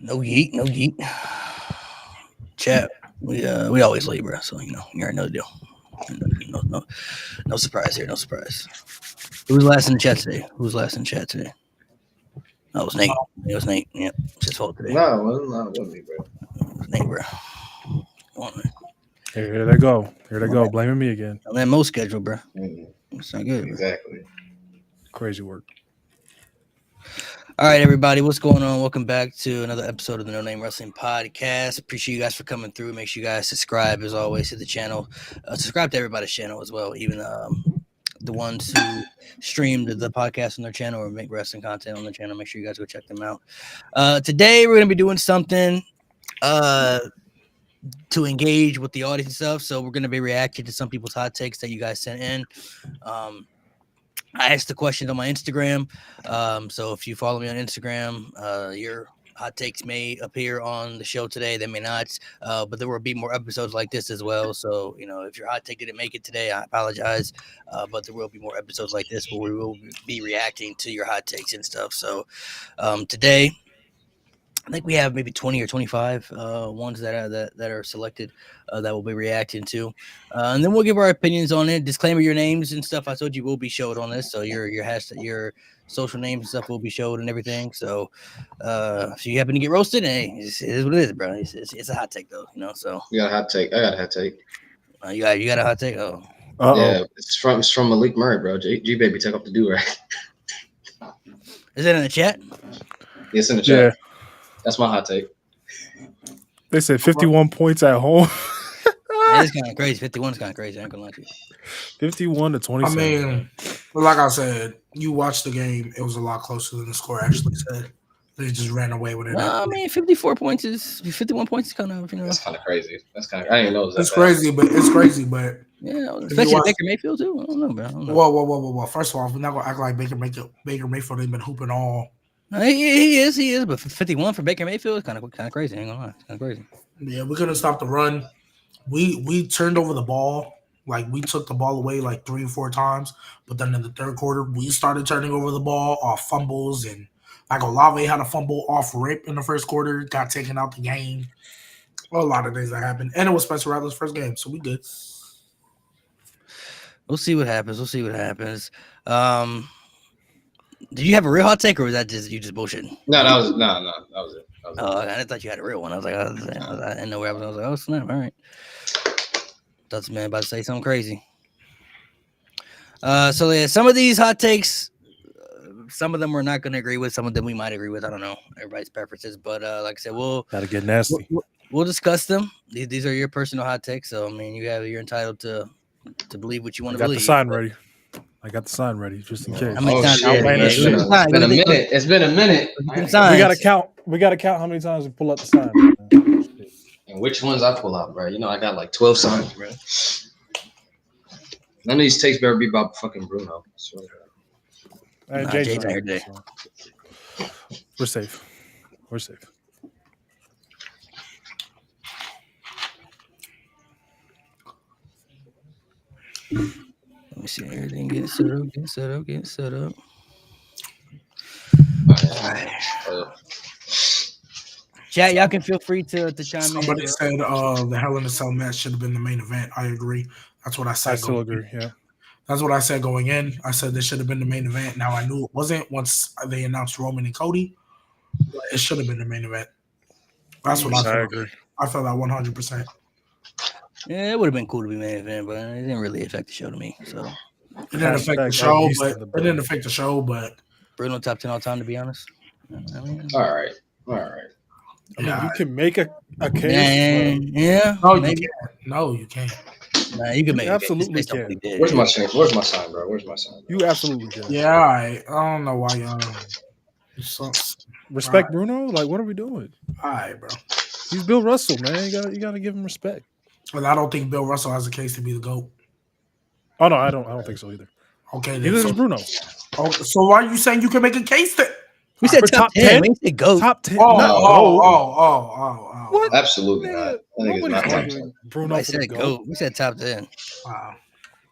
No yeet, no yeet. Chat. We always late, bro. So you already know the deal. No surprise here. No surprise. Who's last in the chat today? Oh, it was Nate. It was Nate. Yep, it's his fault today. No, it wasn't me, bro. It was Nate, bro. Come on, man. Here they go. Blaming me again. On that Mo schedule, bro. Mm, It's not good. Bro. exactly. Crazy work. All right, everybody, what's going on? Welcome back to another episode of the No Name Wrestling Podcast. Appreciate you guys for coming through. Make sure you guys subscribe, as always, to the channel. Subscribe to everybody's channel as well, even the ones who streamed the podcast on their channel or make wrestling content on their channel. Make sure you guys go check them out. Today, we're going to be doing something to engage with the audience and stuff. So we're going to be reacting to some people's hot takes that you guys sent in. I asked the question on my Instagram. So if you follow me on Instagram, your hot takes may appear on the show today. They may not, but there will be more episodes like this as well. So, if your hot take didn't make it today, I apologize. But there will be more episodes like this where we will be reacting to your hot takes and stuff. So today, I think we have maybe 20 or 25 ones that are selected that we'll be reacting to, and then we'll give our opinions on it. Disclaimer: your names and stuff I told you will be showed on this, so your hashtag, your social names and stuff will be showed and everything. So if you happen to get roasted, hey, it is what it is, bro. It's a hot take though, So You got a hot take. I got a hot take. You got a hot take. Oh, yeah, it's from Malik Murray, bro. G baby, take off the do-rag. Is it in the chat? It's in the chat. Yeah. That's my hot take. They said 51 points at home. It's kind of crazy. 51 is kind of crazy. I ain't gonna lie to you. 51 to 27. I mean, like I said, you watched the game. It was a lot closer than the score actually said. They just ran away with it. I mean, 51 points is kind of, That's kind of crazy. That's kind of, I didn't know it was It's crazy, but yeah, especially Baker Mayfield too. I don't know, bro. Whoa. First of all, we're not gonna act like Baker Mayfield ain't been hooping all. He is, but 51 for Baker Mayfield is kind of crazy. I ain't gonna lie, it's kind of crazy. Yeah, we couldn't stop the run. We turned over the ball. Like, we took the ball away like 3 or 4 times, but then in the third quarter, we started turning over the ball off fumbles, and like Olave had a fumble off rip in the first quarter, got taken out the game. A lot of things that happened, and it was Spencer Rattler's first game, so we good. We'll see what happens. Did you have a real hot take, or was that just you just bullshitting? No, that was it. I thought you had a real one. I was like, I didn't know where I was. I was like, oh snap! All right. Thought this man about to say something crazy. So yeah, some of these hot takes, some of them we're not going to agree with. Some of them we might agree with. I don't know. Everybody's preferences, but like I said, gotta get nasty. We'll discuss them. These are your personal hot takes, so I mean, you're entitled to believe what you want to believe. I got the sign ready just in case. How many times? It's been a minute. It's been a minute. We gotta count how many times we pull up the sign. And which ones I pull out, bro? I got like 12 signs, bro. None of these takes better be about fucking Bruno. Jay's not here today. We're safe. Let me see everything get set up. All right. Chat, y'all can feel free to chime in. Somebody said the Hell in a Cell match should have been the main event. I agree. That's what I said. I still agree, yeah. That's what I said going in. I said this should have been the main event. Now I knew it wasn't once they announced Roman and Cody. But it should have been the main event. That's what I agree. I felt that 100%. Yeah, it would have been cool to be main event, but it didn't really affect the show to me. So it didn't affect the show, but Bruno top 10 all time, to be honest. All right. I mean, you can make a case. Yeah. No, you can't. Nah, you can make absolutely can. Where's my sign, bro? You absolutely can. Yeah, all right. I don't know why y'all. Respect Bruno? Like, what are we doing? All right, bro. He's Bill Russell, man. You gotta give him respect. Well, I don't think Bill Russell has a case to be the GOAT. Oh no, I don't think so either. Okay, neither does Bruno. Oh, so why are you saying you can make a case that? We said top 10. We said GOAT. Top 10. Oh. What? Absolutely not. I think it's not top 10. Bruno, I said GOAT. We said top 10. Wow.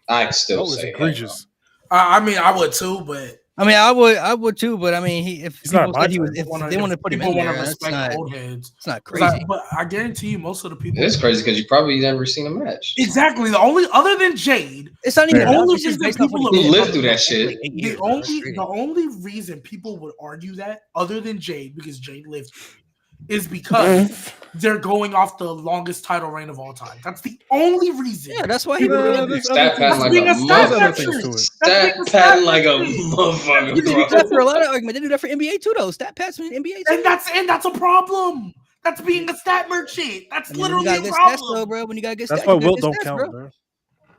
I still say egregious. I mean, I would too, but I mean, I would too, but I mean, if He's not people my said he was, type. if they want to put him in People want there, to that's respect not, old heads. it's not 'Cause crazy. but I guarantee you, most of the people. It is crazy because you probably never seen a match. Exactly. The only other than Jade, It's not even The about only it's just reason based off what people he Who did lived for through that like shit? 8 the years, bro. That's only crazy. the only reason people would argue that, other than Jade, because Jade lived through it, is because they're going off the longest title reign of all time. That's the only reason. Yeah, that's why he. There's Stat other pattern things- like being a a stat other things motherfucker. to it. Stat pattern like a motherfucker, They do that bro. for a lot of argument. They do that for NBA too, though. Stat pads in NBA too. And that's a problem. That's being a stat merchant. That's I mean, when you literally got a good stats, though, problem. bro. When you got good That's stats, why you got Wilt good don't stats, count, bro.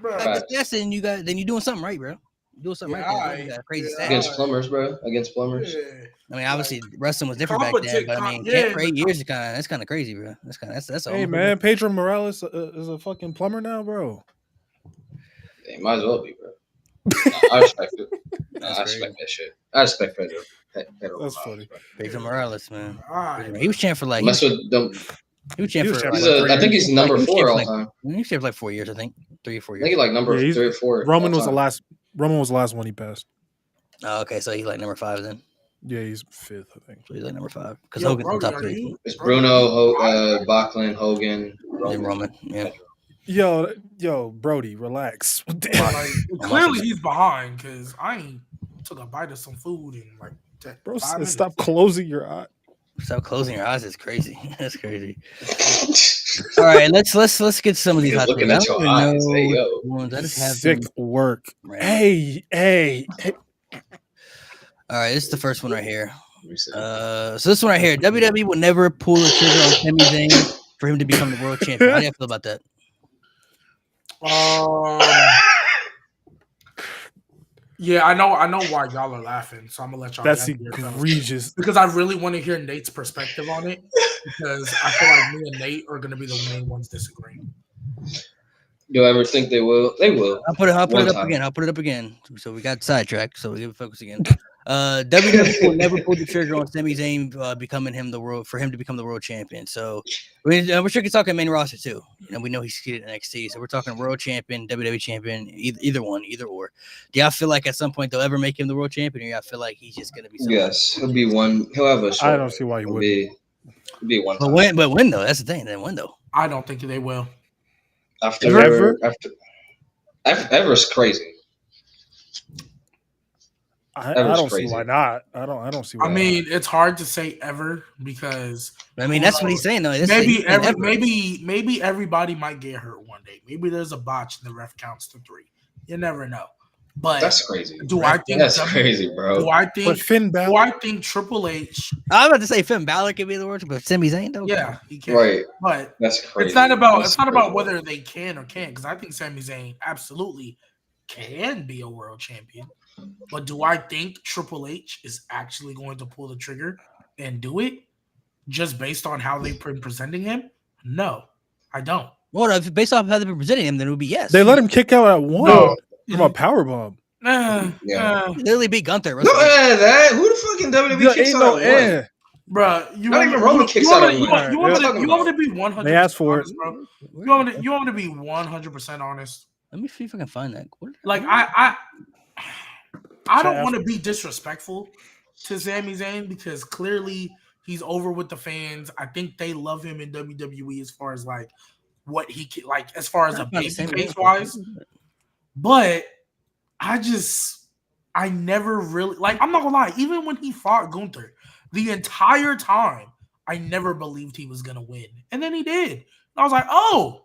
bro. You got good stats, and then you're doing something right, bro. You're doing something right, there, bro. You got crazy stats. Against plumbers, bro. Against plumbers. I mean, obviously wrestling was different back then, but I mean, camp for 8 years is that's kind of crazy, bro. That's Hey man, Pedro Morales is a fucking plumber now, bro. They might as well be, bro. I respect it. I respect that shit. I respect Pedro. That's funny. Pedro Morales, man. All right. He was champ for like Mess with them. he was champ He was for champ like, for like I think he's number 4 all time. he was champ for like 4 years, I think 3 or 4 I years. think he's like number Yeah, he's- 3 or 4. Roman all was the time. last. Roman was the last one he passed. Oh, okay, so he's like number 5 then. Yeah, he's 5th, I think. So he's like number 5 because Yo, Hogan's in Brody, top are 3. you- It's Brody, Bruno, Bachman, Hogan, Then Roman, yeah. Yo, Brody, relax. Like, clearly he's behind because I ain't took a bite of some food in like Bro, 5 minutes. stop closing your eye. Stop closing your eyes. It's crazy. That's crazy. All right, let's get some of these Niggas hot looking takes. at I don't your even eyes. know Hey, yo. the ones. I just have Sick them. work. Right. Hey. All right, this is the first one right here. Let me see. So this one right here, WWE will never pull the trigger on Sami Zayn for him to become the world champion. How do you feel about that? Yeah, I know why y'all are laughing, so I'm gonna let y'all. That's answer yourselves. egregious. Because I really want to hear Nate's perspective on it, because I feel like me and Nate are gonna be the main ones disagreeing. Do I ever think they will? They will. I'll put it One up time. again. I'll put it up again. So we got sidetracked. So we get focus again. WWE will never pull the trigger on Sami Zayn becoming for him to become the world champion. So we're strictly talking main roster too. We know he's seated in NXT, so we're talking world champion, WWE champion, either or. Do y'all feel like at some point they'll ever make him the world champion, or y'all feel like he's just gonna be? Yes, he'll be one. He'll have a. I don't see why he He'll would. be one. But time. when though? That's the thing. Then when though? I don't think they will. Ever? Ever's crazy. I That was don't see crazy. why not. I don't see why. I mean, it's hard to say ever because I mean, that's what he's saying though. maybe everybody might get hurt one day. Maybe there's a botch and the ref counts to 3. You never know. But That's crazy. I think That's crazy, bro. do I But think Finn Balor, Triple H? I'm about to say Finn Balor could be the world champion, but Sami Zayn though. Yeah, he can. Right. But That's crazy. it's not about That's crazy. whether they can or can't, because I think Sami Zayn absolutely can be a world champion. But do I think Triple H is actually going to pull the trigger and do it just based on how they've been presenting him? No, I don't. Well, if based off how they've been presenting him, then it would be yes. they let him kick out at one No. from a powerbomb. Yeah. He literally beat Gunther. No, that. Who the fucking WWE There kicks ain't out no at one? air. Bruh, you Not want even me- Roman you kicks want out me- at you one. want- you want me to- Yeah. you want me to be 100% They asked for honest, it. bro? You want me to be 100% honest? Let me see if I can find that. Like I don't Shaft. want to be disrespectful to Sami Zayn because clearly he's over with the fans. I think they love him in WWE as far as like what he can, like as far as a baby face wise. But I never really like. I'm not gonna lie. Even when he fought Gunther, the entire time I never believed he was gonna win, and then he did. And I was like, oh.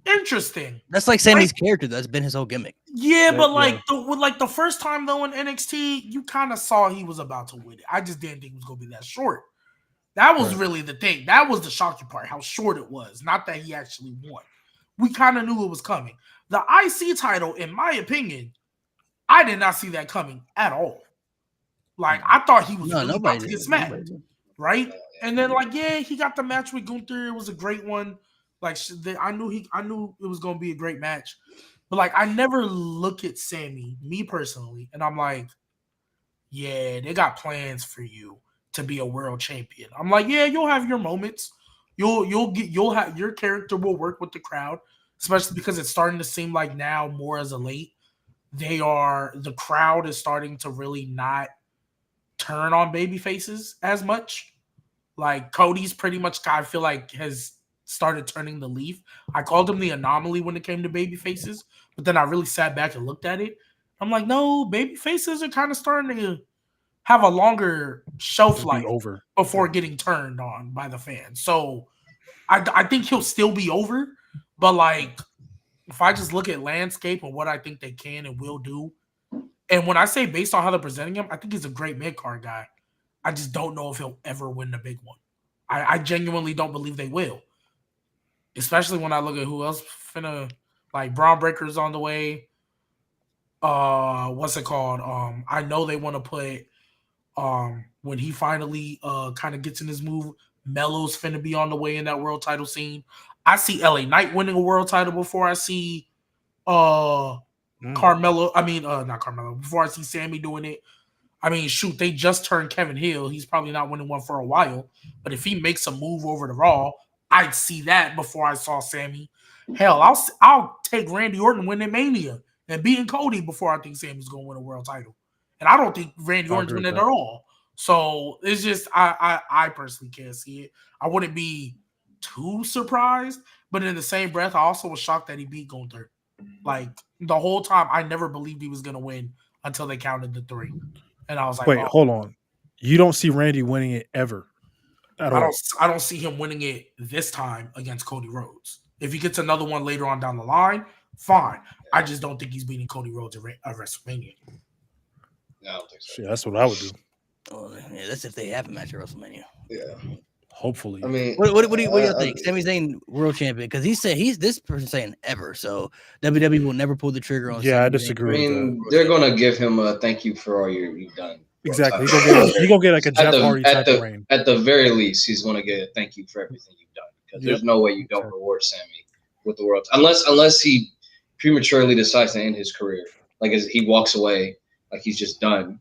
Interesting. That's like Sammy's character. That's been his whole gimmick. Yeah, but Yeah. like the first time though in NXT, you kind of saw he was about to win it. I just didn't think it was gonna be that short. That was really the thing. That was the shocking part, how short it was. Not that he actually won. We kind of knew it was coming. The IC title, in my opinion, I did not see that coming at all. Like I thought he was really about to get smacked, right? And then like he got the match with Gunther. It was a great one. Like I knew it was gonna be a great match, but like I never look at Sammy, me personally, and I'm like, yeah, they got plans for you to be a world champion. I'm like, yeah, you'll have your moments, you'll have your character will work with the crowd, especially because it's starting to seem like now more as a late the crowd is starting to really not turn on baby faces as much. Like Cody's pretty much, I feel like, has started turning the leaf. I called him the anomaly when it came to baby faces, but then I really sat back and looked at it. I'm like, no, baby faces are kind of starting to have a longer shelf life over before getting turned on by the fans. So I think he'll still be over, but like if I just look at landscape and what I think they can and will do, and when I say based on how they're presenting him, I think he's a great mid-card guy. I just don't know if he'll ever win the big one. I genuinely don't believe they will. Especially when I look at who else finna, like Braun Breaker's on the way. What's it called? I know they want to put when he finally kind of gets in his move, Melo's finna be on the way in that world title scene. I see LA Knight winning a world title before I see Carmelo. I mean, not Carmelo. Before I see Sammy doing it. I mean, shoot, they just turned Kevin Hill. He's probably not winning one for a while. But if he makes a move over to Raw, I'd see that before I saw Sammy. Hell, I'll take Randy Orton winning Mania and beating Cody before I think Sammy's going to win a world title. And I don't think Randy Orton's winning at all. So it's just I personally can't see it. I wouldn't be too surprised, but in the same breath, I also was shocked that he beat Gunther. Like the whole time, I never believed he was going to win until they counted the 3. And I was like, wait, hold on. You don't see Randy winning it ever at all? I don't see him winning it this time against Cody Rhodes. If he gets another one later on down the line, fine. I just don't think he's beating Cody Rhodes at WrestleMania. No, I don't think so. Shit, that's what I would do. Well, yeah, that's if they have a match at WrestleMania. Yeah. Hopefully. I mean, what do you think? Sami Zayn world champion, because he's this person saying ever. So WWE will never pull the trigger on. Yeah, Sami I disagree. I mean, they're gonna give him a thank you for all you've done. Exactly. He gonna get like a Jeff Hardy type of reign. At the very least, he's gonna get a thank you for everything you've done. Because there's no way you don't reward Sammy with the world, unless he prematurely decides to end his career, like as he walks away, like he's just done.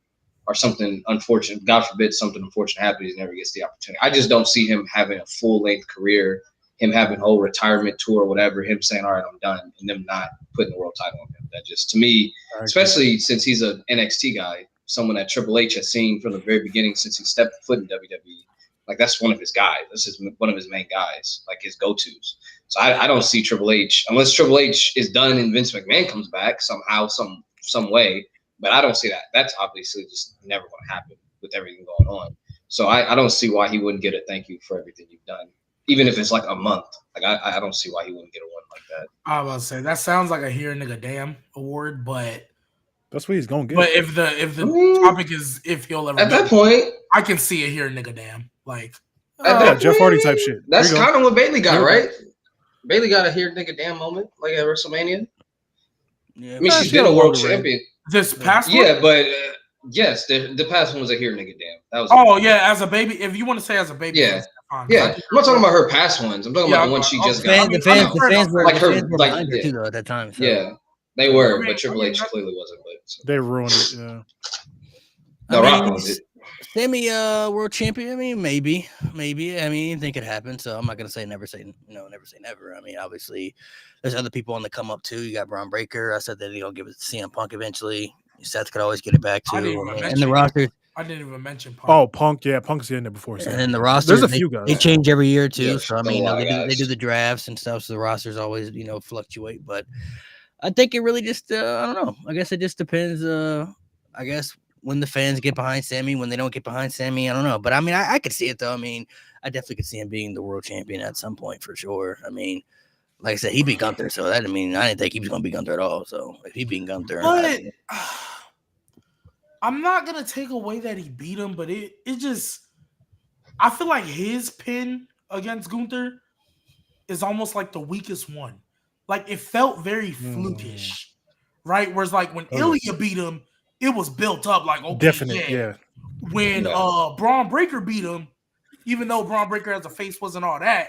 Or something unfortunate, God forbid, something unfortunate happens, he never gets the opportunity. I just don't see him having a full-length career, him having a whole retirement tour or whatever, him saying, all right, I'm done, and them not putting the world title on him. That just, to me, especially since he's an NXT guy, someone that Triple H has seen from the very beginning since he stepped foot in WWE, like that's one of his guys. This is one of his main guys, like his go-tos. So I don't see Triple H, unless Triple H is done and Vince McMahon comes back somehow, some way. But I don't see that. That's obviously just never going to happen with everything going on. So I don't see why he wouldn't get a thank you for everything you've done, even if it's like a month. Like I don't see why he wouldn't get a one like that. I was about to say that sounds like a here nigga damn award, but that's what he's gonna get. But if the topic is if he'll ever at that point, I can see a here nigga damn like Jeff Hardy type shit. That's kind of what Bayley got, right? Bayley got a here nigga damn moment like at WrestleMania. Yeah, I mean she's been a world champion. This past one? Yeah, but yes, the past one was a here nigga damn. That was as a baby. If you want to say as a baby, yeah. I'm not talking about her past ones. I'm talking about the one she just got. The fans were like her behind her too, though, at that time. So. Yeah, they were, but Triple H clearly wasn't. But so. They ruined it. Yeah. The Rock ruined it. Sammy, world champion. I mean, maybe. I mean, anything could happen. So I'm not gonna say never say never. I mean, obviously, there's other people on the come up too. You got Braun Breaker. I said that he'll give it to CM Punk eventually. Seth could always get it back too. And the roster. I didn't even mention Punk. Oh, Punk. Yeah, Punk's in there before. And then the roster. There's a few guys. They change every year too. Yeah, so I mean, they do the drafts and stuff. So the rosters always fluctuate. But I think it really just I don't know. I guess it just depends. I guess. When the fans get behind Sammy, when they don't get behind Sammy, I don't know. But I mean, I could see it though. I mean, I definitely could see him being the world champion at some point for sure. I mean, like I said, he beat Gunther, so that I didn't think he was going to beat Gunther at all. So if he beat Gunther, I'm not gonna take away that he beat him, but it just I feel like his pin against Gunther is almost like the weakest one. Like it felt very flukish, right? Whereas like when Ilya beat him. It was built up like okay, definite, yeah. When Braun Breaker beat him, even though Braun Breaker as a face wasn't all that,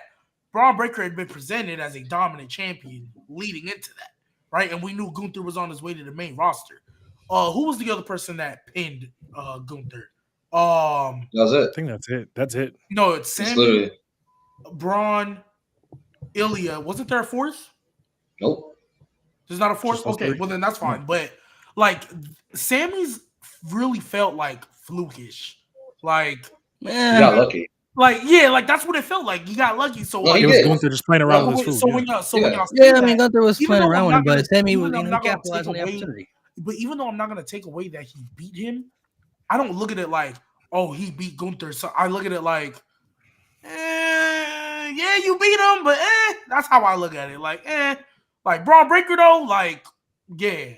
Braun Breaker had been presented as a dominant champion leading into that, right? And we knew Gunther was on his way to the main roster. Who was the other person that pinned Gunther? That was it. I think that's it. That's it. No, it's Sammy, Braun, Ilya. Wasn't there a fourth? Nope. There's not a fourth? Okay, well then that's fine. But Like Sammy's really felt like flukish. Like He got lucky. Like that's what it felt like. You got lucky. So No, like, he It was did. Gunther just playing around with his food. so when y'all say Yeah, I mean, that, Gunther was even playing though around I'm with not him, but gonna- Sammy, even was, though you I'm know, not he gonna capitalized on the take away- opportunity. But even though I'm not gonna take away that he beat him, I don't look at it like, oh, he beat Gunther. So I look at it like, yeah, you beat him, but that's how I look at it. Like Braun Breaker though, like, yeah.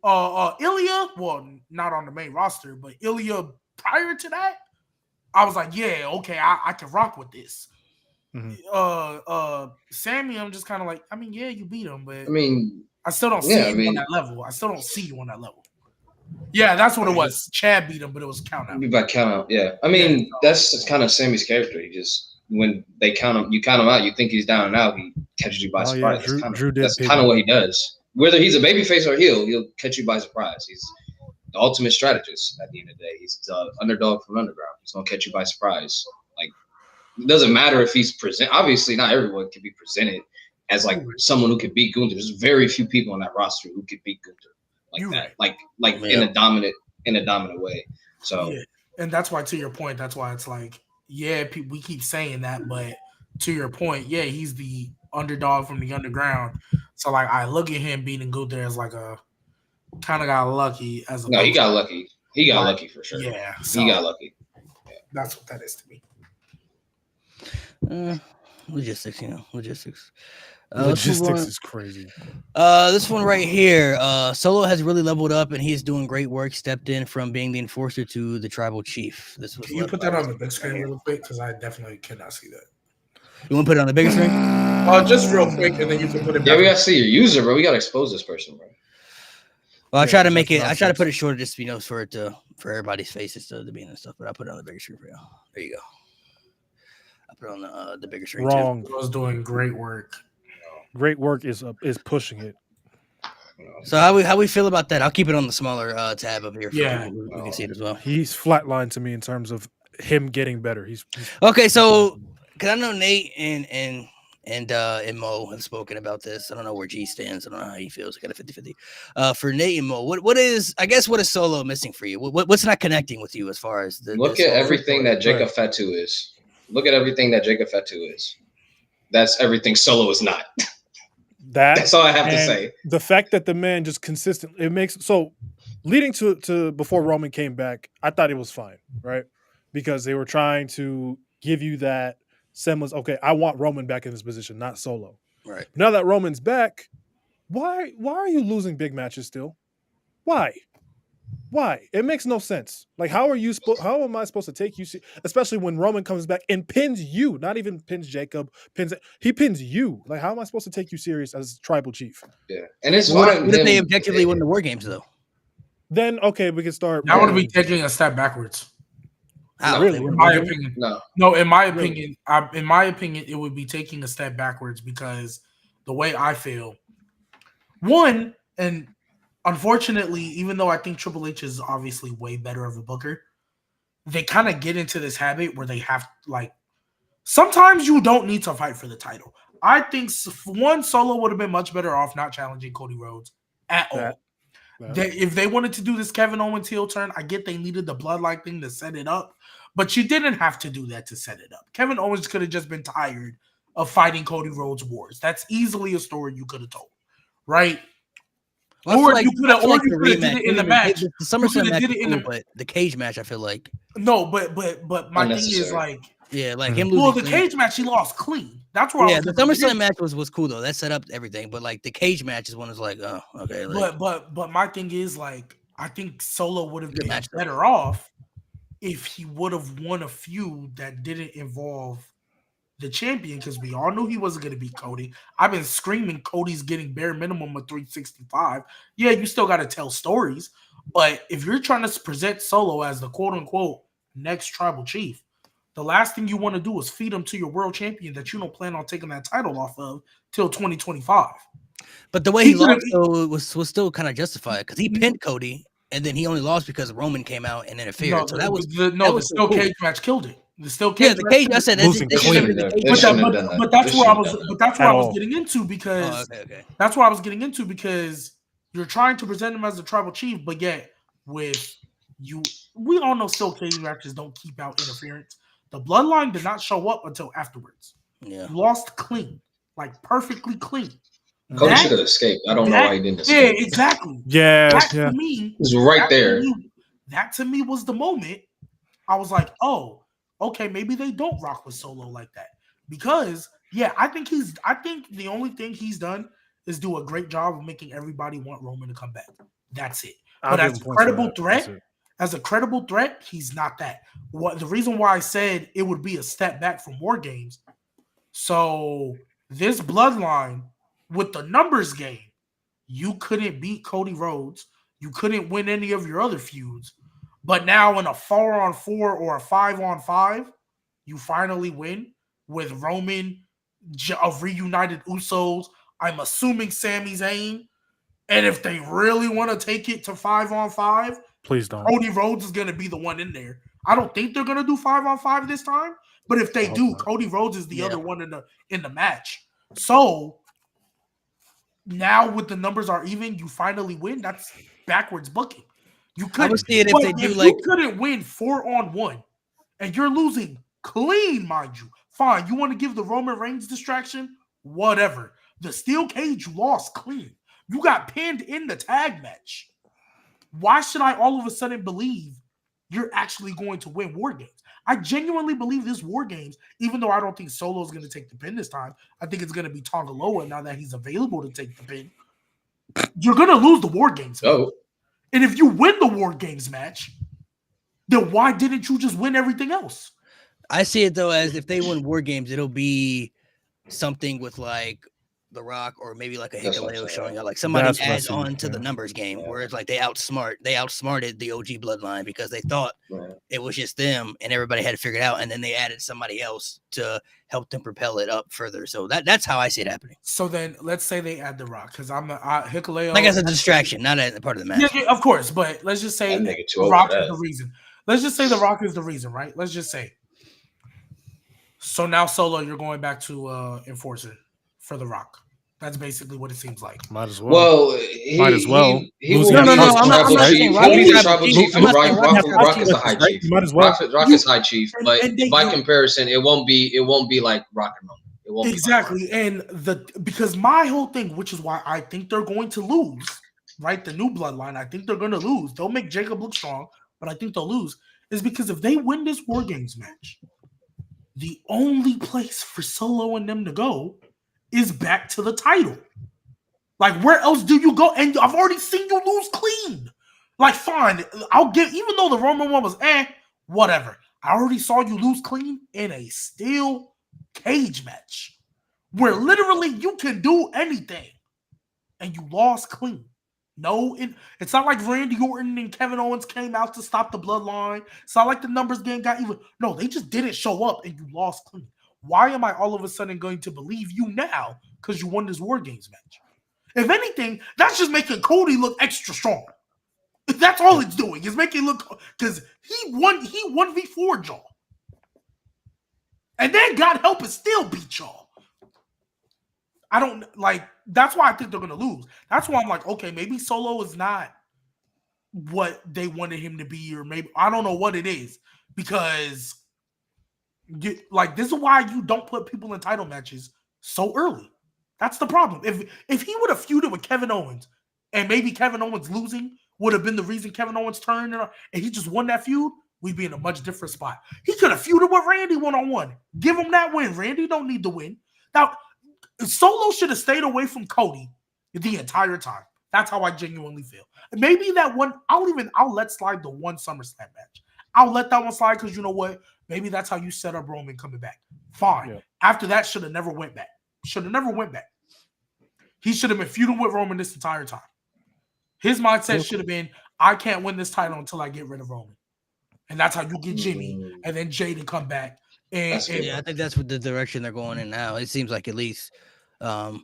Ilya, well, not on the main roster, but Ilya prior to that, I was like, yeah, okay, I can rock with this. Sammy, I'm just kind of like, I mean, yeah, you beat him, but I mean, I still don't see you on that level. I still don't see you on that level. Yeah, that's what it was. Chad beat him, but it was count out. by count out, yeah. I mean, that's kind of Sammy's character. He just when they count him, you count him out. You think he's down and out. He catches you by surprise. That's kind of what he does. Whether he's a babyface or heel, he'll catch you by surprise. He's the ultimate strategist at the end of the day. He's the underdog from underground. He's gonna catch you by surprise. Like it doesn't matter if he's present. Obviously, not everyone can be presented as like someone who could beat Gunther. There's very few people on that roster who could beat Gunther like that. Like in a dominant way. So yeah. And that's why, to your point, that's why it's like, yeah, we keep saying that, but to your point, yeah, he's the underdog from the underground. So like, I look at him beating Gunther as like a kind of got lucky as a. No, he got lucky. He got lucky for sure. Yeah, he got lucky. Yeah. That's what that is to me. Logistics, logistics. Logistics is crazy. This one right here. Solo has really leveled up and he's doing great work. Stepped in from being the enforcer to the tribal chief. This was. Can you put that on the big screen real quick? Because I definitely cannot see that. You want to put it on the bigger screen? Just real quick, and then you can put it. Yeah, we gotta see your user, bro. We gotta expose this person, bro. Well, I try to make it. I try to put it shorter, just for everybody's faces to be in and stuff. But I put it on the bigger screen for you. There you go. I put it on the bigger screen. Wrong. Too. I was doing great work. Great work is pushing it. So how we feel about that? I'll keep it on the smaller tab up here. Yeah, we can see it as well. He's flatlined to me in terms of him getting better. He's okay. So because I know Nate and Mo have spoken about this. I don't know where G stands. I don't know how he feels. I got a 50-50. For Nate and Mo, what is Solo missing for you? What's not connecting with you as far as look at everything that Jacob Fatu is. Look at everything that Jacob Fatu is. That's everything Solo is not. That's all I have to say. The fact that the man just consistently leading to before Roman came back, I thought it was fine, right? Because they were trying to give you that semblance. Okay, I want Roman back in this position, not Solo. Right. Now that Roman's back, why are you losing big matches still? Why? It makes no sense. Like, how am I supposed to take you, especially when Roman comes back and pins you, not even pins Jacob, he pins you. Like, how am I supposed to take you serious as tribal chief? Yeah. And it's what if they objectively win the War Games, though? Then, okay, we can start. That would be taking a step backwards. How? Really? In my opinion. No, in my opinion, it would be taking a step backwards because the way I feel, one, and unfortunately, even though I think Triple H is obviously way better of a booker, they kind of get into this habit where they have, like, sometimes you don't need to fight for the title. I think Solo would have been much better off not challenging Cody Rhodes at all. If they wanted to do this Kevin Owens heel turn, I get they needed the bloodline thing to set it up, but you didn't have to do that to set it up. Kevin Owens could have just been tired of fighting Cody Rhodes wars. That's easily a story you could have told, right? Well, or you could have did it in the match. The SummerSlam match, but the cage match, I feel like but my thing is like, yeah, like him losing. Well, the cage match he lost clean. That's where the SummerSlam match was cool though. That set up everything, but like the cage match is one is like, oh, okay. Like, but my thing is like, I think Solo would have been better off if he would have won a feud that didn't involve the champion, because we all knew he wasn't going to beat Cody. I've been screaming Cody's getting bare minimum of 365. Yeah, you still got to tell stories, but if you're trying to present Solo as the quote unquote next tribal chief, the last thing you want to do is feed him to your world champion that you don't plan on taking that title off of till 2025. But the way he lost though was still kind of justified because he pinned Cody and then he only lost because Roman came out and interfered. No, so that was the steel cage match killed it. The steel cage. Yeah, the cage. I said but that's where I was. But that's where I was getting into because okay. That's where I was getting into because You're trying to present him as a tribal chief, but yet with you, we all know still cage matches don't keep out interference. The bloodline did not show up until afterwards. Yeah. You lost clean, like perfectly clean. Cody That- should have escaped. I don't know why he didn't Yeah, escape. exactly. Yeah, That yeah. to me, He was right that there. That to me was the moment I was like, oh, okay, maybe they don't rock with Solo like that. Because I think the only thing he's done is do a great job of making everybody want Roman to come back. That's it. I'll But give as him a points for credible that. threat, That's it. he's not that. What the reason why I said it would be a step back from War Games. So this bloodline with the numbers game, you couldn't beat Cody Rhodes. You couldn't win any of your other feuds. But now in a 4-on-4 or a 5-on-5, you finally win with Roman of reunited Usos. I'm assuming Sami Zayn. And if they really want to take it to 5-on-5, Please don't. Cody Rhodes is going to be the one in there. I don't think they're going to do 5-on-5 this time. But if they I hope do, not. Cody Rhodes is the other one in the match. So now with the numbers are even, you finally win. That's backwards booking. You I couldn't would see it if they do like you couldn't win 4-on-1 and you're losing clean, mind you. Fine, you want to give the Roman Reigns distraction? Whatever. The steel cage, you lost clean. You got pinned in the tag match. Why should I all of a sudden believe you're actually going to win War Games? I genuinely believe this War Games, even though I don't think Solo's going to take the pin this time. I think it's going to be Tonga Loa now that he's available to take the pin. You're going to lose the War Games match. Oh, And if you win the War Games match, then why didn't you just win everything else? I see it though as if they win War Games, it'll be something with like The Rock or maybe like a That's what I'm Hikuleo saying. showing up, like somebody That's what I adds see, on to yeah. the numbers game, Yeah. where it's like they outsmarted the OG bloodline because they thought man. it was just them and everybody had to figure it out, and then they added somebody else to help them propel it up further. So that's how I see it happening. So then let's say they add The Rock because Hikuleo. Like as a distraction, not as a part of the match. Yeah, of course. But let's just say That The nigga too old Rock for is that. the reason. Let's just say The Rock is the reason, right? Let's just say. So now Solo, you're going back to Enforcer for The Rock. That's basically what it seems like. Might as well. Well, Might as well. He will Losing be No, no, the no, I'm not tribal saying chief. Rock He'll be is the tribal tribal chief. chief, I'm and not saying Rock Rock is the high right? chief. You might as well. Rock is high chief, but and they- by comparison, it won't be like Rock and Roman. It won't Exactly. And because my whole thing, which is why I think they're going to lose, right? The new bloodline, I think they're going to lose. They'll make Jacob look strong, but I think they'll lose. Is because if they win this War Games match, the only place for Solo and them to go is back to the title. Like, where else do you go? And I've already seen you lose clean. Like, fine, I'll give, even though the Roman one was whatever. I already saw you lose clean in a steel cage match where literally you can do anything and you lost clean. No, it's not like Randy Orton and Kevin Owens came out to stop the bloodline. It's not like the numbers game got even. No, they just didn't show up and you lost clean. Why am I all of a sudden going to believe you now because you won this War Games match? If anything, that's just making Cody look extra strong. That's all it's doing is making look because he won V4 y'all. And then God help it still beat y'all. I don't like that's why I think they're gonna lose. That's why I'm like, okay, maybe Solo is not what they wanted him to be, or maybe I don't know what it is, because this is why you don't put people in title matches so early. That's the problem. If he would have feuded with Kevin Owens and maybe Kevin Owens losing would have been the reason Kevin Owens turned and he just won that feud, we'd be in a much different spot. He could have feuded with Randy one-on-one. Give him that win. Randy don't need to win. Now, Solo should have stayed away from Cody the entire time. That's how I genuinely feel. Maybe that one, I'll let slide the one SummerSlam match. I'll let that one slide because you know what? Maybe that's how you set up Roman coming back. Fine. Yeah. After that, should have never went back. He should have been feuding with Roman this entire time. His mindset should have been, I can't win this title until I get rid of Roman. And that's how you get Jimmy and then Jay to come back. And Yeah, I think that's what the direction they're going in now. It seems like at least, because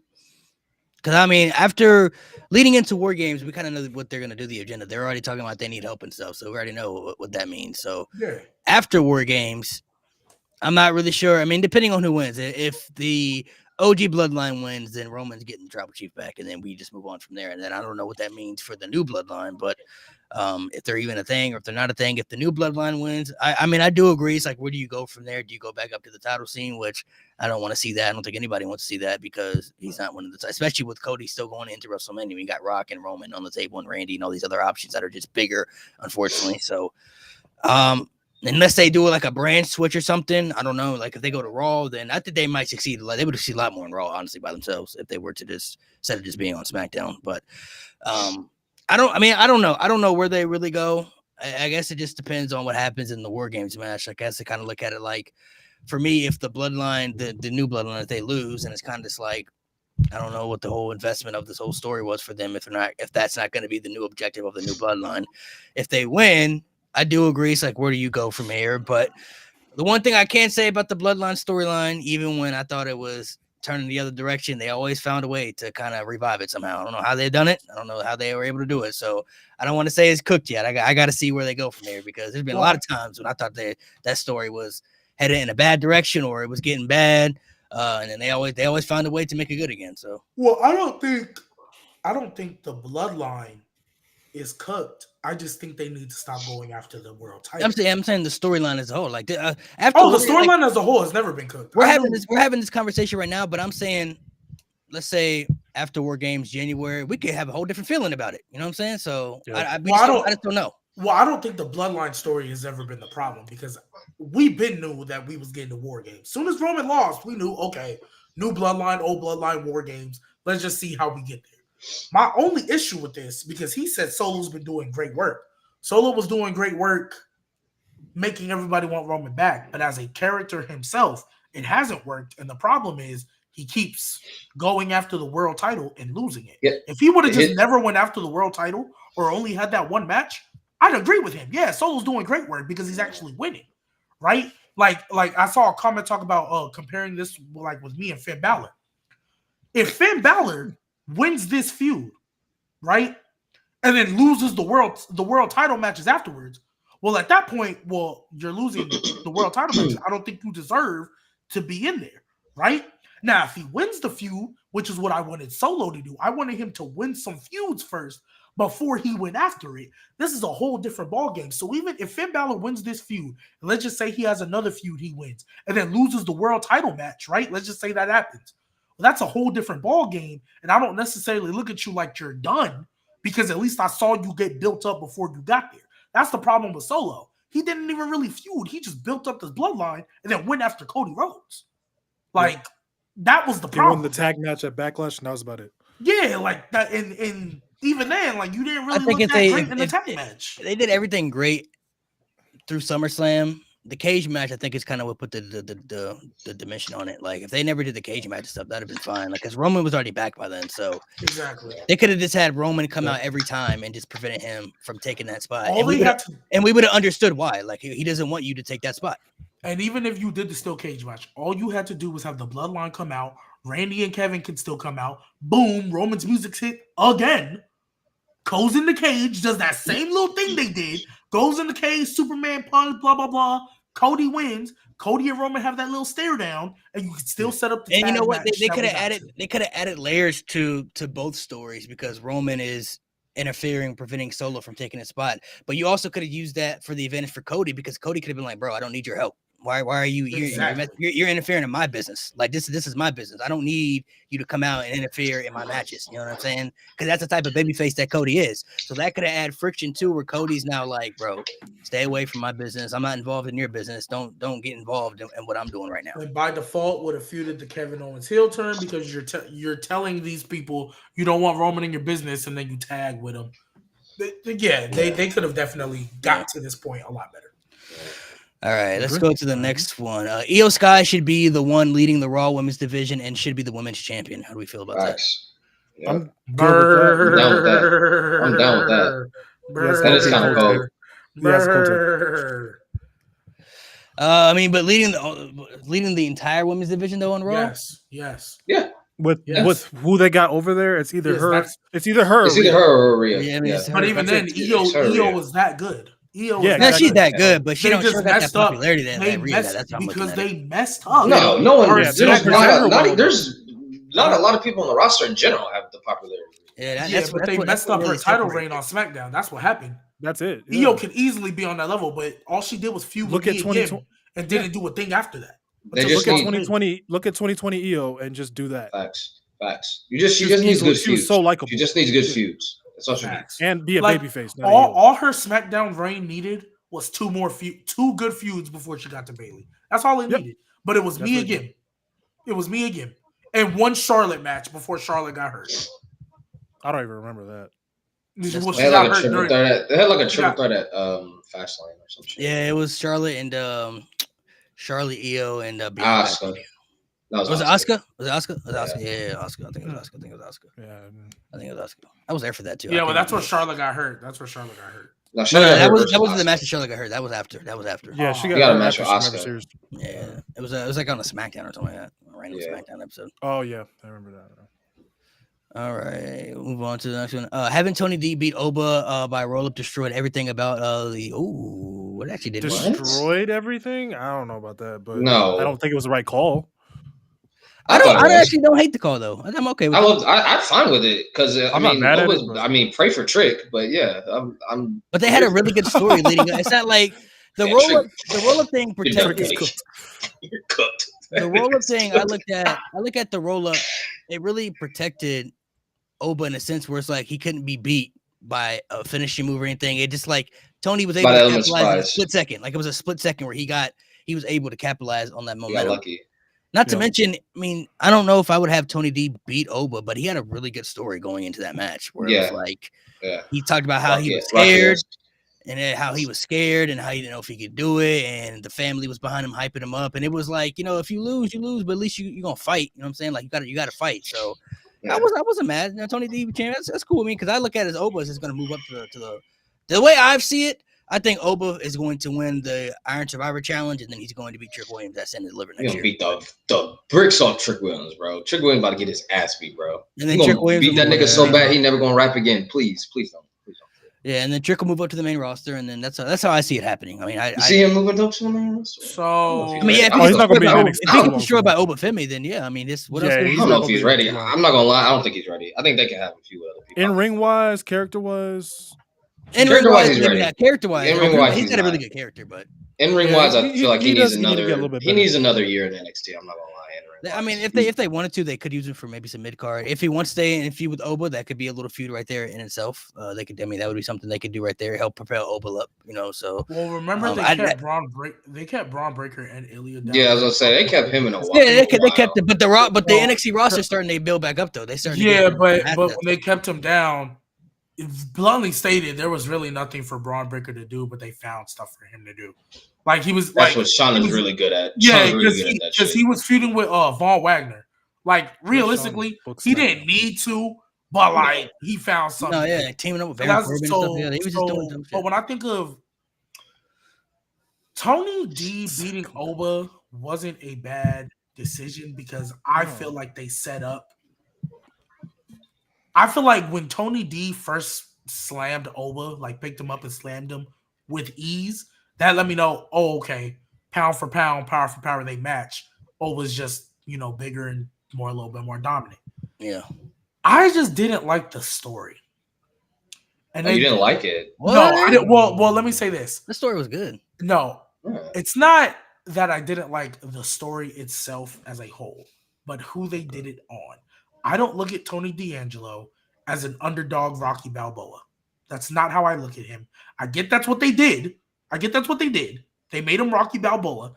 I mean, after leading into War Games, we kind of know what they're going to do. The agenda. They're already talking about they need help and stuff, so we already know what that means. So yeah. after War Games, I'm not really sure. I mean, depending on who wins, if the OG Bloodline wins, then Roman's getting the Tribal Chief back, and then we just move on from there. And then I don't know what that means for the new Bloodline, but if they're even a thing or if they're not a thing, if the new Bloodline wins, I mean, I do agree. It's like, where do you go from there? Do you go back up to the title scene? Which I don't want to see that. I don't think anybody wants to see that because he's not one of the, especially with Cody still going into WrestleMania. We got Rock and Roman on the table and Randy and all these other options that are just bigger, unfortunately. So, unless they do like a brand switch or something, I don't know. Like if they go to Raw, then I think they might succeed. Like they would succeed a lot more in Raw, honestly, by themselves if they were to just instead of just being on SmackDown. But I don't know. I don't know where they really go. I guess it just depends on what happens in the War Games match. I guess to kind of look at it like, for me, if the Bloodline, the new Bloodline, if they lose, and it's kind of just like, I don't know what the whole investment of this whole story was for them. If that's not going to be the new objective of the new Bloodline, if they win. I do agree. It's like, where do you go from here? But the one thing I can say about the Bloodline storyline, even when I thought it was turning the other direction, they always found a way to kind of revive it somehow. I don't know how they've done it. I don't know how they were able to do it. So I don't want to say it's cooked yet. I got to see where they go from there because there's been a lot of times when I thought that story was headed in a bad direction or it was getting bad. And then they always found a way to make it good again. So, well, I don't think the Bloodline is cooked. I just think they need to stop going after the world title. I'm saying the storyline as a whole. Like after the storyline as a whole has never been cooked. We're having this conversation right now, but I'm saying, let's say after War Games January, we could have a whole different feeling about it. You know what I'm saying? So I just don't know. Well, I don't think the Bloodline story has ever been the problem because we've been knew that we was getting to War Games. Soon as Roman lost, we knew, okay, new Bloodline, old Bloodline, War Games. Let's just see how we get there. My only issue with this, because he said Solo's been doing great work. Solo was doing great work making everybody want Roman back, but as a character himself, it hasn't worked. And the problem is he keeps going after the world title and losing it. Yeah. If he would have just never went after the world title or only had that one match, I'd agree with him. Yeah, Solo's doing great work because he's actually winning, right? Like I saw a comment talk about comparing this like with me and Finn Balor. If Finn Balor wins this feud, right, and then loses the world title matches afterwards, well, at that point, you're losing the world title matches. I don't think you deserve to be in there, right? Now, if he wins the feud, which is what I wanted Solo to do, I wanted him to win some feuds first before he went after it. This is a whole different ballgame. So even if Finn Balor wins this feud, and let's just say he has another feud he wins, and then loses the world title match, right? Let's just say that happens. Well, that's a whole different ball game, and I don't necessarily look at you like you're done because at least I saw you get built up before you got there. That's the problem with Solo. He didn't even really feud. He just built up this bloodline and then went after Cody Rhodes. That was the problem. He won the tag match at Backlash, and that was about it. Yeah, like that. And even then, like you didn't really look that great in the tag match. They did everything great through SummerSlam. The cage match, I think, is kind of what put the dimension on it. Like, if they never did the cage match stuff, that'd have been fine. Like, because Roman was already back by then, so exactly they could have just had Roman come out every time and just prevented him from taking that spot. And we would have understood why. Like, he doesn't want you to take that spot. And even if you did the steel cage match, all you had to do was have the Bloodline come out. Randy and Kevin can still come out. Boom, Roman's music's hit again. Goes in the cage, does that same little thing they did. Goes in the cage, Superman punch, blah, blah, blah. Cody wins. Cody and Roman have that little stare down, and you can still set up the And you know what? match. They could have added layers to both stories because Roman is interfering, preventing Solo from taking a spot. But you also could have used that for the advantage for Cody because Cody could have been like, bro, I don't need your help. Why are you you're interfering in my business? Like this is my business. I don't need you to come out and interfere in my matches. You know what I'm saying? Because that's the type of babyface that Cody is. So that could have added friction too, where Cody's now like, bro, stay away from my business. I'm not involved in your business. Don't get involved in what I'm doing right now. And by default, would have feuded the Kevin Owens heel turn because you're telling these people you don't want Roman in your business, and then you tag with them. They could have definitely got to this point a lot better. All right, let's go to the next one. Io Sky should be the one leading the Raw Women's division and should be the women's champion. How do we feel about that? Yep. I'm down with that. I'm down with that. That is kind of cold. I mean, but leading the entire women's division though on Raw. Yes. Yeah. With who they got over there, it's either her. It's either her. It's either her or Rhea. Yeah, I mean, But even then, Io was that good. She's that good, but she don't got that popularity because they messed up. No one. There's not a lot of people on the roster in general have the popularity. Yeah, but they messed up her title reign on SmackDown. That's what happened. That's it. Io could easily be on that level, but all she did was feud with me again and didn't do a thing after that. They just look at 2020. Look at 2020 Io and just do that. Facts. She just needs good feuds. She was so likable. She just needs good feuds. That's all she needs. And be a babyface. All her SmackDown reign needed was two good feuds before she got to Bayley. That's all it needed. But it was me again. It was me again. And one Charlotte match before Charlotte got hurt. I don't even remember that. They had like a triple threat at Fastlane or some shit. Yeah, it was Charlotte and Charlotte, Io, and Asuka. Was it Asuka? Was it Asuka? Yeah, Asuka. I think it was Asuka. Yeah, I think it was Asuka. I was there for that too. Yeah, well, that's where Charlotte got hurt. No, that wasn't the match that Charlotte got hurt. That was after. Yeah, she got a match with Asuka. Yeah, it was like on a SmackDown or something like that. A random SmackDown episode. Oh yeah, I remember that. All right, move on to the next one. Having Tony D beat Oba by roll up destroyed everything about what actually did destroyed everything. I don't know about that, but no, I don't think it was the right call. I actually don't hate the call though. I'm okay with it. I'm fine with it because I'm not mad at it. I mean, pray for Trick, but yeah, I'm. But they had a really good story leading up. It's not like the roll up thing protected. You're cooked. The roll up thing, I look at the roll up. It really protected Oba in a sense where it's like he couldn't be beat by a finishing move or anything. It just like Tony was able to capitalize in a split second. Like it was a split second where he was able to capitalize on that momentum. He got lucky. Not to mention, I mean, I don't know if I would have Tony D beat Oba, but he had a really good story going into that match where it was like he talked about how he was scared and how he was scared and how he didn't know if he could do it, and the family was behind him hyping him up, and it was like, if you lose, you lose, but at least you're gonna fight. You know what I'm saying? Like you gotta fight. So I wasn't mad. Tony D champion, that's cool. I mean, because I look at it as Oba is going to move up to the way I see it. I think Oba is going to win the Iron Survivor Challenge, and then he's going to beat Trick Williams at Stand and Deliver next year. Beat the bricks off Trick Williams, bro. Trick Williams about to get his ass beat, bro. And then Trick Williams beat that nigga so bad he never gonna rap again. Please don't. Yeah, and then Trick will move up to the main roster, and then that's how I see it happening. I mean, I see him moving up to the main roster. So I mean, yeah, he's not gonna be if he gets destroyed by Oba Femi, then yeah, I mean, this what else? I don't know if he's ready. I'm not gonna lie, I don't think he's ready. I think they can have a few other people. In ring wise, character wise. In ring wise, he's got a really good character, but in ring wise, I feel like he needs another year in NXT. I'm not gonna lie. I mean, if they wanted to, they could use him for maybe some mid card. If he wants to stay in feud with Oba, that could be a little feud right there in itself. That would be something they could do right there, help propel Oba up. So. Well, remember they kept Braun Breaker and Ilya. Yeah, I was gonna say they kept him in a while. Yeah, they kept it, but the NXT roster starting to build back up though. They started. Yeah, but when they kept him down, bluntly stated, there was really nothing for Braun Breaker to do, but they found stuff for him to do. Like he was. That's what Sean is really good at. Yeah, because he was feuding with Von Wagner. Like realistically, he didn't need to, but like he found something. No, yeah, teaming up with Baron Corbin and stuff. Yeah, he was just doing dumb shit. But when I think of Tony D beating Oba, wasn't a bad decision because I feel like they set up. I feel like when Tony D first slammed Oba, like picked him up and slammed him with ease, that let me know, okay, pound for pound, power for power, they match. Oba's just, bigger and a little bit more dominant. Yeah. I just didn't like the story. And you didn't like it? No, I didn't. Well, let me say this. The story was good. No, it's not that I didn't like the story itself as a whole, but who they did it on. I don't look at Tony D'Angelo as an underdog Rocky Balboa. That's not how I look at him. I get that's what they did. They made him Rocky Balboa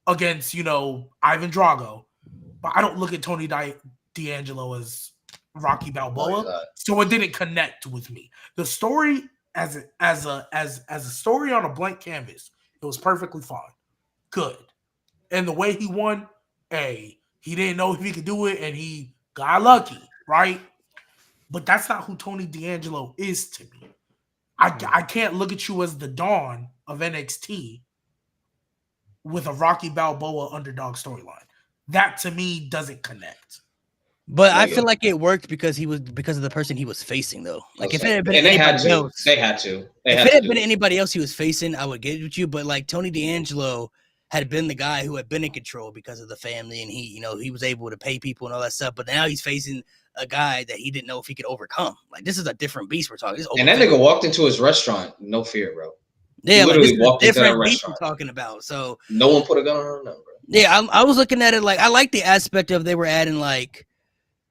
against, Ivan Drago. But I don't look at Tony D'Angelo as Rocky Balboa. So it didn't connect with me. The story as a story on a blank canvas, it was perfectly fine. Good. And the way he won, he didn't know if he could do it and he got lucky, right? But that's not who Tony D'Angelo is to me. I can't look at you as the Dawn of NXT with a Rocky Balboa underdog storyline. That to me doesn't connect. But I feel like it worked because of the person he was facing, though. Like if it had been anybody else, they had to. If it had been anybody else he was facing, I would get it with you. But like Tony D'Angelo had been the guy who had been in control because of the family, and he was able to pay people and all that stuff. But now he's facing a guy that he didn't know if he could overcome. Like, this is a different beast we're talking. And that nigga walked into his restaurant, no fear, bro. Yeah, like, this is a walked into that different beast we're restaurant. talking about. So No one put a gun on him, bro. yeah, I was looking at it like I like the aspect of they were adding like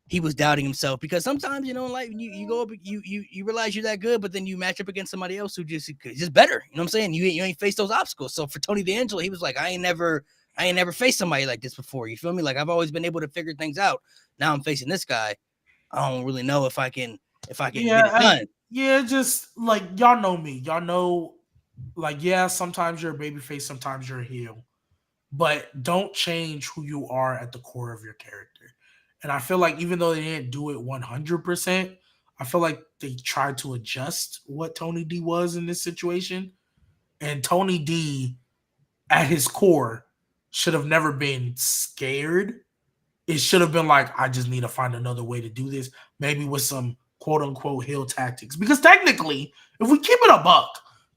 he was doubting himself, because sometimes like you go up, you realize you're that good, but then you match up against somebody else who just better. You know what I'm saying? You ain't faced those obstacles. So for Tony D'Angelo, he was like, I ain't never faced somebody like this before. You feel me? Like, I've always been able to figure things out. Now I'm facing this guy. I don't really know if I can get it done. Yeah, just like, y'all know me. Y'all know, like, yeah, sometimes you're a babyface, sometimes you're a heel, but don't change who you are at the core of your character. And I feel like even though they didn't do it 100%, I feel like they tried to adjust what Tony D was in this situation. And Tony D, at his core, should have never been scared. It should have been like, I just need to find another way to do this, maybe with some quote unquote heel tactics. Because technically, if we keep it a buck,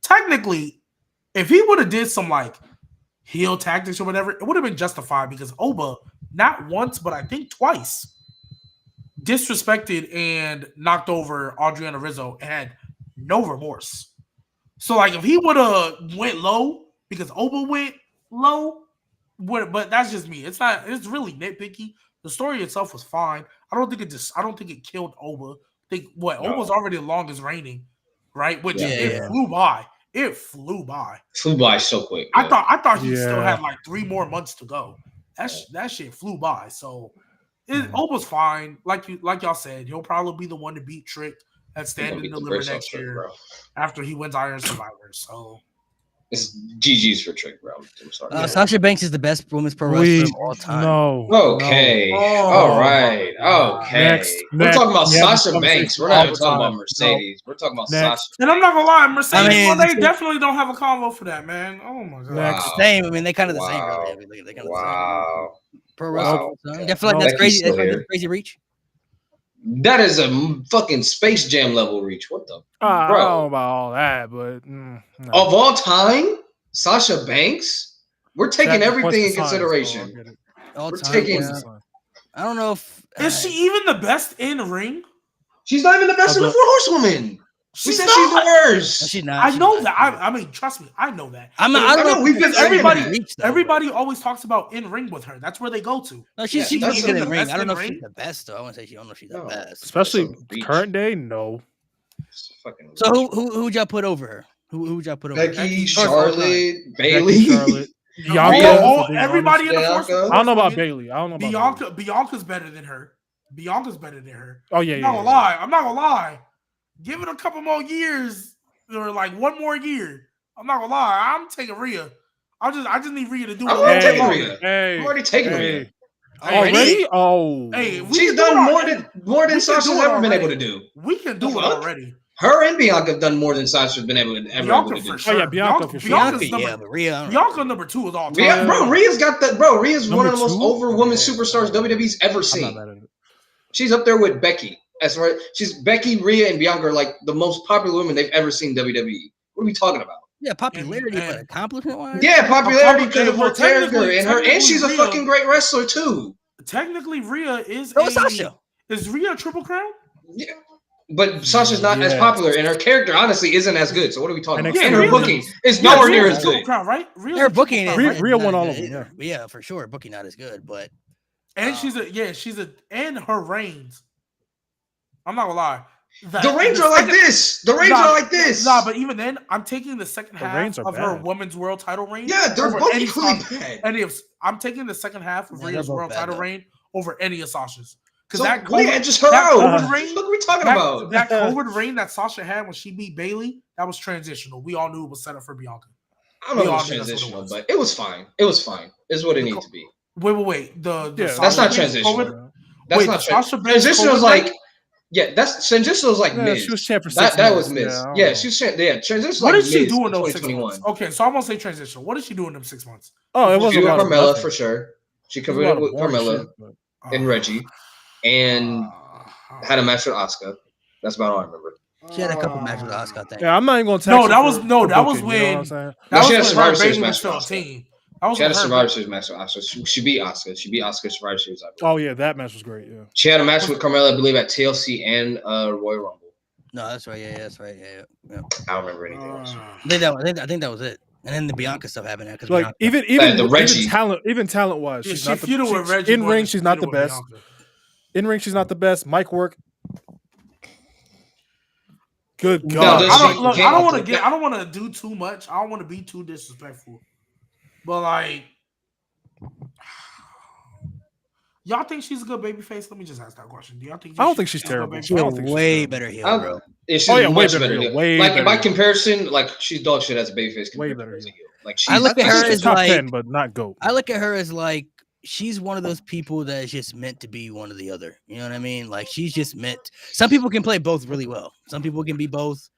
technically, if he would have did some like heel tactics or whatever, it would have been justified, because Oba, not once, but I think twice, disrespected and knocked over Adriana Rizzo and had no remorse. So like, if he would have went low because Oba went low, but that's just me. It's really nitpicky. The story itself was fine. I don't think it killed Oba. Oba's already the longest reigning, right? Which flew by. It flew by. Flew by so quick. I thought he still had like 3 more months to go. That shit flew by. So Oba's fine. Like y'all said, he'll probably be the one to beat Trick at Stand and Deliver next year after he wins Iron Survivor. So it's GG's for Trick, bro. I'm sorry. Sasha Banks is the best women's pro wrestler of all time. No. Okay. No. All right. Okay. We're talking about Sasha Banks. We're not even talking about Mercedes. We're talking about Sasha. And I'm not gonna lie, Mercedes, they definitely don't have a combo for that, man. Oh my god. Next. Same. I mean, they kind of the same. Really. They kind of the same. Pro wrestling. I feel like that's crazy. That's crazy reach. That is a fucking Space Jam level reach. What the? I don't know about all that, but no. Of all time, Sasha Banks. We're taking everything in consideration. We're taking. I don't know if is she even the best in the ring. She's not even the best in the 4 Horsewomen. We said she's the worst. She's not. I know that. I mean, trust me, I know that. I don't know. We've been everybody always talks about in ring with her. That's where they go to. No, she's good in ring. I don't know if she's the best though. I want to say she don't know if she's the best. Especially current day, no. So who would y'all put over her? Who would y'all put over? Becky, Charlotte, Bailey, Bianca. Everybody in the Force. I don't know about Bailey. I don't know about Bianca. Bianca's better than her. Bianca's better than her. Oh yeah, I'm not gonna lie. Give it a couple more years, or like 1 more year. I'm not gonna lie. I'm taking Rhea. I just need Rhea to do it. I'm taking Rhea. I'm already taking Rhea. Already? Oh, she's done more than Sasha's ever been able to do. We can do it already. Her and Bianca have done more than Sasha's been able to do. Sure. Oh yeah, Bianca for sure. But Rhea. Bianca number 2 is all time. Rhea's got that. Bro, Rhea's one of the most over women superstars WWE's ever seen. She's up there with Becky. As far she's Becky, Rhea, and Bianca are like the most popular women they've ever seen WWE. What are we talking about? Yeah, popularity, but accomplishment-wise? Yeah, popularity because of her character and she's a fucking great wrestler too. Technically, Rhea is Sasha. Is Rhea a Triple Crown? Yeah. But Sasha's not as popular, and her character honestly isn't as good. So what are we talking about? And her booking is nowhere near as good. Crown, right? Her booking, Rhea won all of them. Yeah, for sure. Booking not as good, but and and her reigns. I'm not gonna lie. The reigns are like this. The reigns are like this. Nah, but even then, I'm taking the second half of her women's world title reign. Yeah, they're both equally bad. I'm taking the second half of Rhea's world title reign over any of Sasha's. Because that COVID reign, look what we're talking about. That COVID reign that Sasha had when she beat Bailey, that was transitional. We all knew it was set up for Bianca. I don't know if it was transitional, but it was fine. It was fine. It's what it needs to be. Wait. That's not transitional. That's not transitional. Is like. Yeah, that's transitional is like mid. She was champ for 6 months. That was mid. Yeah, she was champ. Yeah, transitional. What did she do in those 6 months? Okay, so I'm gonna say transitional. What did she do in them 6 months? Oh, it wasn't Carmella for sure. She covered with Carmella and Reggie, and had a match with Asuka. That's about all I remember. She had a couple matches with Asuka, I think. Yeah, I'm not even gonna tell you. That was when. That was when Bailey was still a team. She had a with her, Survivor Series match with Asuka. She beat Asuka. She beat Asuka Survivor Series. I believe. Oh yeah, that match was great. Yeah. She had a match with Carmella, I believe, at TLC and Royal Rumble. No, that's right. Yeah, that's right. Yeah. I don't remember anything else. I think that was it. And then the Bianca stuff happened because Like the even Reggie. talent wise, Yeah, she's she not the feuded with Reggie. in more than ring. she She's not feuded the with best. Bianca. In ring, she's not the best. Mic work. Good No, God. does I she- don't look. can't- I don't want to I don't want to do too much. I don't want to be too disrespectful. But like, y'all think she's a good babyface? Let me just ask that question. Do y'all think? I don't think she's a good terrible. babyface? I don't think she's way terrible. better heel, I'm- bro. She's Oh, yeah, way much better better. heel, heel. way Like better by heel. comparison, like she's dog shit as a babyface. Way compared better to as a heel. heel. Like I look at her She's as top like 10, but not GOAT. I look at her as like she's one of those people that is just meant to be one or the other. You know what I mean? Like she's just meant. Some people can play both really well. Some people can be both.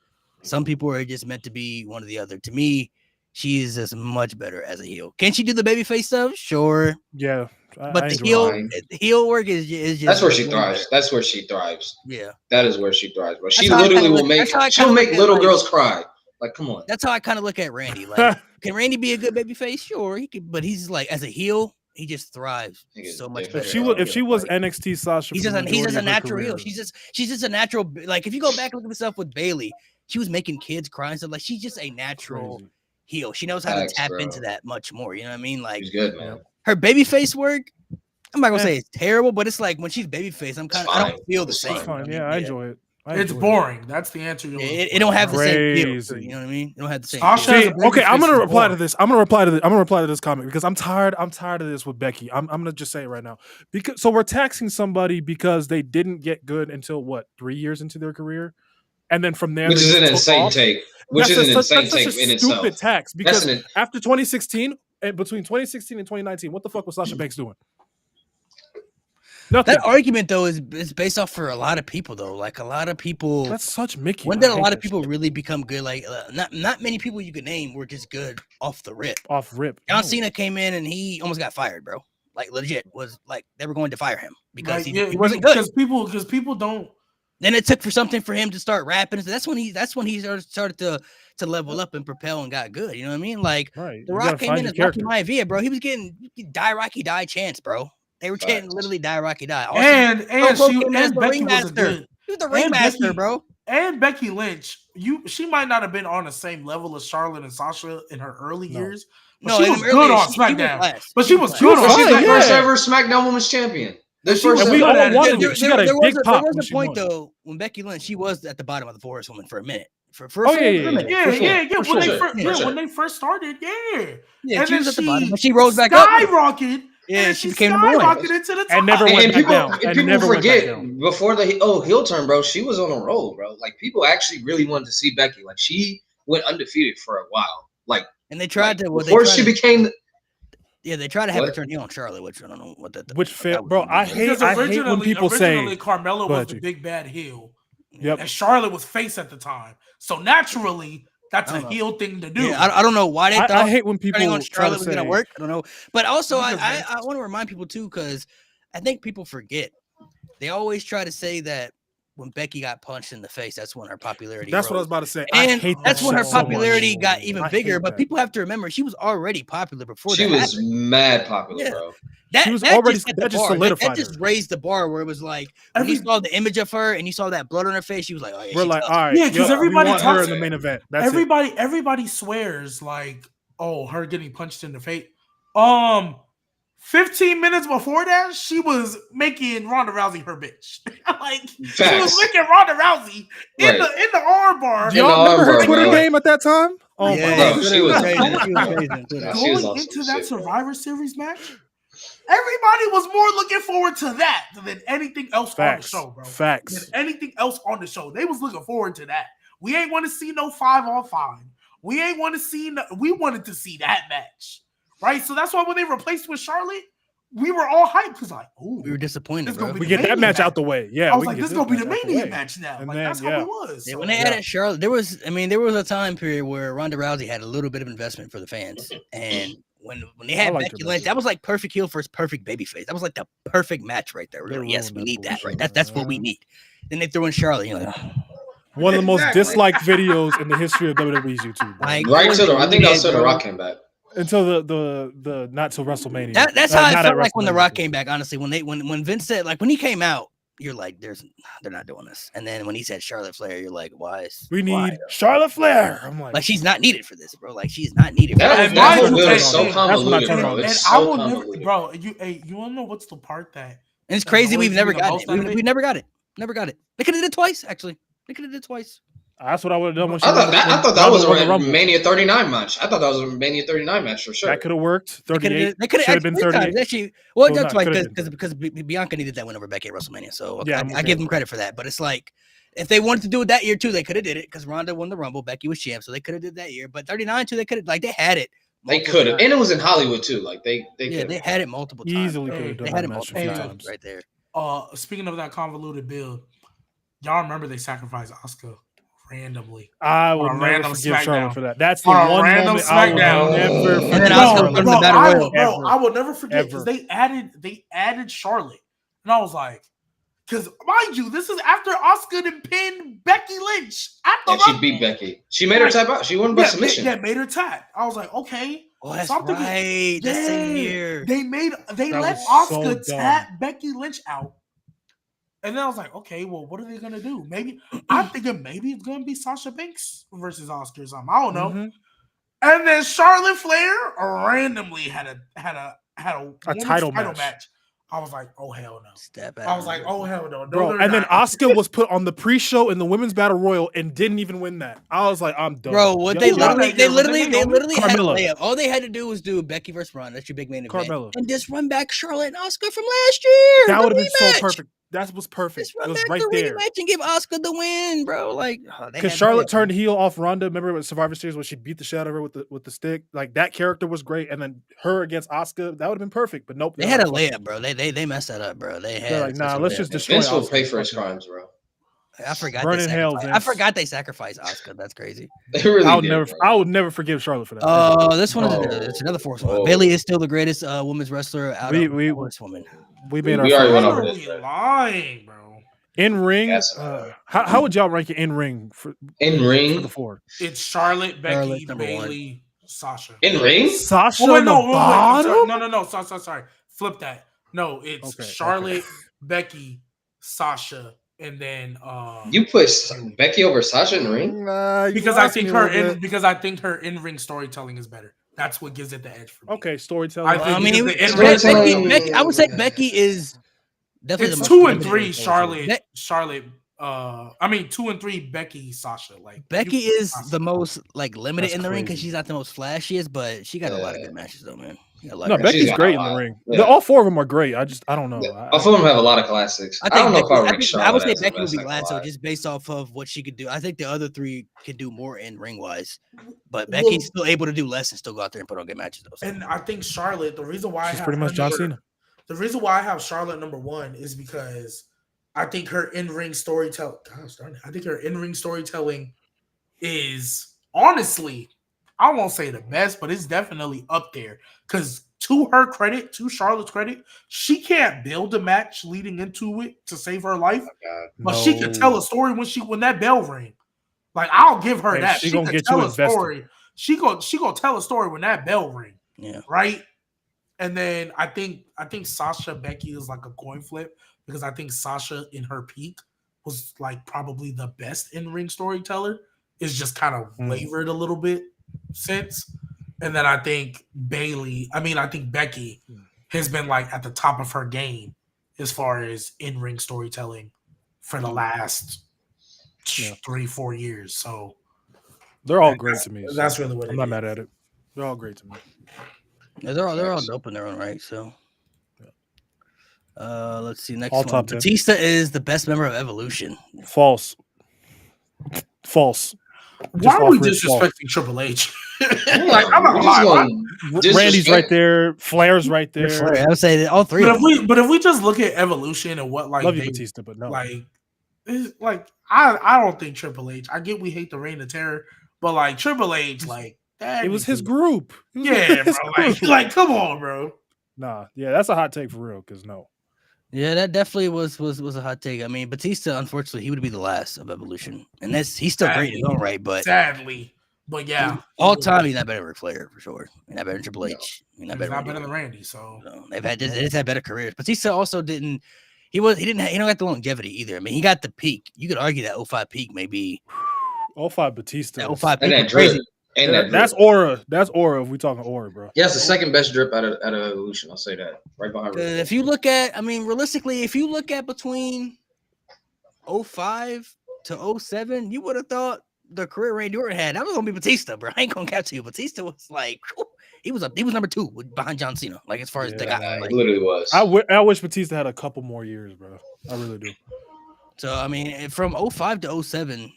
Some people are just meant to be one or the other. To me, she is just much better as a heel. Can she do the babyface stuff? Sure, Yeah. but I the enjoy heel work is just that's where she way thrives. better. That's where she thrives. Yeah, That is where she thrives, bro. She That's how I literally kinda will look- make. that's how I She'll kinda make look at, little like- girls cry. Like, come on. that's how I kind of look at Randy. Like, can Randy be a good babyface? Sure, he could, but he's like as a heel, he just thrives He is so much different. better. If she was Like, NXT Sasha, he's for just the he's majority just a of her natural heel. career. She's just a natural. Like if you go back and look at stuff with Bailey, she was making kids cry and stuff. Like she's just a natural Crazy. heel. She knows how Facts, to tap bro. into that much more. You know what I mean? Like She's good, man. her babyface work. I'm not gonna Eh. say it's terrible, but it's like when she's babyface, I fine. don't feel the It's same. fine. It's fine. I mean, Yeah, I enjoy it. It's boring. That's the answer. Yeah, it don't have the same feel. Crazy. You know what I mean? It don't have the same. Sasha feel. has See, a baby okay, I'm face gonna is reply to boring. this. I'm gonna reply to this comment because I'm tired of this with Becky. I'm gonna just say it right now. Because so we're taxing somebody because they didn't get good until what 3 years into their career, and then from there, Which they is an took insane off. take. Which That's is an a- insane that's such take a in stupid itself. tax because That's an after 2016 and between 2016 and 2019, what the fuck was Sasha Banks doing? Nothing. That argument though is based off for a lot of people though. Like a lot of people. That's such Mickey. When I did a hate lot of that people shit. really become good? Like not many people you could name were just good off the rip. off rip? John No. Cena came in and he almost got fired, bro. Like legit was like they were going to fire him because Like, he wasn't good. because people don't. Then it took for something for him to start rapping. So that's when he started to level up and propel and got good. You know what I mean? Like Right. The You Rock gotta came find in your as Rocky character. Maivia, bro. He was getting die Rocky die chants, bro. They were chanting Facts. literally die Rocky die. Also, And Coco she came in as and the Becky was a ringmaster. good. He was the and ringmaster, Becky- bro. And Becky Lynch, she might not have been on the same level as Charlotte and Sasha in her early No. years, but No, she in was them good earlier, on she was SmackDown. last. But she was last. good Well, on she's the Fine, first yeah. ever SmackDown Women's Champion. The And she was first And we good ever. all at it. wanted There- it. She got a big there pop was when a she point won. though when Becky Lynch, she was at the bottom of the Forest Woman for a minute. For Oh, a yeah. minute. Yeah, For sure. yeah. For When they sure. first, For yeah, sure. when they first started, yeah. Yeah, And she then was at the bottom, but she rose back up. skyrocketed. Yeah, and she became number one. skyrocketed into the top. And never went And back people, down. and And people never went back forget down. before the heel turn, bro. She was on a roll, bro. Like people actually really wanted to see Becky. Like she went undefeated for a while. Like And they tried to before she became. they tried to have her What? turn heel on Charlotte, which I don't know what that Which what fail, that was bro. gonna I be. hate. Because I hate when people originally say. Carmella Go was ahead, the G. big bad heel, Yep. and Charlotte was face at the time. So naturally, that's I a don't know. heel thing to do. Yeah, I don't know why they thought I hate when people turning on try to Charlotte was say. gonna work. I don't know, but also Because I want to remind people too because I think people forget. They always try to say that when Becky got punched in the face, that's when her popularity. That's what I was rose. about to say. I And hate that's that when her shit so popularity much. got even I bigger. hate But that. people have to remember she was already popular before She that was happened. mad popular, Yeah. bro. She was already- just set that the just bar. That solidified just her. raised the bar where it was like when you saw the image of her and you saw that blood on her face, she was like, "Oh yeah, We're she like, tough." all right, Yeah, 'cause we everybody want her talks- in the main event. That's it. everybody swears like, oh, her getting punched in the face. 15 minutes before that, she was making Ronda Rousey her bitch. Like she was Facts. making Ronda Rousey in Right. the arm bar. Do y'all No, remember her bro, Twitter no. game at that time? Oh Yeah, my bro, god. she was- crazy. She was crazy on Twitter. Yeah, she was Going on into some that shit, bro. Survivor Series match, everybody was more looking forward to that than anything else Facts. on the show, bro. Facts. Than anything else on the show. They was looking forward to that. We ain't want to see no 5-on-5. We ain't want to see we wanted to see that match. Right? So that's why when they replaced with Charlotte, we were all hyped because like, ooh, We were disappointed, It's gonna bro. be We get that Mania match match. out the way. Yeah, I was we like, can this get is gonna be the match out Mania way. match now. And Like then, that's how yeah. it was. Yeah, So, when they added Charlotte, there was a time period where Ronda Rousey had a little bit of investment for the fans, and when they had liked Becky her Lynch, better. that was like perfect heel versus perfect babyface. That was like the perfect match right there. They Really, yes, ruined we that need that. Right, bullshit, that's what we man. need. Then they threw in Charlotte. You're like, oh. One of the most Exactly. disliked videos in the history of WWE's YouTube. bro. Like, Right to the. I think that was needed, to the bro. Rock came back. until the not till WrestleMania. That's how I Not felt at like when The WrestleMania. Rock came back. Honestly, when Vince said, like, when he came out, you're like, they're not doing this. And then when he said Charlotte Flair, you're like, why? We need Charlotte Flair. I'm like, She's not needed for this, bro. Like, she's not needed. For That this. that whole mind you, build is hey, so hey, convoluted, that's what I bro. told you. It's And I so will never, convoluted. bro. You wanna know what's the part that? And it's crazy. annoys We've never me the got most it. out of We never got it. Never got it. They could have did it twice. Actually, they could have did it twice. that's what I would have done when she I thought that when was Ronda won the a Rumble. Mania 39 match. I thought that was a Mania 39 match for sure. That could have worked. They 38 could should have been 38. Actually, well, Well, that's not right, could've been because Bianca needed that win over Becky at WrestleMania. So Yeah, I I'm okay give them with credit for that. But it's like, if they wanted to do it that year too, they could have did it because Ronda won the Rumble, Becky was champ, so they could have did that year. But 39 too, they could have, like, they had it. They multiple could have, times. and it was in Hollywood too. Like they Yeah, could've. they had it multiple times. Easily bro. could have They done had that it match a multiple few times times. right there. Speaking of that convoluted build, y'all remember they sacrificed Asuka randomly. I will On a never random forgive Charlotte SmackDown. for that. That's the On a one random moment I will SmackDown. never And forgive then No, Asuka Charlotte. put him in the Battle Royal. Ever. I will never forget Ever. because they added Charlotte, and I was like, because mind you, this is after Asuka and pinned Becky Lynch at the And she Rumble. beat Becky. She made her tap out. She won by submission. Yeah, made her tap. I was like, okay. Oh, that's something- right. That same Yeah. year. They That let was Asuka so dumb. tap Becky Lynch out. And then I was like, okay, well, what are they gonna do? Maybe I'm thinking maybe it's gonna be Sasha Banks versus Asuka or something. I don't know. Mhm. And then Charlotte Flair randomly had a women's title match. I was like, oh hell no. Step I was like, oh hell no. Bro, and then Asuka was put on the pre-show in the Women's Battle Royal and didn't even win that. I was like, I'm done. Bro, what Y'all- they won that year? literally Was it had a Carmella. layup. All they had to do was do Becky versus Ronda. That's your big main event. Carmella. And just run back Charlotte and Oscar from last year. That The would have been so rematch. perfect. That was perfect. Just It run was back right the there. rematch and give Oscar the win, bro. Like, Because Charlotte turned heel off Ronda. Remember with Survivor Series when she beat the shit out of her with the stick? Like that character was great. And then her against Asuka, that would have been perfect. But nope. They had a layup, bro. They messed that up, bro. They They're had like, nah, such a let's layup. just destroy Vince will Asuka. pay for his Fuck it. crimes, bro. I forgot. Burn they in hell, sacrificed- I Vince. forgot they sacrificed Oscar. That's crazy. They really I would did, never. bro. I would never forgive Charlotte for that. This one is Oh. it's another force one. Oh. Bailey is still the greatest women's wrestler out We- of we- this woman. we made we our already first- went Why over are this, we bro. lying, bro? in ring. Yes. How would y'all rank it in ring for In the ring, four? It's Charlotte, Becky, Charlotte's number one. Bailey, Sasha. in ring. Sasha Oh, wait, on the no, wait, I'm sorry. bottom. No. Sorry. Flip that. No, it's Okay, Charlotte, Becky, Sasha, and then You put Becky over Sasha in the ring. because I think her in ring storytelling is better. That's what gives it the edge for me. Okay, storytelling. I think I mean, because the Becky, storytelling- Becky, I would say Becky is definitely It's the most 2 and limited 3 in storytelling. Charlotte. I mean 2 and 3 Becky, Sasha. Like Becky you- is the most like limited That's in the ring because crazy. she's not the most flashiest, but she got a lot of Yeah. good matches though, man. She got a lot No, of good Becky's got a great in the lot. ring. Yeah. All four of them are great. I don't know. Both of them have a lot of classics. I, don't know if I rank I Charlotte. would say as the Becky would best, be not last, gonna so lie. just based off of what she could do. I think the other three could do more in ring wise, but Well- Becky's still able to do less and still go out there and put on good matches though. So. And I think Charlotte. The reason why She's I have pretty much her John number- Cena. The reason why I have Charlotte number 1 is because I think her in-ring storytelling. I think her in-ring storytelling is honestly, I won't say the best, but it's definitely up there. Because to her credit, to Charlotte's credit, she can't build a match leading into it to save her life, God. but she can tell a story when that bell ring. Like I'll give her And that. she She gonna can get tell you a invested. story. She gonna tell a story when that bell ring. Yeah, Right. And then I think Sasha Becky is like a coin flip because I think Sasha in her peak was like probably the best in-ring storyteller. It's just kind of wavered a little bit since. And then I think Becky has been like at the top of her game as far as in-ring storytelling for the last 3-4 years. So They're all great to me. so that's really what I'm not mad at it. They're all great to me. yeah, they're all dope in their own right. So, let's see next All one. top 10. Batista is the best member of Evolution. False. Why are we off rip false. disrespecting Triple H? Like, I'm not We gonna just lie. gonna Randy's right disrespect- there. Flair's right there. I would say that all three. Of them. But if we just look at Evolution and what like Love you, they Batista, but no. like, it's like I don't think Triple H. I get we hate the Reign of Terror, but like Triple H, like that it was his nigga- group. It was Yeah, his bro. group. Like come on, bro. Nah, yeah, that's a hot take for real. Because no, Yeah, that definitely was a hot take. I mean, Batista, unfortunately, he would be the last of Evolution, and he's still great in his own right. But Sadly, But yeah, all time he's not better than Ric Flair for sure. He's not better than Triple H. He's not he's better not than better than Randy. So They've had they just had better careers. Batista also didn't. He don't got the longevity either. I mean, he got the peak. You could argue that 05 peak maybe 05 Batista. that is- 05 And peak that was crazy. drip. And Yeah, that that's drip. aura. That's aura. If we talking aura, bro. Yeah, it's the second best drip out of Evolution. I'll say that. Right behind Ric Flair. If you look at, I mean, realistically, if you look at between 05 to 07, you would have thought the career Randy Orton had, that was gonna be Batista, bro. I ain't gonna catch you. Batista was like, whew, he was number 2 behind John Cena. Like as far as the Yeah. guy. He Like, literally was. I wish Batista had a couple more years, bro. I really do. so I mean, from 05 to 07,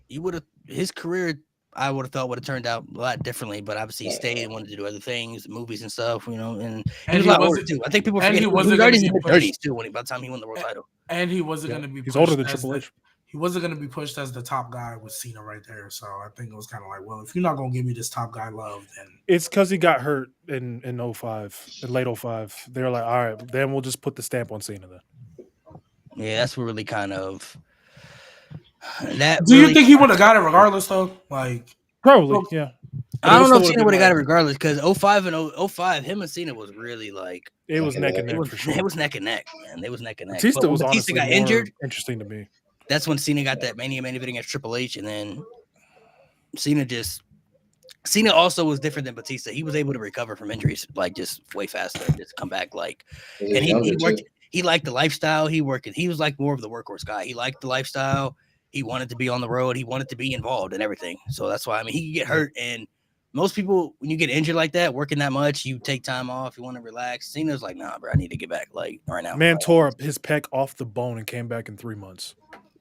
you would have his career. I would have thought would have turned out a lot differently, but obviously he stayed and wanted to do other things, movies and stuff, you know. And he was a lot older too. I think people forget he he was wasn't already in gonna his be mid-30s pushed. too by the time he won the world title. and he wasn't Yeah. going to be. He's pushed older than as Triple the- H. He wasn't going to be pushed as the top guy with Cena right there. So I think it was kind of like, well, if you're not going to give me this top guy love, then It's because he got hurt in 05, in late 05. They're like, all right, then we'll just put the stamp on Cena then. Yeah, that's what really kind of that. do really, you think he would have got it regardless though? Like, Probably, Well, yeah. I don't know if Still Cena would've would been have got it like- regardless because 05 and 05, him and Cena was really like It was neck and it neck was, for sure. it was neck and neck, man. They was neck and neck. Batista But when was Batista honestly got more injured. interesting to me. That's when Cena got that Mania main event against Triple H, and then Cena also was different than Batista. He was able to recover from injuries like just way faster, just come back like. He was And younger, he worked. too. He liked the lifestyle. He worked. He was like more of the workhorse guy. He liked the lifestyle. He wanted to be on the road. He wanted to be involved in everything. So that's why I mean he could get hurt. And most people, when you get injured like that, working that much, you take time off. You want to relax. Cena's like, nah, bro, I need to get back like right now. Man tore up his pec off the bone and came back in 3 months.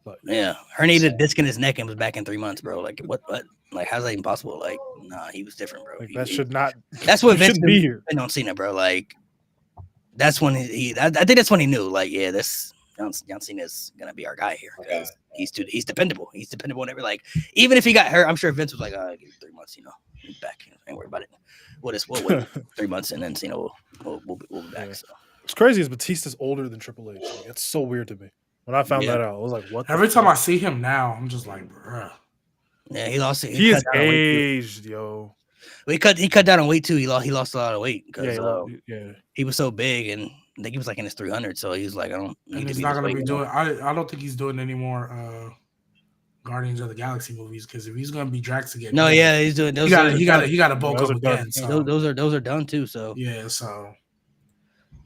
But Yeah, herniated disc in his neck and was back in 3 months, bro. Like what? Like how's that even possible? Like nah, he was different, bro. like, He- that he- should not. That's what he Vince shouldn't be here. been on Cena, bro. Like that's when I think that's when he knew, like, yeah, this John Cena's gonna be our guy here because he's dependable. He's dependable and every like even if he got hurt, I'm sure Vince was like, give him 3 months, you know, he's back. Ain't worry about it. We'll wait 3 months and then Cena will be back. Yeah. So It's crazy is Batista's older than Triple H. Like, it's so weird to me. When I found Yeah. that out, I was like, what? the every time I fuck? see him now, I'm just like, bruh. yeah, he lost. He cut is down on weight, too. aged, yo. Well, he cut down on weight too. He lost a lot of weight Yeah, because yeah. he was so big and I think he was like in his 300. So he was like, I don't need And to he's be not this gonna weight be no more. doing. I don't think he's doing any more Guardians of the Galaxy movies because if he's gonna be Drax again, No, yeah, he's doing those. he got to bulk Those up are done. again. Yeah, So. those are done too. So Yeah, so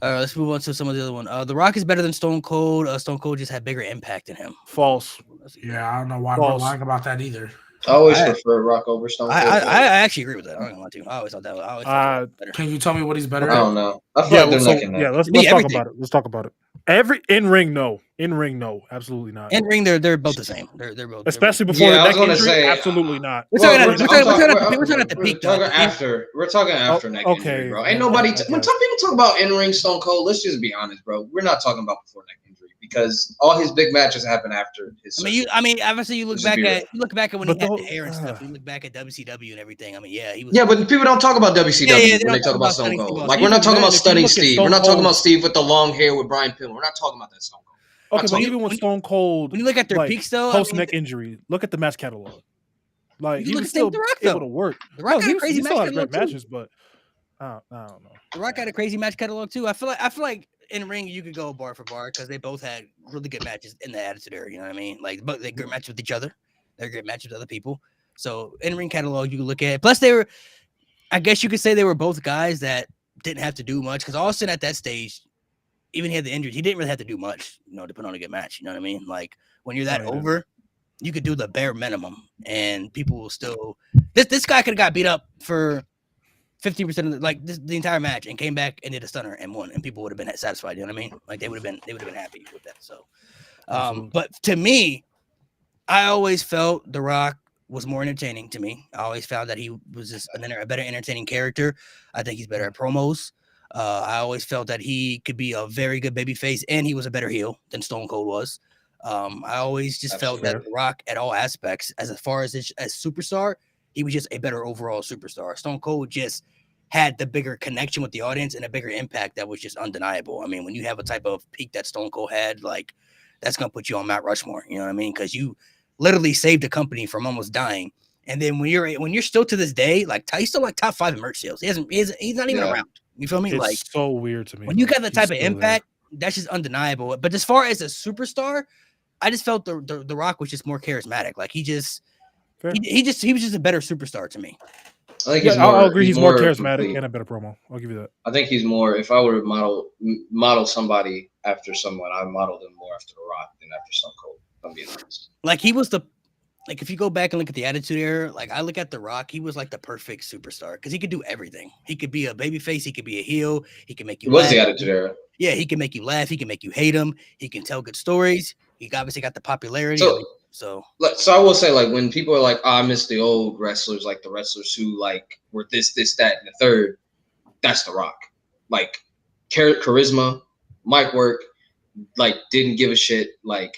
let's move on to some of the other one. The Rock is better than Stone Cold. Stone Cold just had bigger impact than him. False. yeah, I don't know why False. we're lying about that either. I always I- prefer Rock over Stone Cold. I actually agree with that. I don't want to. I always thought that. I always thought that was better. Can you tell me what he's better I at? don't know. I feel Yeah, like they're so, neck and neck. yeah. Let's Me, talk everything. about it. Let's talk about it. Every in ring, no. In ring, no. Absolutely not. In ring, they're both the same. They're both. Especially before Yeah, the I was neck gonna injury, say, absolutely not. We're Well, talking at the peak, though. We're talking after neck okay. injury, bro. Ain't nobody. Okay. When some people talk about in ring Stone Cold, let's just be honest, bro. We're not talking about before neck injury because all his big matches happen after his. I mean, obviously, you look Let's back be real. at when But he had those- the hair and stuff. You look back at WCW and everything. I mean, yeah, he was. Yeah, but people don't talk about WCW Yeah, they when don't they talk about Stunning Stone Steve Cold. Austin. Like we're not talking Even about then, if you Stunning look at Steve. Stone We're not talking Cold- about Steve with the long hair with Brian Pillman. We're not talking about that Stone Cold. Okay, but talking- even with Stone Cold, when you look at their like, peaks, though, I post mean, neck injury, look at the match catalog. Like You he look was at the same still with The Rock, able though. to work. The Rock got a crazy he still match has great catalog, too. matches, but I don't know. The Rock had a crazy match catalog too. I feel like in ring you could go bar for bar because they both had really good matches in the Attitude Era. You know what I mean? Like, but they great matches with each other. They're great matches with other people. So in ring catalog you can look at. Plus they were, I guess you could say they were both guys that didn't have to do much because Austin at that stage, even he had the injuries, he didn't really have to do much, you know, to put on a good match. You know what I mean? Like when you're that Oh, yeah. over, you could do the bare minimum and people will still. This guy could have got beat up for 50% of the entire match and came back and did a stunner and won, and people would have been satisfied. You know what I mean? Like they would have been happy with that. So, Absolutely. but to me, I always felt The Rock was more entertaining to me. I always found that he was just a better entertaining character. I think he's better at promos. I always felt that he could be a very good babyface, and he was a better heel than Stone Cold was. I always just That's felt fair. that The Rock, at all aspects, as far as superstar, he was just a better overall superstar. Stone Cold just had the bigger connection with the audience and a bigger impact that was just undeniable. I mean, when you have a type of peak that Stone Cold had, like that's gonna put you on Mount Rushmore. You know what I mean? Because you literally saved a company from almost dying, And then when you're still to this day, like he's still like top 5 in merch sales. He's not even Yeah. around. You feel me? It's Like so weird to me. when you got the He's type of still impact, that's just undeniable. But as far as a superstar, I just felt the Rock was just more charismatic. Like he was just a better superstar to me. I think Yeah, he's more. I'll agree. He's more charismatic complete. and a better promo. I'll give you that. I think he's more. If I were to model somebody after someone, I model them more after The Rock than after Stone Cold. I'm being honest. Like he was like if you go back and look at the Attitude Era, like I look at The Rock, he was like the perfect superstar because he could do everything. He could be a babyface, he could be a heel, he can make you. It was laugh. the Attitude Era. Yeah, he can make you laugh, he can make you hate him, he can tell good stories. He obviously got the popularity. So I will say, like, when people are like, "Oh, I miss the old wrestlers," like the wrestlers who like were this, that, and the third. That's The Rock. Like, charisma, mic work, like didn't give a shit, like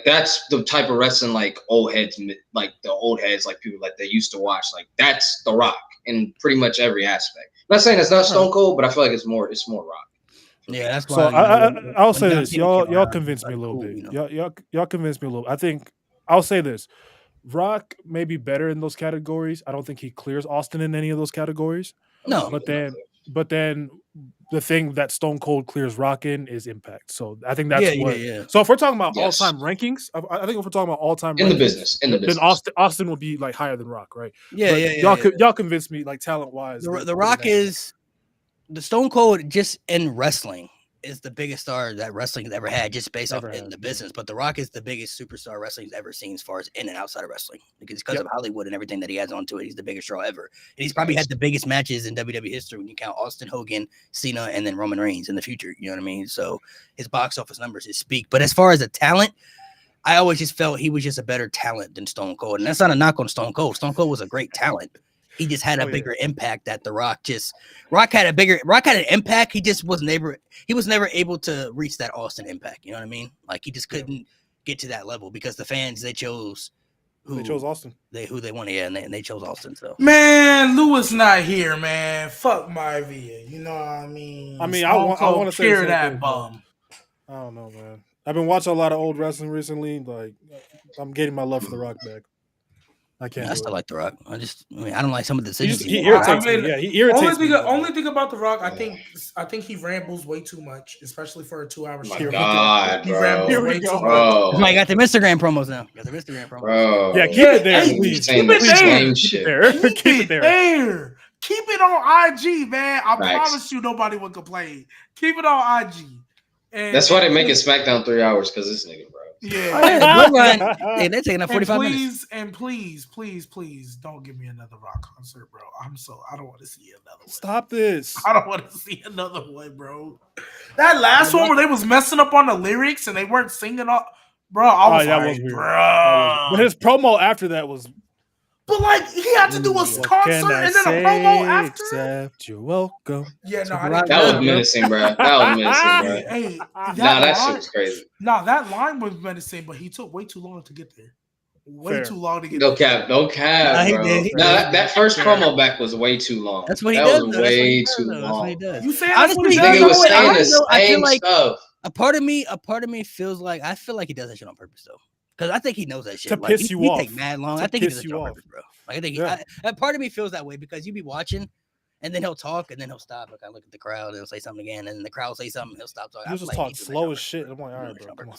that's the type of wrestling like old heads, like the old heads, like people like they used to watch. Like that's The Rock in pretty much every aspect. I'm not saying it's not Stone Cold, but I feel like it's more Rock. yeah, that's So why. I'll say this. Y'all convinced me a little bit. Y'all convinced me a little. I think I'll say this. Rock may be better in those categories. I don't think he clears Austin in any of those categories. No, but then the thing that Stone Cold clears Rock in is impact. So I think that's what. Yeah. So if we're talking about Yes. all-time rankings, I think if we're talking about all-time in rankings, the business, then Austin would be like higher than Rock, right? Yeah, Y'all convinced me like talent-wise. The Rock is the Stone Cold just in wrestling is the biggest star that wrestling has ever had, just based off in the business. But The Rock is the biggest superstar wrestling's ever seen as far as in and outside of wrestling, because of Hollywood and everything that he has onto it. He's the biggest draw ever, and he's probably had the biggest matches in WWE history when you count Austin, Hogan, Cena, and then Roman Reigns in the future. You know what I mean? So his box office numbers just speak. But as far as a talent, I always just felt he was just a better talent than Stone Cold, and that's not a knock on Stone Cold. Stone Cold was a great talent. He just had a bigger impact that The Rock had an impact. He just was never able to reach that Austin impact. You know what I mean? Like he just couldn't get to that level because the fans, they chose Austin. Who they wanted, and they chose Austin. So man, Lewis not here, man. Fuck Maivia. You know what I mean? I want to say hear that bum. I don't know, man. I've been watching a lot of old wrestling recently. Like I'm getting my love for The Rock back. I can't. I still like The Rock. I don't like some of the decisions. He irritates me. Yeah, he irritates me. Only thing about The Rock, I think he rambles way too much, especially for a 2-hour show. My God, bro. Here we go. Bro. That's why I got the Instagram promos now. Bro. Yeah, keep it there, please. Keep Keep it there. Keep it on IG, man. I Facts. promise you, nobody would complain. Keep it on IG. And that's why they make it SmackDown 3 hours, because this nigga, bro. Yeah. Hey, they're taking up 45 minutes. And please, don't give me another Rock concert, bro. I don't want to see another one. Stop this. I don't want to see another one, bro. That last one where they was messing up on the lyrics and they weren't singing up, bro. I was like, weird. Bro. But his promo after that was. But like he had to do a concert and then a promo after. Except you're welcome. Yeah, no, that was menacing, bro. Hey, that shit was crazy. That line was menacing, but he took way too long to get there. Too long to get there. No cap, bro. That first promo back was way too long. That's what he does. That was though. way too long. That's what he does. You saying honestly, nigga was saying the same stuff. A part of me feels like I feel like he does that shit on purpose though. Because I think he knows that shit. To piss you off. He take mad long. I think he does it on purpose, bro. Like I think a part of me feels that way because you be watching, and then he'll talk, and then he'll stop. Like I look at the crowd, and he'll say something again, and then the crowd will say something, he'll stop talking. He'll just talk slow as shit. I'm like, all right, bro. Come on.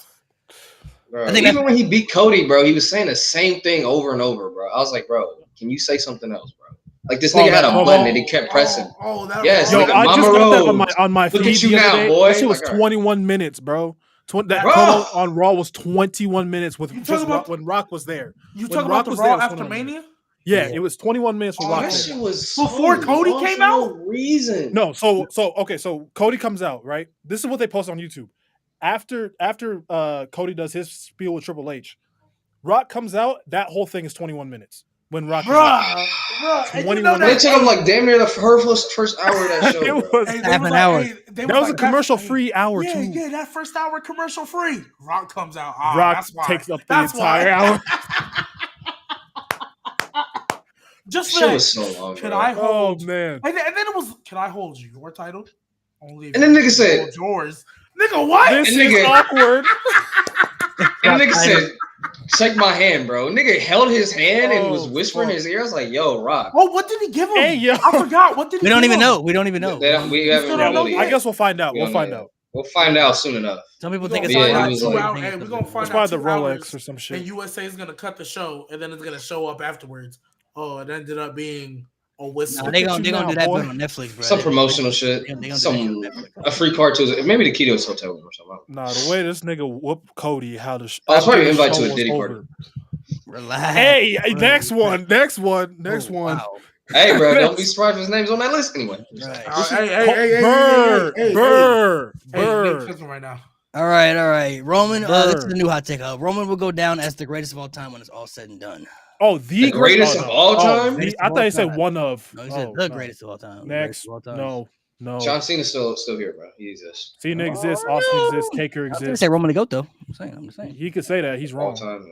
Bro, even when he beat Cody, bro, he was saying the same thing over and over, bro. I was like, bro, can you say something else, bro? Like this nigga had a button and he kept pressing. Yes, yo, I just got that on my Look feed at you the other now, day. boy. That shit was 21 minutes, bro. That promo on Raw was 21 minutes with just when Rock was there. You talking about the Raw after Mania? Yeah, it was 21 minutes for Rock. That shit was before Cody came out. No reason. No, so Cody comes out, right? This is what they post on YouTube. After Cody does his spiel with Triple H, Rock comes out. That whole thing is 21 minutes. When Rock, bro, 21 minutes. They took him like damn near the first hour of that show. It was half an hour. That was a commercial-free hour too. Yeah, that first hour commercial-free. Rock comes out. Rock takes up the entire hour. Just shit was so long. Can I hold? Oh man! And then it was. Can I hold your title? Only. And then nigga said, "Yours." Nigga, what? This is awkward. And nigga said, Shake my hand, bro. Nigga held his hand and was Oh, whispering in fuck. his ear. I was like, yo, Rock. Oh, what did he give him? Hey, yo. I forgot. What did he We don't give even him? know. We don't even know. We haven't still revealed don't know it yet. I guess we'll find out. We We'll don't know find yet. out. We'll find out soon enough. Some people We're think gonna it's Yeah, find he out was 2 like- hours. Hey, we're gonna find It's out probably 2 the hours. Rolex or some And shit. USA is gonna cut the show, and then it's gonna show up afterwards. Oh, it ended up being a whistle. Nah, they at gonna you do now, that boy. bit on Netflix, bro. Some promotional shit. They gonna do that Some shit on Netflix. a free card to maybe the Keto's hotel room or something. Nah, the way this nigga whooped Cody, how the Oh, it's probably after the invite to show a was Diddy over. party. Relax. Hey, bro. next one. Oh, One. Wow. Hey, bro, don't be surprised if his name's on that list anyway. Right. Burr. Nick Chisholm right now. All right. Roman, this is Burr. a new hot take. Roman will go down as the greatest of all time when it's all said and done. Oh, The greatest of all time? I thought he said one of. No, he said Oh, the no. greatest of all time. Next, Greatest of all time. no. John Cena's still here, bro. He exists. Cena exists. Austin exists. Taker I was gonna exists. say Roman the goat though. I'm just saying. He could say that. He's All wrong. time.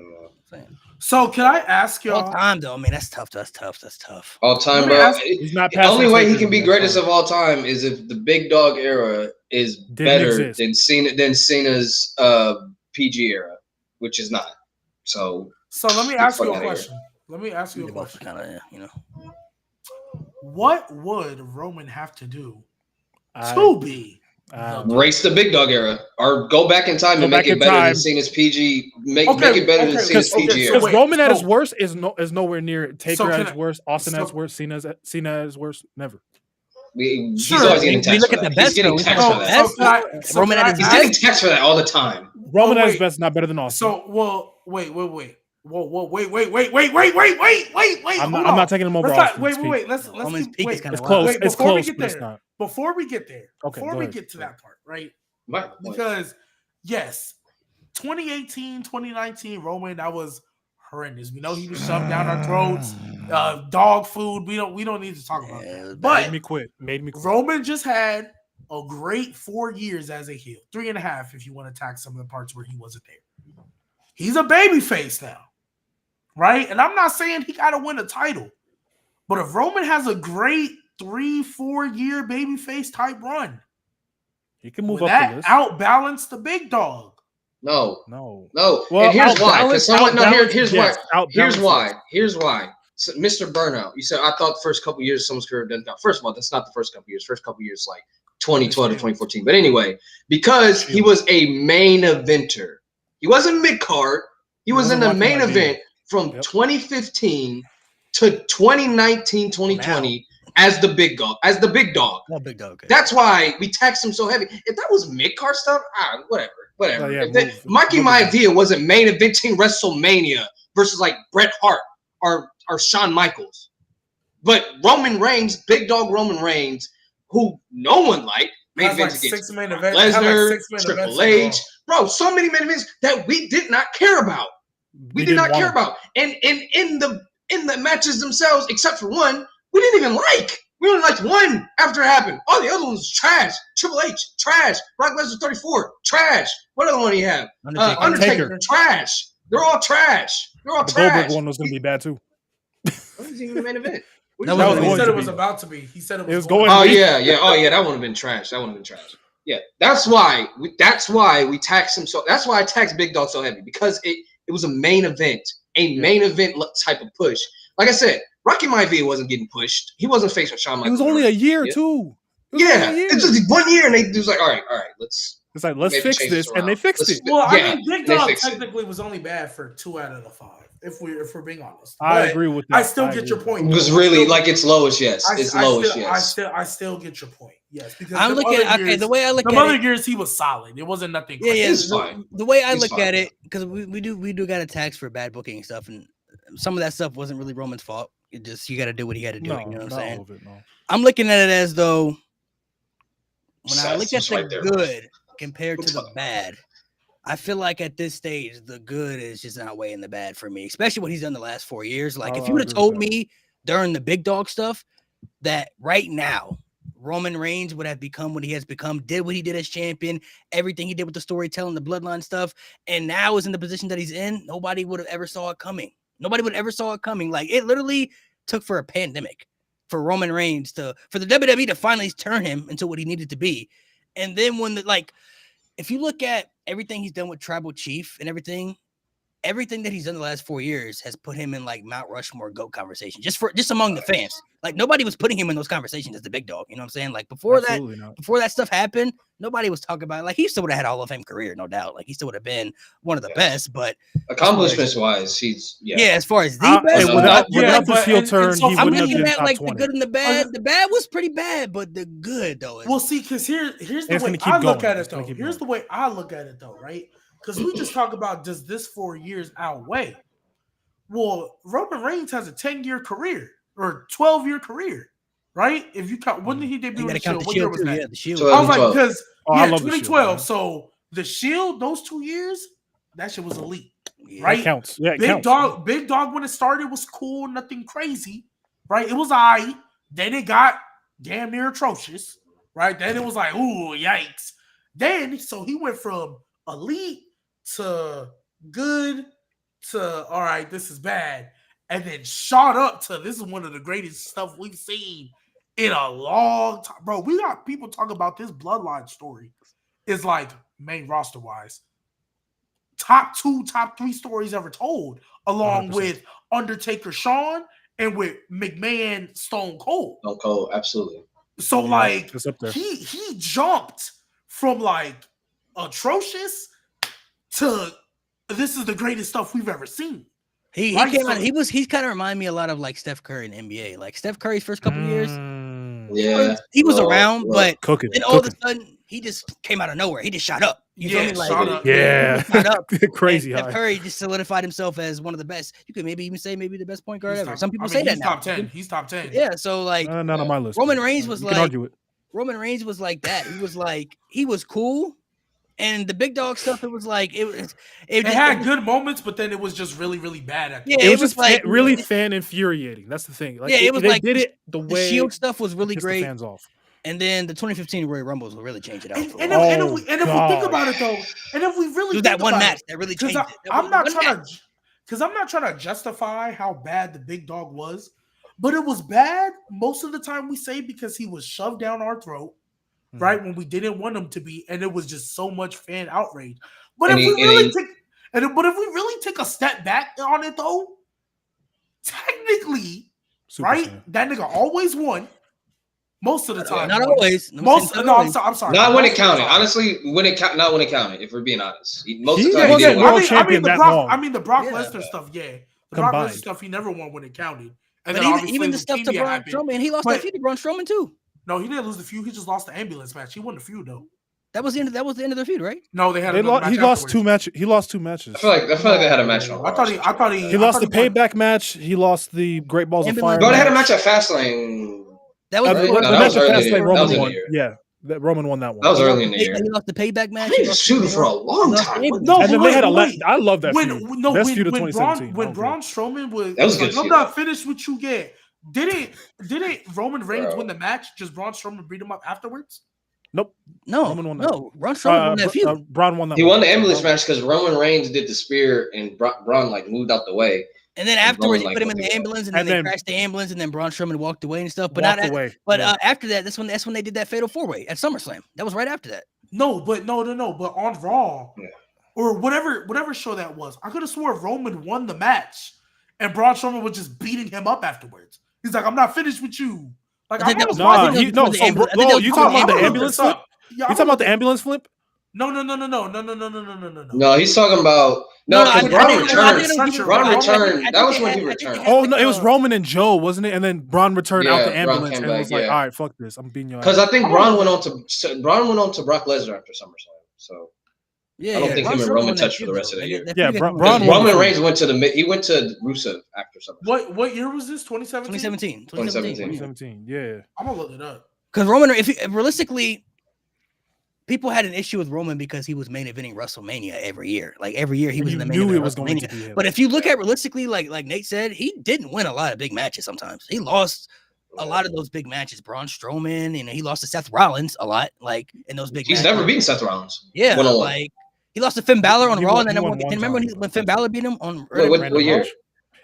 So can I ask All y'all? time though. I mean, that's tough. All time, Let me bro. ask- He's not The passing only way he Taker can be in that greatest time. of all time is if the big dog era is better exist. than Cena's PG era, which is not. So So let me Get ask the you fuck a outta here. question. Let me ask you a They both question. kind of, you know. What would Roman have to do I- to be? I- race the big dog era, or go back in time Go and make back it in better than time. Cena's PG. Make Okay, it better than okay, Cena's okay, PG so era. Because wait, Roman at his so- worst is nowhere near it. Taker So at can his I- worst. Austin at his so- worst. Cena at his worst. Never. He's Sure. always getting We taxed look for at that. the best, He's getting though. We taxed talk for about that. best. So can I- Roman can at I his He's ask- getting taxed for that all the time. Roman at his wait. best, not better than Austin. So wait. Whoa, wait. I'm hold not on. taking him over Let's Austin. not, It's peak. wait. Let's Roman's keep, peak is wait. kind It's of close. Wait, It's before we close, get but it's there. not. Before we get there. Okay, Before go we ahead. get to that part, right? Right. Because yes, 2018, 2019, Roman, that was horrendous. We know he was shoved down our throats, dog food. We don't need to talk about Yeah, it that. was bad. But Made me quit. Roman just had a great 4 years as a heel, 3.5 if you want to tack some of the parts where he wasn't there. He's a baby face now, right? And I'm not saying he got to win a title, but if Roman has a great 3-4 year baby face type run, He can move will up the that list. outbalance the big dog? No. No. Well, Well, and here's why. Because outbalance, here's yes, why. Here's outbalance, why. yes. Here's why. So, Mr. Burnout. You said I thought the first couple years of someone's career done. First of all, that's not the first couple years. First couple years like 2012 to 2014. But anyway, because he was a main eventer. He wasn't mid card. He was in the wasn't main Rocky event from Yep. 2015 to 2019, 2020 as the big dog. Well, big dog. Okay. That's why we taxed him so heavy. If that was mid card stuff, whatever. Oh, yeah, If that, move. Mikey Move. Maivia wasn't main eventing WrestleMania versus like Bret Hart or Shawn Michaels, but Roman Reigns, big dog Roman Reigns, who no one liked, main Has like events against 6 main events. Has like Lesnar, 6 main Triple events H, in a row. bro, so many main events that we did not care about. We did didn't not want care him. about, and in the matches themselves, except for one, we didn't even like. We only liked one after it happened. All the other ones was trash. Triple H, trash. Brock Lesnar 34, trash. What other one do you have? Undertaker, Undertaker. trash. They're all trash. They're all The trash. Goldberg one was going to be bad too. What was even the main event? That was He going said to it was be. about to be. He said it was, It was going Oh to be. yeah. Oh yeah, that would have been trash. Yeah, that's why we taxed him so. That's why I taxed Big Dog so heavy, because it was a main event, main event type of push. Like I said, Rocky Maivia wasn't getting pushed. He wasn't faced with Shawn It Michaels. was only a year Yeah. too. It was only Yeah, a year. it's just 1 year, and they was like, all right, let's. It's like, let's maybe fix change this, this and they around. fixed Let's it. Well, Yeah, I mean, Big they Dog fixed it. technically was only bad for 2 out of the 5, if we're being honest. I But agree with that. I still get agree your with that. point. It was though. really I still- like its lowest, yes. It's lowest, yes. I still get your point. Yes, because I'm them looking. other Okay, years- the way I look them at other it. years he was solid. It wasn't nothing. Yeah, crazy. yeah. He's fine. The way I He's look fine. at it, because we do got a tax for bad booking and stuff, and some of that stuff wasn't really Roman's fault. It just you got to do what he had to do. No, You know what I'm not saying? all of it, no. I'm looking at it as though when I Seth, look at he's the right there. good compared to What's the up? bad, I feel like at this stage the good is just outweighing the bad for me, especially what he's done the last 4 years. Like if I'll you would have agree with told me during the big dog stuff that right now Roman Reigns would have become what he has become, did what he did as champion, everything he did with the storytelling, the bloodline stuff, and now is in the position that he's in, nobody would have ever saw it coming. Nobody would ever saw it coming. Like it literally took for a pandemic for Roman Reigns for the WWE to finally turn him into what he needed to be. And then when if you look at everything he's done with Tribal Chief and everything, everything that he's done the last 4 years has put him in like Mount Rushmore GOAT conversation, just among the fans. Like nobody was putting him in those conversations as the big dog. You know what I'm saying? Like before that stuff happened, nobody was talking about it. Like he still would have had a Hall of Fame career, no doubt. Like he still would have been one of the best, but accomplishments wise, he's as far as the best. Without the heel turn, he I'm wouldn't have looking been at top like 20. the good and the bad. The bad was pretty bad, but the good though. Well, see, because here's the way I look at it though. Here's the way I look at it though, right? Because we just talk about does this 4 years outweigh? Well, Roman Reigns has a 10-year career or 12-year career, right? If you count, when did he debut in the Shield? What year was that? Yeah, the Shield. I was like, because 2012. So the Shield, those 2 years, that shit was elite, Yeah, right? It counts. Yeah, Big Dog when it started was cool, nothing crazy, right? It was alright. Then it got damn near atrocious, right? Then it was like, ooh, yikes. Then so he went from elite to good to all right, this is bad, and then shot up to this is one of the greatest stuff we've seen in a long time, bro. We got people talking about this bloodline story is like main roster wise top 2, top 3 stories ever told, along 100%. with Undertaker Shawn and with McMahon Stone Cold. Stone Cold, absolutely. So like it's up there. he jumped from like atrocious to this is the greatest stuff we've ever seen. He Right, came so- out. He kind of reminded me a lot of like Steph Curry in NBA. Like Steph Curry's first couple years, Yeah, he was around, but Cooking. then all of a sudden he just came out of nowhere. He just shot up. You feel me? Like, shot up. Yeah. shot up. Crazy And high. Steph Curry just solidified himself as one of the best. You could maybe even say the best point guard He's ever. top- Some people I mean, say that he's now. top 10. He's top 10. Yeah. So like Not on my list. Roman but, Reigns was you like- can argue it. Roman Reigns was like that. He was cool. And the big dog stuff, it was like it had good moments, but then it was just really, really bad at the Yeah, end. It was was just like- really fan infuriating. That's the thing. Like, Yeah, it was they like did it the the way Shield stuff was really pissed the great. fans off. And then the 2015 Royal Rumbles will really change it out. And for a if while. we think about it though, and if we really Dude, that think one about match it, that really because changed it. That I'm was not one trying match. to, because I'm not trying to justify how bad the big dog was, but it was bad most of the time. We say because he was shoved down our throat, right when we didn't want him to be, and it was just so much fan outrage. But And if he- we really take a step back on it though, technically, Super right, fan. that nigga always won most of the time. Not always. I'm sorry. Not when it Most of the counted. time. Honestly, not when it counted. If we're being honest, most He of the time didn't he get didn't world win. champion that long. the Brock Yeah. Lesnar stuff, yeah. The Brock Combined. Lesnar stuff, he never won when it counted. And But then even, obviously even the stuff to leukemia Braun happened. Strowman, he lost But- that feud to Braun Strowman too. No, he didn't lose the feud. He just lost the ambulance match. He won the feud though. That was the end of their feud, right? No, they had He another match lost afterwards. 2 matches. He lost 2 matches. I feel like they had a match on. I thought he He lost the won. payback match. He lost the Great Balls of Fire. Ambulance- No, they had a match at Fastlane. That was The Right? No, the that match was at early in the Fastlane, year. That Roman was in the won. year. Yeah, that Roman won that one. That was early in the year. He lost the payback match. He was shooting for a long time. No, And then but they had wait. I love that When feud. no, Best when, feud of when 2017. Braun, when Braun Strowman was, That was like, good I'm feud. not finished with you yet. Didn't Roman Reigns Bro. win the match? Just Braun Strowman beat him up afterwards? No, Roman won that. Braun Strowman won that feud. Braun won that. He one. won the ambulance match because Roman Reigns did the spear and Braun like moved out the way. And then and afterwards, he Roman, put him like, in the went ambulance, and And then then- they crashed the ambulance, and then Braun Strowman walked away and stuff. But Walked not away. But Yeah. after that, that's when they did that fatal 4-way at SummerSlam. That was right after that. No. But on Raw, Yeah. or whatever show that was, I could have swore Roman won the match, and Braun Strowman was just beating him up afterwards. He's like, "I'm not finished with you." Like I think that was- Nah, I think that was no. before the So, ambulance- I think no, that was you before talking the about the ambulance. ambulance flip? Yeah, You talking about the ambulance flip? No. No, he's talking about No, because I Braun think- returned. I Braun think- returned. That was when he I think- returned. Oh no, it was Roman and Joe, wasn't it? And then Braun returned out Yeah, the Braun ambulance came and was back, like, yeah. "All right, fuck this, I'm beating your Because ass." I think Braun went on to Brock Lesnar after SummerSlam. So Yeah, I don't think Braun him and Strowman Roman won that touched for the feud, rest of though. the year. That Yeah, feud Braun got- won. Roman Reigns went to Rusev after SummerSlam. What year was this? 2017. 2017. 2017, yeah. I'm gonna look it up. Because Roman, if realistically, people had an issue with Roman because he was main eventing WrestleMania every year. Like every year, he was You in the main knew event it of was going to WrestleMania. be him. But if you look at realistically, like Nate said, he didn't win a lot of big matches. Sometimes he lost a lot of those big matches. Braun Strowman, he lost to Seth Rollins a lot, like in those big. He's matches. never beaten Seth Rollins. Yeah, One-on-one. like he lost to Finn Balor on He Raw, won- and he then won can one you remember time. when Finn Balor beat him on? What Random year? match.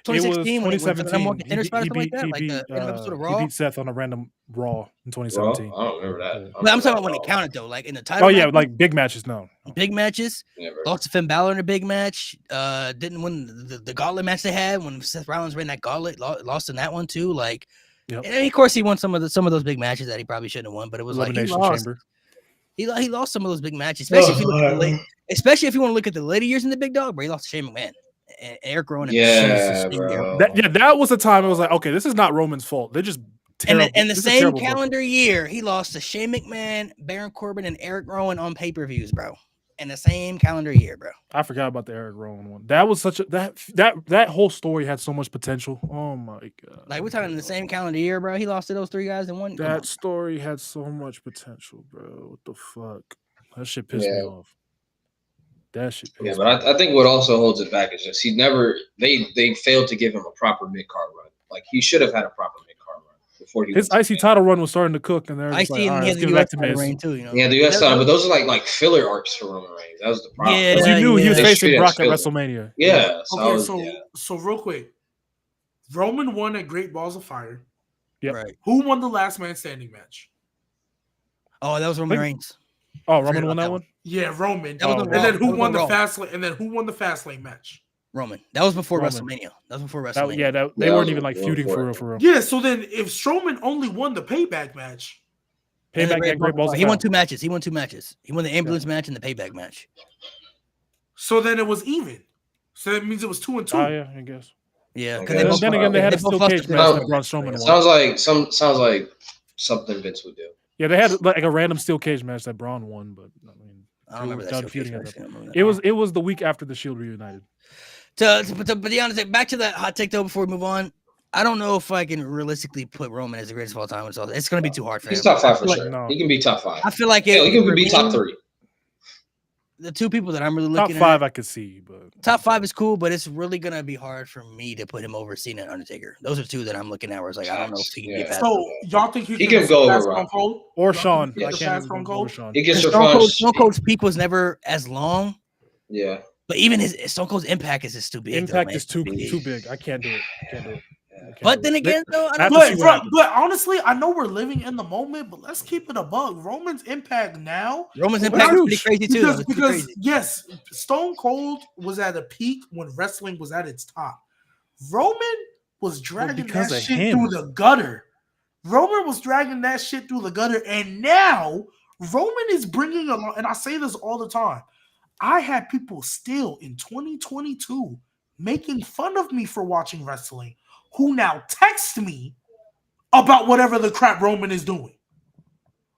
2016 when he went for the number 2017. one contender spot or something like that, like the end of episode of He Raw. beat Seth on a random Raw in Bro, 2017. I don't remember that. Yeah. But I'm talking about when it counted though, like in the title. Oh yeah, matches, like big matches. No, big matches. Never. Lost to Finn Balor in a big match. Didn't win the gauntlet match they had when Seth Rollins ran that gauntlet. Lost in that one too. Like, Yep. and of course he won some of those big matches that he probably shouldn't have won. But it was like he Elimination lost. Chamber. He lost some of those big matches, especially if you look at the late, especially if you want to look at the later years in the Big Dog. Bro, he lost to Shane McMahon and Eric Rowan. Yeah, bro. That was the time it was like, okay, this is not Roman's fault. They're just terrible. And the This is a same terrible book. calendar year, he lost to Shane McMahon, Baron Corbin, and Eric Rowan on pay-per-views, bro. In the same calendar year, bro. I forgot about the Eric Rowan one. That was such a that whole story had so much potential. Oh my god! Like we're talking in the same calendar year, bro. He lost to those three guys in one. That story had so much potential, bro. What the fuck? That shit pissed me off. That shit pissed Yeah, me but off. I think what also holds it back is just they failed to give him a proper mid card run. Like he should have had a proper mid card run before he His went IC to title run was starting to cook, and they're I just like, see all him right, he let's has give the it back US to title Miz. reign too, you know. Yeah, the US title, but those are like filler arcs for Roman Reigns. That was the problem. Yeah, Because you knew he was yeah. They facing treat it Brock as at filler. WrestleMania. Yeah. So real quick, Roman won at Great Balls of Fire. Yep. Right. Who won the last man standing match? Oh, that was Roman Think- Reigns. Oh, Forgot Roman won about that that one. Yeah, Roman. That was Oh, on And Raw. then That who was won on the Raw. fast lane? And then who won the fast lane match? Roman. That was before Roman. WrestleMania. That was before That, WrestleMania. yeah, they Yeah, weren't that even was like feuding before. for real. Yeah. So then, if Strowman only won the payback match, And the Payback at Great Balls. He won two matches. He won the ambulance match and the payback match. so then it was even. So that means it was 2-2. Oh yeah, I guess. Yeah. Okay. They Then both- again, they had a both steel lost cage to match Chris. that Braun Strowman won. Sounds like something Vince would do. Yeah, they had like a random steel cage match that Braun won, but I mean, I don't remember that. done showcase feuding at match. that I don't remember it that. was the week after the Shield reunited. To be honest, back to that hot take though. Before we move on, I don't know if I can realistically put Roman as the greatest of all time. It's going to be too hard for him. He's top five for I feel sure. no. He can be top five. I feel like Hell, he for can be me, top three. The two people that I'm really Top looking five at, I could see, but top five is cool, but it's really gonna be hard for me to put him over Cena and Undertaker. Those are two that I'm looking at where it's like I don't know if he can get Yeah. past. So y'all think He can go over Rock. Cold? or Y'all Sean. think he I can can't pass even Stone go Cold? over Sean. He gets Stone refined. Cold's peak was never as long, Yeah. but even his Stone Cold's impact is just too big. Impact though, is too man. big. I can't do it. Can't do it. I can't But do then it. again, though, I After don't see But, what happens. but honestly, I know we're living in the moment, but let's keep it a bug. Roman's impact now, Roman's Well, impact is huge. pretty crazy too. though. It's pretty because crazy. yes, Stone Cold was at a peak when wrestling was at its top. Roman was dragging because that of shit him. through the gutter. Roman was dragging that shit through the gutter, and now Roman is bringing along. And I say this all the time. I had people still in 2022 making fun of me for watching wrestling, who now text me about whatever the crap Roman is doing.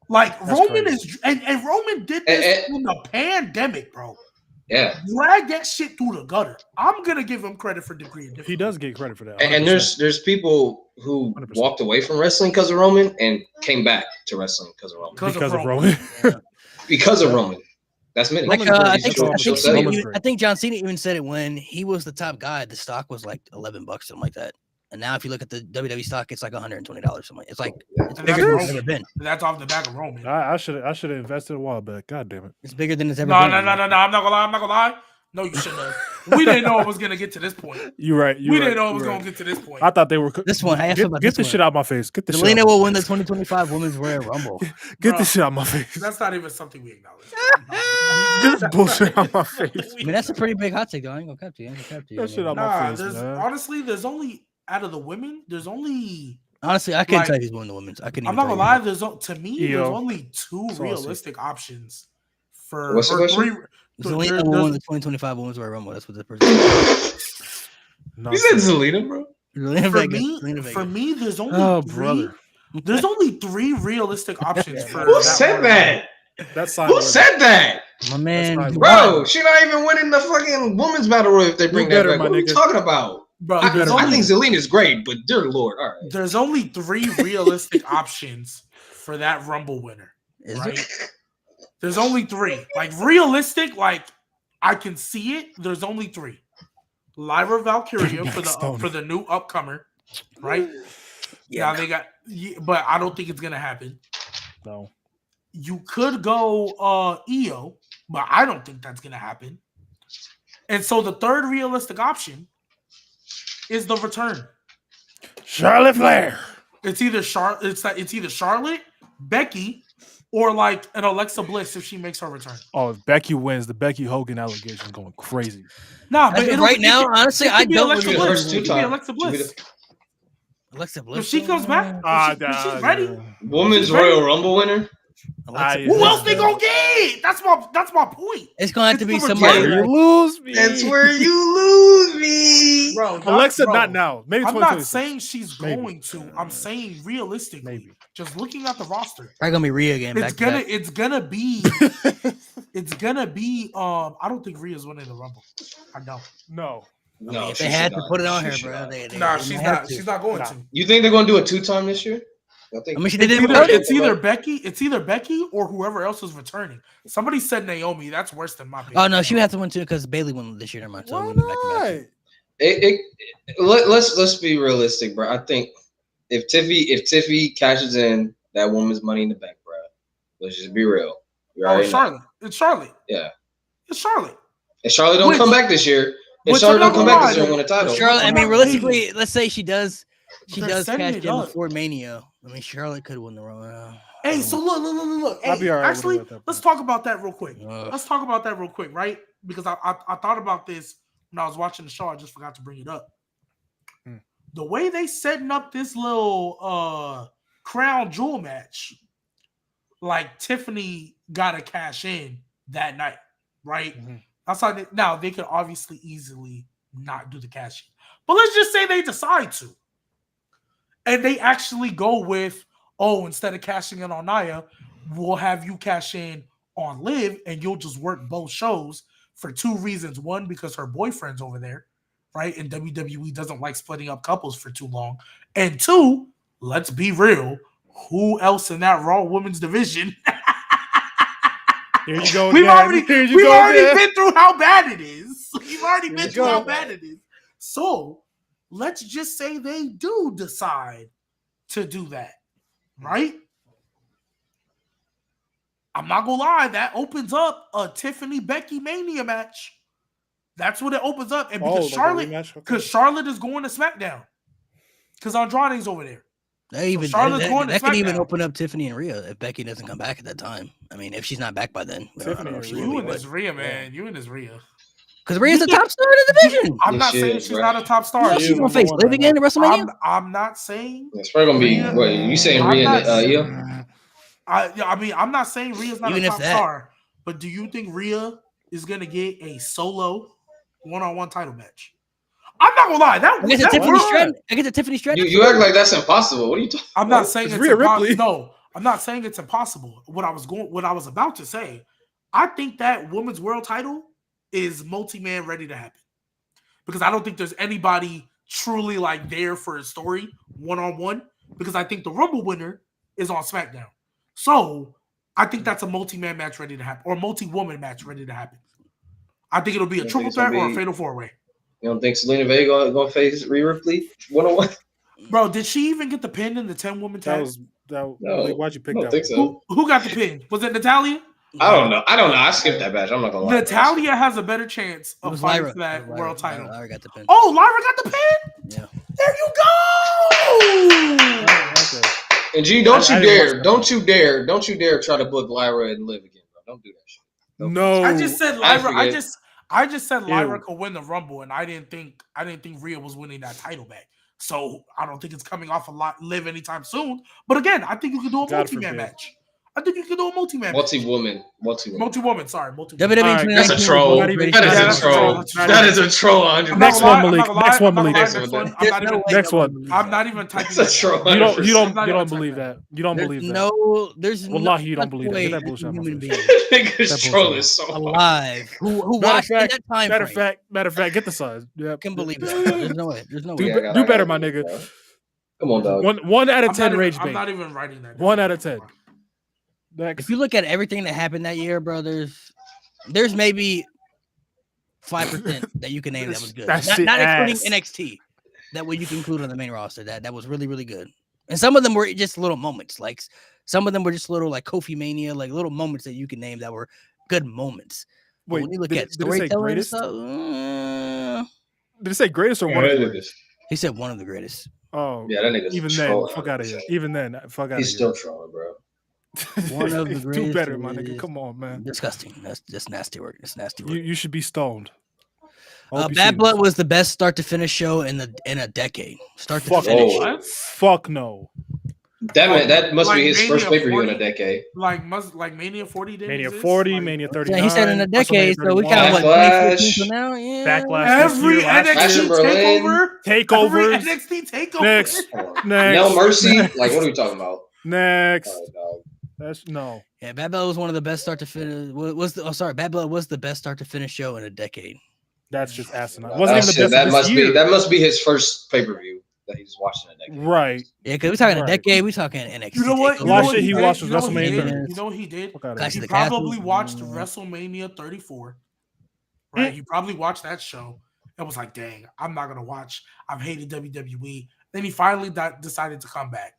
Like That's Roman crazy. is, and Roman did this in the pandemic, bro. Yeah. Drag that shit through the gutter. I'm gonna give him credit for degree of He does get credit for that. And 100%. there's people who 100%. walked away from wrestling because of Roman and came back to wrestling because of Roman. because of Roman. Because of Roman. That's many. Like, Roman's I great. think, He's I, still think saying Cena it. even- I think John Cena even said it when he was the top guy. The stock was like $11, something like that. And now, if you look at the WWE stock, it's like $120. Something. It's like it's And bigger than that's it's ever been. That's off the back of Roman. I should have invested a while back. God damn it. It's bigger than it's ever No, been. no. I'm not gonna lie. No, you shouldn't have. We didn't know it was gonna get to this point. You're right. We didn't know it was gonna get to this point. I thought they were. This one, I asked about Get this this one. shit out of my face. Get this shit. Zelina out. will win the 2025 Women's Royal Rumble. Get Bro. this shit out of my face. That's not even something we acknowledge. Get this bullshit out of my face. I mean, that's a pretty big hot take, though. I ain't gonna cap to you. That shit out my Nah, face, there's man. honestly, there's only out of the women, there's only. Honestly, I couldn't Like, tell you who's winning the women's. I couldn't. I'm even not tell gonna you. lie. To me, Io. there's only two Saucy. realistic options for What's the or question? three. Zelina will win the 2025 Women's Royal Rumble. That's what the person. You said Zelina, bro. Zelina For Vega. me, Zelina Vega. for me, there's only Oh, three. brother. There's only three realistic options for Who that said one. that? That's sign. Who said that? My man, That's Bro, she not even winning the fucking women's battle royal if they bring that better, back. my What are we nigga. talking about? Bro, I there's think only, Zelina's great, but dear Lord, all right. there's only three realistic options for that Rumble winner. Is Right? there? There's only three. Like realistic, like I can see it. There's only three. Lyra Valkyria Back Stone. for the new upcomer, right? Yeah, they got. But I don't think it's gonna happen. No. You could go Io, but I don't think that's gonna happen. And so the third realistic option is the return. Charlotte Flair. It's either Charlotte, Becky, or like an Alexa Bliss if she makes her return. Oh, if Becky wins, the Becky Hogan allegation is going crazy. Nah, As but of right now, honestly, I don't Alexa She'll be the really. first Bliss. two It could be times. Alexa Bliss. Alexa Bliss. If she comes back, if she's ready. Women's She's ready. Royal Rumble winner. Alexa I- Who Bliss, else they bro. gonna get? That's my point. It's gonna have to It's be the somebody. return. You Like, lose me. That's where you lose me. Bro, Alexa, bro. not now. Maybe I'm 2026. not saying she's Maybe. going to. I'm saying realistically, Maybe. just looking at the roster, probably gonna be Rhea again. it's Back to back. it's gonna be. I don't think Rhea's winning the Rumble. I don't. No. I mean, No, if she they had should to not. put it on She her, should bro. not. They Nah, might she's have not. to. She's not going Nah. to. You think they're gonna do a 2-time this year? I think. I mean, she did it It's before. either, it's either Becky. It's either Becky or whoever else is returning. Somebody said Naomi. That's worse than my pick. Oh no, she would have to win too because Bailey won this year. Never mind. So it Why wouldn't be back-to-back. not? Let's be realistic, bro. I think if Tiffy cashes in that woman's money in the bank, bro, let's just be real. You Oh, already it's know. Charlotte. It's Charlotte. Yeah. It's Charlotte. If Charlotte don't Which- come back this year, if which Charlotte I'm don't come not back gonna this year lie, and win a title, Charlotte. I I'm mean, not realistically, let's say she does. She They're does setting cash it in up. before Mania. I mean, Charlotte could win the Royal. Hey, so look. I'll Hey, be all right with actually, it at that let's point. talk about that real quick. Let's talk about that real quick, right? Because I thought about this when I was watching the show. I just forgot to bring it up. Hmm. The way they setting up this little crown jewel match, like Tiffany got to cash in that night, right? Mhm. That's how now they could obviously easily not do the cash in, but let's just say they decide to, and they actually go with, oh, instead of cashing in on Nia, we'll have you cash in on Liv, and you'll just work both shows for two reasons. One, because her boyfriend's over there, right? And WWE doesn't like splitting up couples for too long. And two, let's be real, who else in that Raw Women's division? Here you go. We've again. already, Here you we've go already again. been through how bad it is. We've already Here been you through how go. bad it is. So let's just say they do decide to do that, right? I'm not gonna lie, that opens up a Tiffany Becky Mania match. That's what it opens up, and because like a Charlotte, rematch? Okay. because Charlotte is going to SmackDown, because Andrade's over there. They even Charlotte's going to that could even SmackDown. open up Tiffany and Rhea if Becky doesn't come back at that time. I mean, if she's not back by then, I don't Tiffany know if and she Rhea. will You be. and this Rhea, man. You and this Rhea. Because Rhea's the top star of the division. I'm Yeah, not she saying is, she's bro. not a top star. Yeah, She she's is gonna face number one Liv right again at WrestleMania. I'm not saying. it's probably gonna be. Rhea- What you saying, I'm Rhea not- and Io? I mean, I'm not saying Rhea's not Even a if top that- star, but do you think Rhea is gonna get a solo one-on-one title match? I'm not gonna lie. That, Against a that Tiffany world- Stratton. Against a Tiffany Stratton. You act like that's impossible. What are you talking? I'm not saying It's it's Rhea impossible. Ripley. No, I'm not saying it's impossible. What I was about to say, I think that women's world title is multi-man ready to happen. Because I don't think there's anybody truly like there for a story one-on-one. Because I think the Rumble winner is on SmackDown. So I think that's a multi-man match ready to happen, or multi-woman match ready to happen. I think it'll be a You triple think it's gonna threat or a be- fatal four-way. You don't think Selena Vega gonna face Rhea Ripley 1-on-1? Bro, did she even get the pin in the 10-woman That tag? was that. No, like, why'd you I pick don't that? think one? so. Who got the pin? Was it Natalia? I don't know. I skipped that match. I'm not gonna lie. Natalia has a better chance It of was fighting Lyra. for that It was Lyra. world title. Lyra got the pin. Oh, Lyra got the pin? Yeah. There you go. Okay. And G, don't I you didn't watch dare, that. don't you dare try to book Lyra and Liv again, bro. Don't do that shit. No, I just said I Lyra. I forget. just said Lyra Ew. could win the Rumble, and I didn't think Rhea was winning that title back. So I don't think it's coming off a lot Liv anytime soon. But again, I think you could do a God multi-man forbid. match. I think you could do a multi-man match. Multi-woman. Multi-woman, sorry. Multi-woman. WWE All right, 2019 That's a was troll. Not even- That Yeah, is that's a troll. Not That even- is a troll. 100%. I'm not Next gonna one, lie, Malik. I'm not gonna Next lie, one, I'm not Malik. gonna lie, Next next one. one. I'm not There's no even. way Next y'all one. believe I'm that. not even typing. That's a troll. You don't 100%. believe that. You don't believe that. No, there's Wallahi, you don't such believe that. way Get that bullshit out my human face. being Nigga's That troll bullshit. is so hard. alive who Matter of watched in fact, that time Matter of frame fact, get the size. Yeah, can believe that. Bro. There's no way. There's no Do way. be- do better, my nigga. Come on, dog. One out of I'm 10 not even- rage I'm bait. not even writing that. 1 down. out of 10. Next. If you look at everything that happened that year, bro, there's maybe 5% that you can name that was good. That Not, shit not including ass. NXT. That way you can include on the main roster. That was really, really good. And some of them were just little moments. Like some of them were just little like Kofi Mania, like little moments that you can name that were good moments. But Wait, when you look did at it say storytelling and greatest? stuff, Did it say greatest or one of Look the at greatest? this. He said one of the greatest. Oh, Yeah, that nigga's even then, trolling. fuck out of here. Even then, fuck out of He's here. still trolling, bro. One of the Do greatest. better, my nigga. is Come on, man. Disgusting. That's just nasty work. It's nasty work. You should be stoned. I hope you Bad see Blood this. was the best start to finish show in a decade. Start to Fuck finish. no. What? Fuck no. That must be Like his Mania first pay-per-view in 40? a decade. Like Mania 40 didn't Mania exist? 40, Like, Mania what? 39. Yeah, he said in a WrestleMania decade, so we 31. kind of what Backlash. 2015 till now. Yeah. Backlash this Every year, last Clash NXT of Berlin. Takeovers. Every NXT takeover. Next. Come on. Next. No Mercy. Next. Like, what are we talking about? Next. Oh, dog. That's no. Yeah, Bad Blood was one of the best start to finish. Bad Blood was the best start to finish show in a decade. That's just asinine. That Wasn't even the shit- best that of must this be year. that must be his first pay-per-view that he's watching in a decade. Right. Yeah, because we're talking a Right. decade. We're talking NXT. You know what? takeover. You know Last what shit he did? watched was You know what he WrestleMania did? 30. You know what he did? Fuck out of Clash here. of He the Castle. probably watched Mm. WrestleMania 34. Right? He probably watched that show and was like, dang, I'm not going to watch. I've hated WWE. Then he finally decided to come back.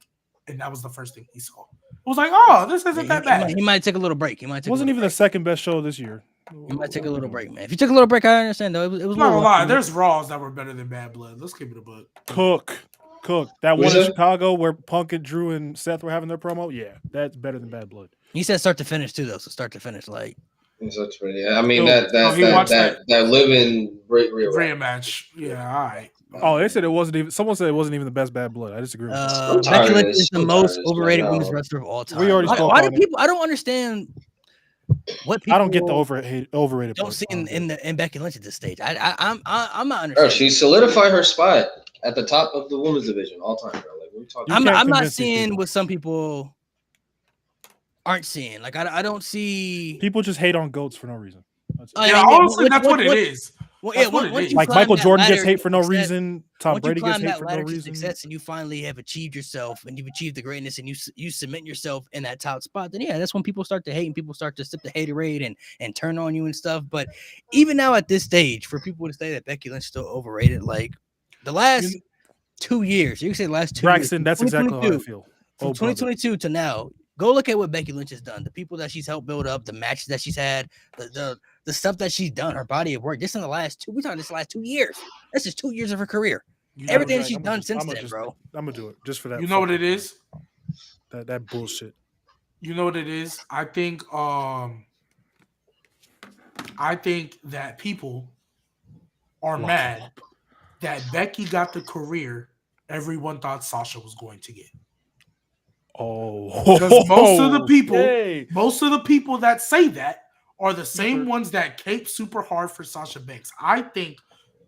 And that was the first thing he saw. It was like, oh, this isn't that bad. He might take a little break. He might take. Wasn't a even little the second best show this year. break. He might take a little break, man. If you took a little break, I understand though. It was I'm a not little gonna lie, rough. there's Raws that were better than Bad Blood. Let's keep it a book. Cook. That Who's one in that? Chicago where Punk and Drew and Seth were having their promo. Yeah, that's better than Bad Blood. He said start to finish too, though. So start to finish, like That's pretty. I mean, So- he watched that living real Rematch. Yeah, all right. Oh, they said it wasn't even. Someone said it wasn't even the best Bad Blood. I disagree. With that. I'm tired Becky of Lynch this. is the I'm tired most of this, overrated man. women's No. wrestler of all time. We already Why- spoke why do on it. people? I don't understand what people. I don't get the overrated. Don't part. see I don't get it. in Becky Lynch at this stage. I'm not Bro, understanding. she solidified her spot at the top of the women's division all time, bro. Like, what are we talking You I'm about? can't not convince these seeing people. what some people aren't seeing. Like I don't see. People just hate on goats for no reason. That's it. I Yeah, mean, honestly, that's what it is. Well, That's yeah, what it once is. you Like climb Michael that Jordan gets ladder hate for no to success- reason. Tom once you Brady gets climb hate that for ladder no to reason. success and you finally have achieved yourself and you've achieved the greatness and you cement yourself in that top spot, then yeah, that's when people start to hate and people start to sip the haterade and turn on you and stuff. But even now at this stage, for people to say that Becky Lynch is still overrated, like the last 2 years, you can say the last 2 Braxton, years, that's exactly how I 2022, feel. From Oh, brother. 2022 to now, go look at what Becky Lynch has done. The people that she's helped build up, the matches that she's had, the stuff that she's done, her body of work. Just in the last we're talking this last 2 years. That's just 2 years of her career. You know Everything what- she's I'ma done just- since I'ma then, just- bro. I'm gonna do it just for that. You know what it fucking- is? That bullshit. You know what it is? I think that people are Lock mad up. that Becky got the career everyone thought Sasha was going to get. Oh, Because most of the people- Yay. Most of the people that say that are the same ones that cape super hard for Sasha Banks. I think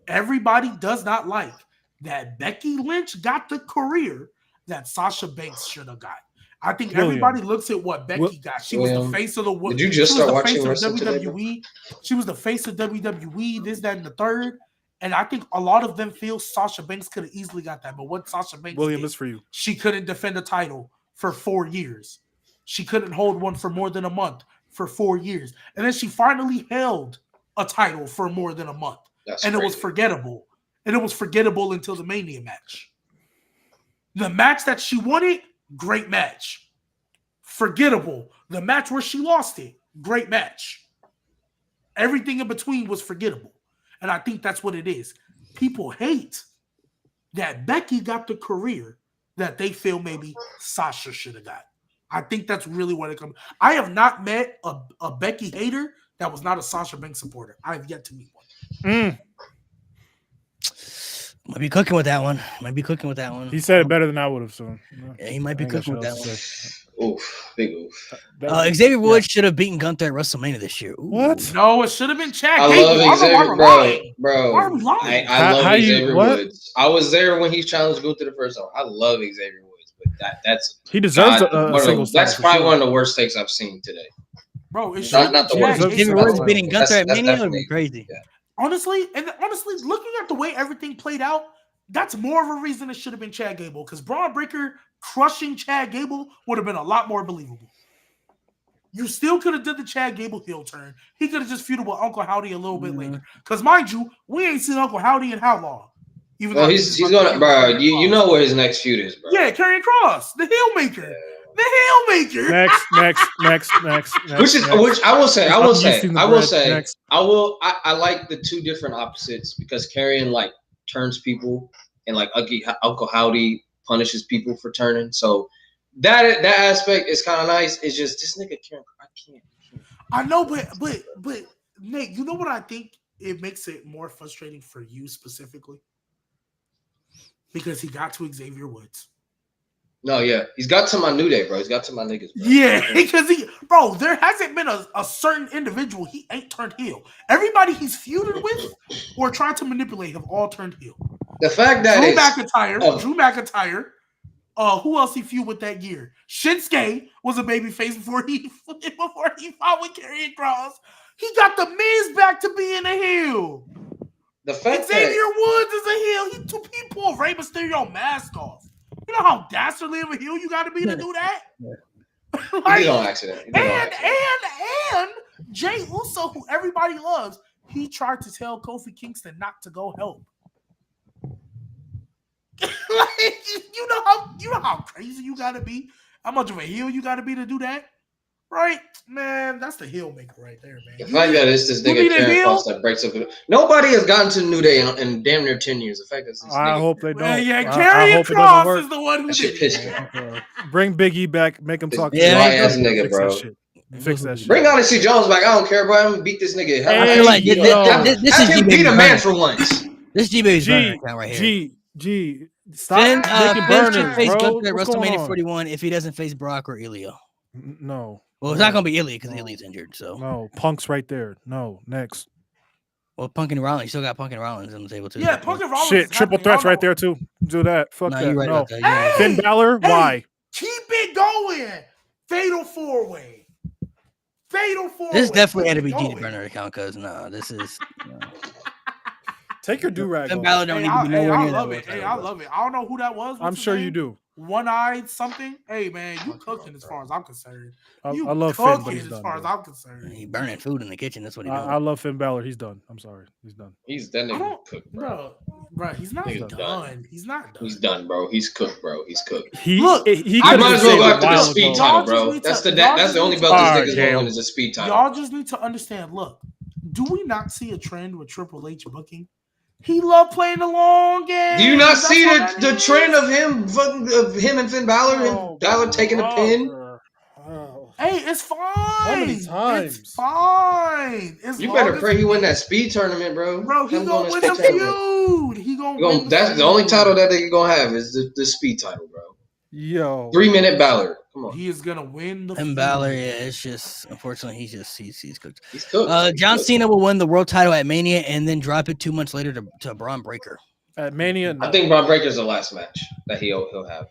everybody does not like that Becky Lynch got the career that Sasha Banks should have got. I think William. everybody looks at what Becky got. She was the William, face of the did you just she was start the watching face of wrestling today, bro? WWE. She was the face of WWE, this, that, and the third. And I think a lot of them feel Sasha Banks could have easily got that. But what Sasha Banks William did, is for you. she couldn't defend a title for 4 years. She couldn't hold one for more than a month for 4 years. And then she finally held a title for more than a month. That's And it was crazy. forgettable. And it was forgettable until the Mania match. The match that she won it, great match. Forgettable. The match where she lost it, great match. Everything in between was forgettable. And I think that's what it is. People hate that Becky got the career that they feel maybe Sasha should have got. I think that's really what it comes. I have not met a Becky hater that was not a Sasha Banks supporter. I have yet to meet one. Might be cooking with that one. He said it better than I would have. So Yeah, he might be I ain't got cooking with shit that else one. to say. Oof, big oof. Xavier Woods should have beaten Gunther at WrestleMania this year. Ooh. What? No, it should have been Chad I Gable. love I don't know why Xavier, we're bro. lying. Bro, Why are we lying? I love How you- Xavier what? Woods. I was there when he challenged Gunther the first time. I love Xavier Woods, but that's He deserves God, a one of single. the- that's probably one of the worst takes I've seen today. Bro, it should Not- have not the been worst. Chad Xavier Xavier Gable. Woods beating Gunther at That's Mania would be definitely- crazy. yeah. Honestly, looking at the way everything played out, that's more of a reason it should have been Chad Gable. Because Braun Breaker crushing Chad Gable would have been a lot more believable. You still could have did the Chad Gable heel turn. He could have just feuded with Uncle Howdy a little bit later. Because mind you, we ain't seen Uncle Howdy in how long? Even Well, though he's about gonna, to bro. Karrion You Kross. know where his next feud is, bro. Yeah, Karrion Kross, the heel maker, the heel maker. Next. Which is next. which I will say. I'm using the bread. Next. I will. I like the two different opposites because Karrion like turns people and like Uncle Howdy punishes people for turning. So that aspect is kind of nice. It's just this nigga can't. I can't. I know, but Nick, you know what I think it makes it more frustrating for you specifically? Because he got to Xavier Woods. No, yeah. He's got to my New Day, bro. He's got to my niggas, bro. Yeah, because there hasn't been a certain individual he ain't turned heel. Everybody he's feuded with or tried to manipulate have all turned heel. The fact that Drew McIntyre. Who else he feuded with that year? Shinsuke was a babyface before he fought with Karrion Kross. He got the Miz back to being a heel. The fact Xavier Woods is a heel. He pulled Rey Mysterio mask off. You know how dastardly of a heel you got to be to do that? Yeah. Like, he did on accident. And Jey Uso, who everybody loves, he tried to tell Kofi Kingston not to go help. Like, you know how crazy you got to be? How much of a heel you got to be to do that? Right? Man, that's the heel maker right there, man. The fact that it's this nigga Karrion Kross that breaks up. Nobody has gotten to New Day in damn near 10 years. The fact that this I hope they don't. Yeah, Karrion Kross is the one who did it. Bring Big E back. Make him talk. Yeah, ass nigga, bro. Fix that shit. Bring Odyssey Jones back. I don't care, bro. I'm gonna beat this nigga. I feel like this is him beat a man for once. This G-Baby's burner account right here. G. Stop making burners, should face bro. Gunther at WrestleMania 41 if he doesn't face Brock or Ilya. No. Well, it's not gonna be Ilya because Ilya's injured. So no, Punk's right there. No, next. Well, Punk and Rollins, you still got Punk and Rollins on the table too. Yeah, Punk and Rollins. Shit, triple threats right there too. Do that. Fuck that. You're right no. about that. Finn Balor, why? Keep it going. Fatal 4-way. This definitely had to be G burner account because this is. Take your do-rag. Finn Balor don't need to be nowhere near that. I love it. I don't know who that was. I'm sure you do. One-eyed something. Hey man, you cooking as far as I'm concerned. I love Finn, but he's done. As far as I'm concerned, he burning food in the kitchen. That's what he doing. I love Finn Balor. He's done. I'm sorry, he's done. He's that nigga cooked, bro. He's not done. He's not done. He's done, bro. He's cooked, bro. He's cooked. He I might as well go after the speed title, bro. That's the only belt this nigga's gonna win is a speed title. Y'all just need to understand. Look, do we not see a trend with Triple H booking? He loved playing the long game. Do you not see the trend of him and Finn Balor and Balor taking a pin? Hey, it's fine. How many times? It's fine. You better pray he win that speed tournament, bro. Bro, he gonna win the feud. He gonna win. That's the only title that they gonna have is the speed title, bro. Yo, 3-minute Balor. Come on. He is gonna win the. And Balor, yeah, it's just unfortunately he's cooked. He's cooked. John Cena will win the world title at Mania and then drop it 2 months later to Braun Breaker. At Mania, I think Braun Breaker's the last match that he'll have.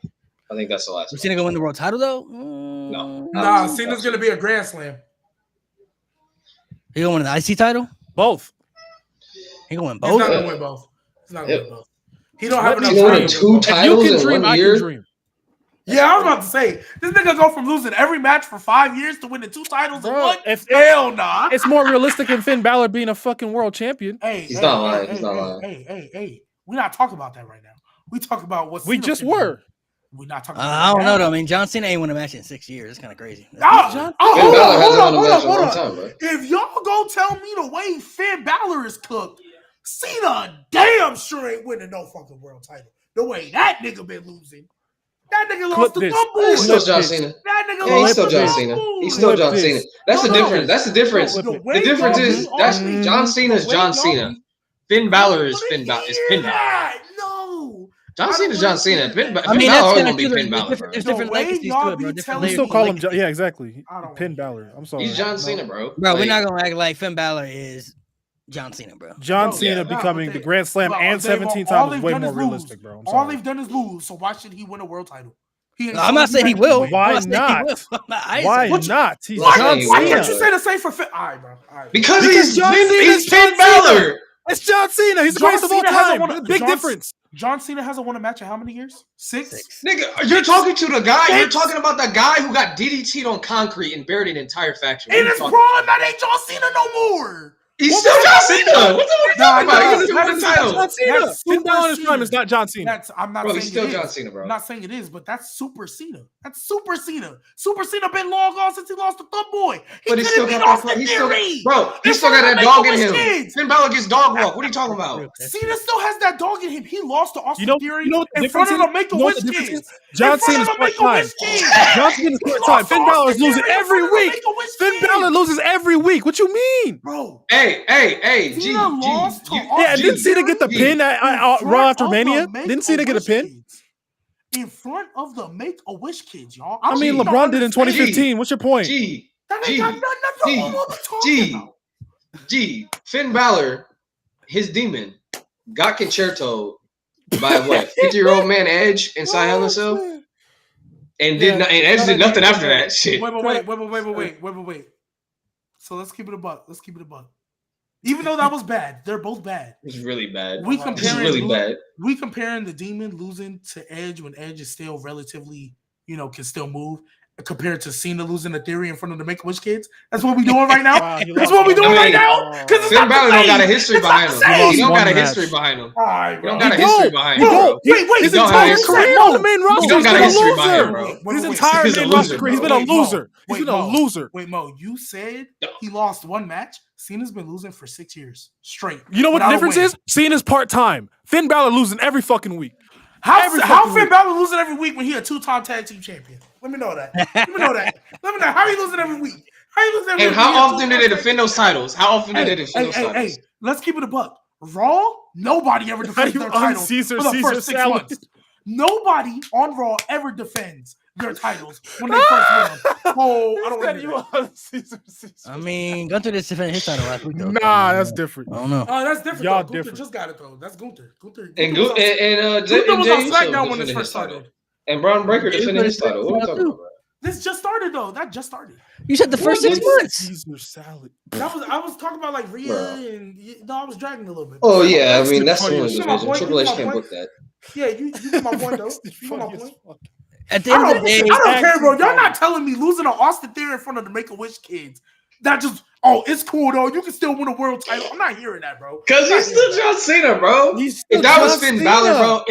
I think that's the last. Is Cena gonna win the world title though? No. Nah, Cena's gonna be a Grand Slam. He gonna win the IC title? Both. He gonna win both. He's not gonna win both. He's not gonna win both. He don't have enough time. time. 2 titles in 1 year. Yeah, I was about to say this nigga go from losing every match for 5 years to winning 2 titles in one. Hell nah. It's more realistic than Finn Balor being a fucking world champion. He's not lying. He's not lying. Hey. We're not talking about that right now. We talk about what we just were. We're not talking. I don't know though. I mean, John Cena ain't won a match in 6 years. It's kind of crazy. Hold on. If y'all go tell me the way Finn Balor is cooked, Cena damn sure ain't winning no fucking world title. The way that nigga been losing. That nigga lost the Rumble. He's still John Cena. That nigga he's still John Cena. He's still John Cena. That's the difference. That's the difference. The difference is that's John Cena's John Cena. Finn Balor is Finn Balor. No. John Cena's John Cena. I mean, that's gonna be Finn Balor. There's different legacies to it, bro. We still call him. Yeah, exactly. Finn Balor. I'm sorry. He's John Cena, bro. Bro, we're not gonna act like Finn Balor is John Cena, bro. John Cena becoming the Grand Slam and 17 times is way more realistic, bro. All they've done is lose. So why should he win a world title? I'm not saying he will. Why not? Why not? He's John Cena. Why can't you say the same for Finn? All right, bro. Because he's Finn Balor. It's John Cena. He's the greatest of all time. Big difference. John Cena hasn't won a match in how many years? 6? Nigga, you're talking to the guy. You're talking about the guy who got DDT'd on concrete and buried an entire faction. In his prime, that ain't John Cena no more. He's still John Cena. What the fuck Nah, are you talking about? He's still John winning the title. Cena. That's Finn Balor in his Super prime is Cena. not John Cena. I'm not Bro, saying he's still it John is. Cena, bro. I'm not saying it is, but that's Super Cena. That's Super Cena. Super Cena been long gone since he lost to Thumb Boy. But he still got Austin that. He still got, Theory. bro. He In still got front of that dog in Make-A-Wish him. kids. Finn Balor gets dog walk. What are you talking about? Cena still has that dog in him. He lost to Austin Theory what the in front of difference the is? You know what Make-A-Wish the difference is? kids. John In front Cena's of the part-time. Make-A-Wish kids. John Cena's He part-time. lost to Finn Balor is Austin losing Theory in every front of the week. Make-A-Wish Finn kids. Balor loses every week. What you mean? Bro. Hey, G, Cena lost to Yeah, Austin didn't Cena get the G, pin at in Raw front after of Mania? the Didn't Cena get a Make-A-Wish pin? kids. In front of the Make-A-Wish kids, y'all. I mean, don't LeBron did in understand. 2015. What's your point? G, That G, ain't got nothing to G, do with what we're talking G, about. G. Finn Balor, his demon, got concerto by what? 50-year-old man Edge and Cy Hell himself, and and Edge did nothing after that shit. Wait. So let's keep it a buck. Even though that was bad, they're both bad. It's really bad. We It's comparing really bad. We comparing the demon losing to Edge when Edge is still relatively, can still move, compared to Cena losing to Theory in front of the Make-A-Wish kids. That's what we doing right now. Wow, he That's lost what we one doing right match. now. Because Finn Balor don't got a history It's not behind the him. same. He don't lost got a one history match. behind him. All right, He bro. don't got a He history don't. behind He him, bro. don't. Wait. His don't have entire a history. career on the main roster, He don't he's got been a a history behind him, loser. bro. His Wait. entire He's a main loser, roster career, he's bro. been a Wait, Mo. loser. He's been a Mo. loser. Wait, Mo, you said he lost one match. Cena's been losing for 6 years straight. You know what the without a difference win. is? Cena's part-time. Finn Balor losing every fucking week. How fucking Finn week. Balor losing every week when he a two-time tag team champion? Let me know that. Let me know. How he losing every week? How he losing every And week? how when he a often did they two-time defend tag those titles? How often did they team- defend those titles? Hey, let's keep it a buck. Raw, nobody ever defends you their on titles Caesar for the Caesar first 6 salad? months. Nobody on Raw ever defends their titles when they first win them. Oh, I don't want to do that. I mean, Gunther just defended his title last week, though. Nah, that's different. I don't know. Oh, that's different. Y'all Though. Gunther different. just got it though. That's Gunther. Gunther And was on- Gunther was Jey on Uso SmackDown when defended this his first title. started. And Braun Breaker defended his title. What are we talking about? This just started though. That just started. You said the first 6 months. Caesar salad. I was talking about like Rhea Bro. and I was dragging a little bit. Oh yeah, I mean That's that's the the one funniest shit. division. Triple H can't book that. Yeah, you get my point though. You get my point. At the I end of don't, the day, I don't care, bro. Y'all Actually, not telling me losing to Austin Theory in front of the Make-A-Wish kids. That just it's cool though. You can still win a world title. I'm not hearing that, bro. Cause he's still John Cena, bro. He's still If that was John Finn Cena. Balor, bro.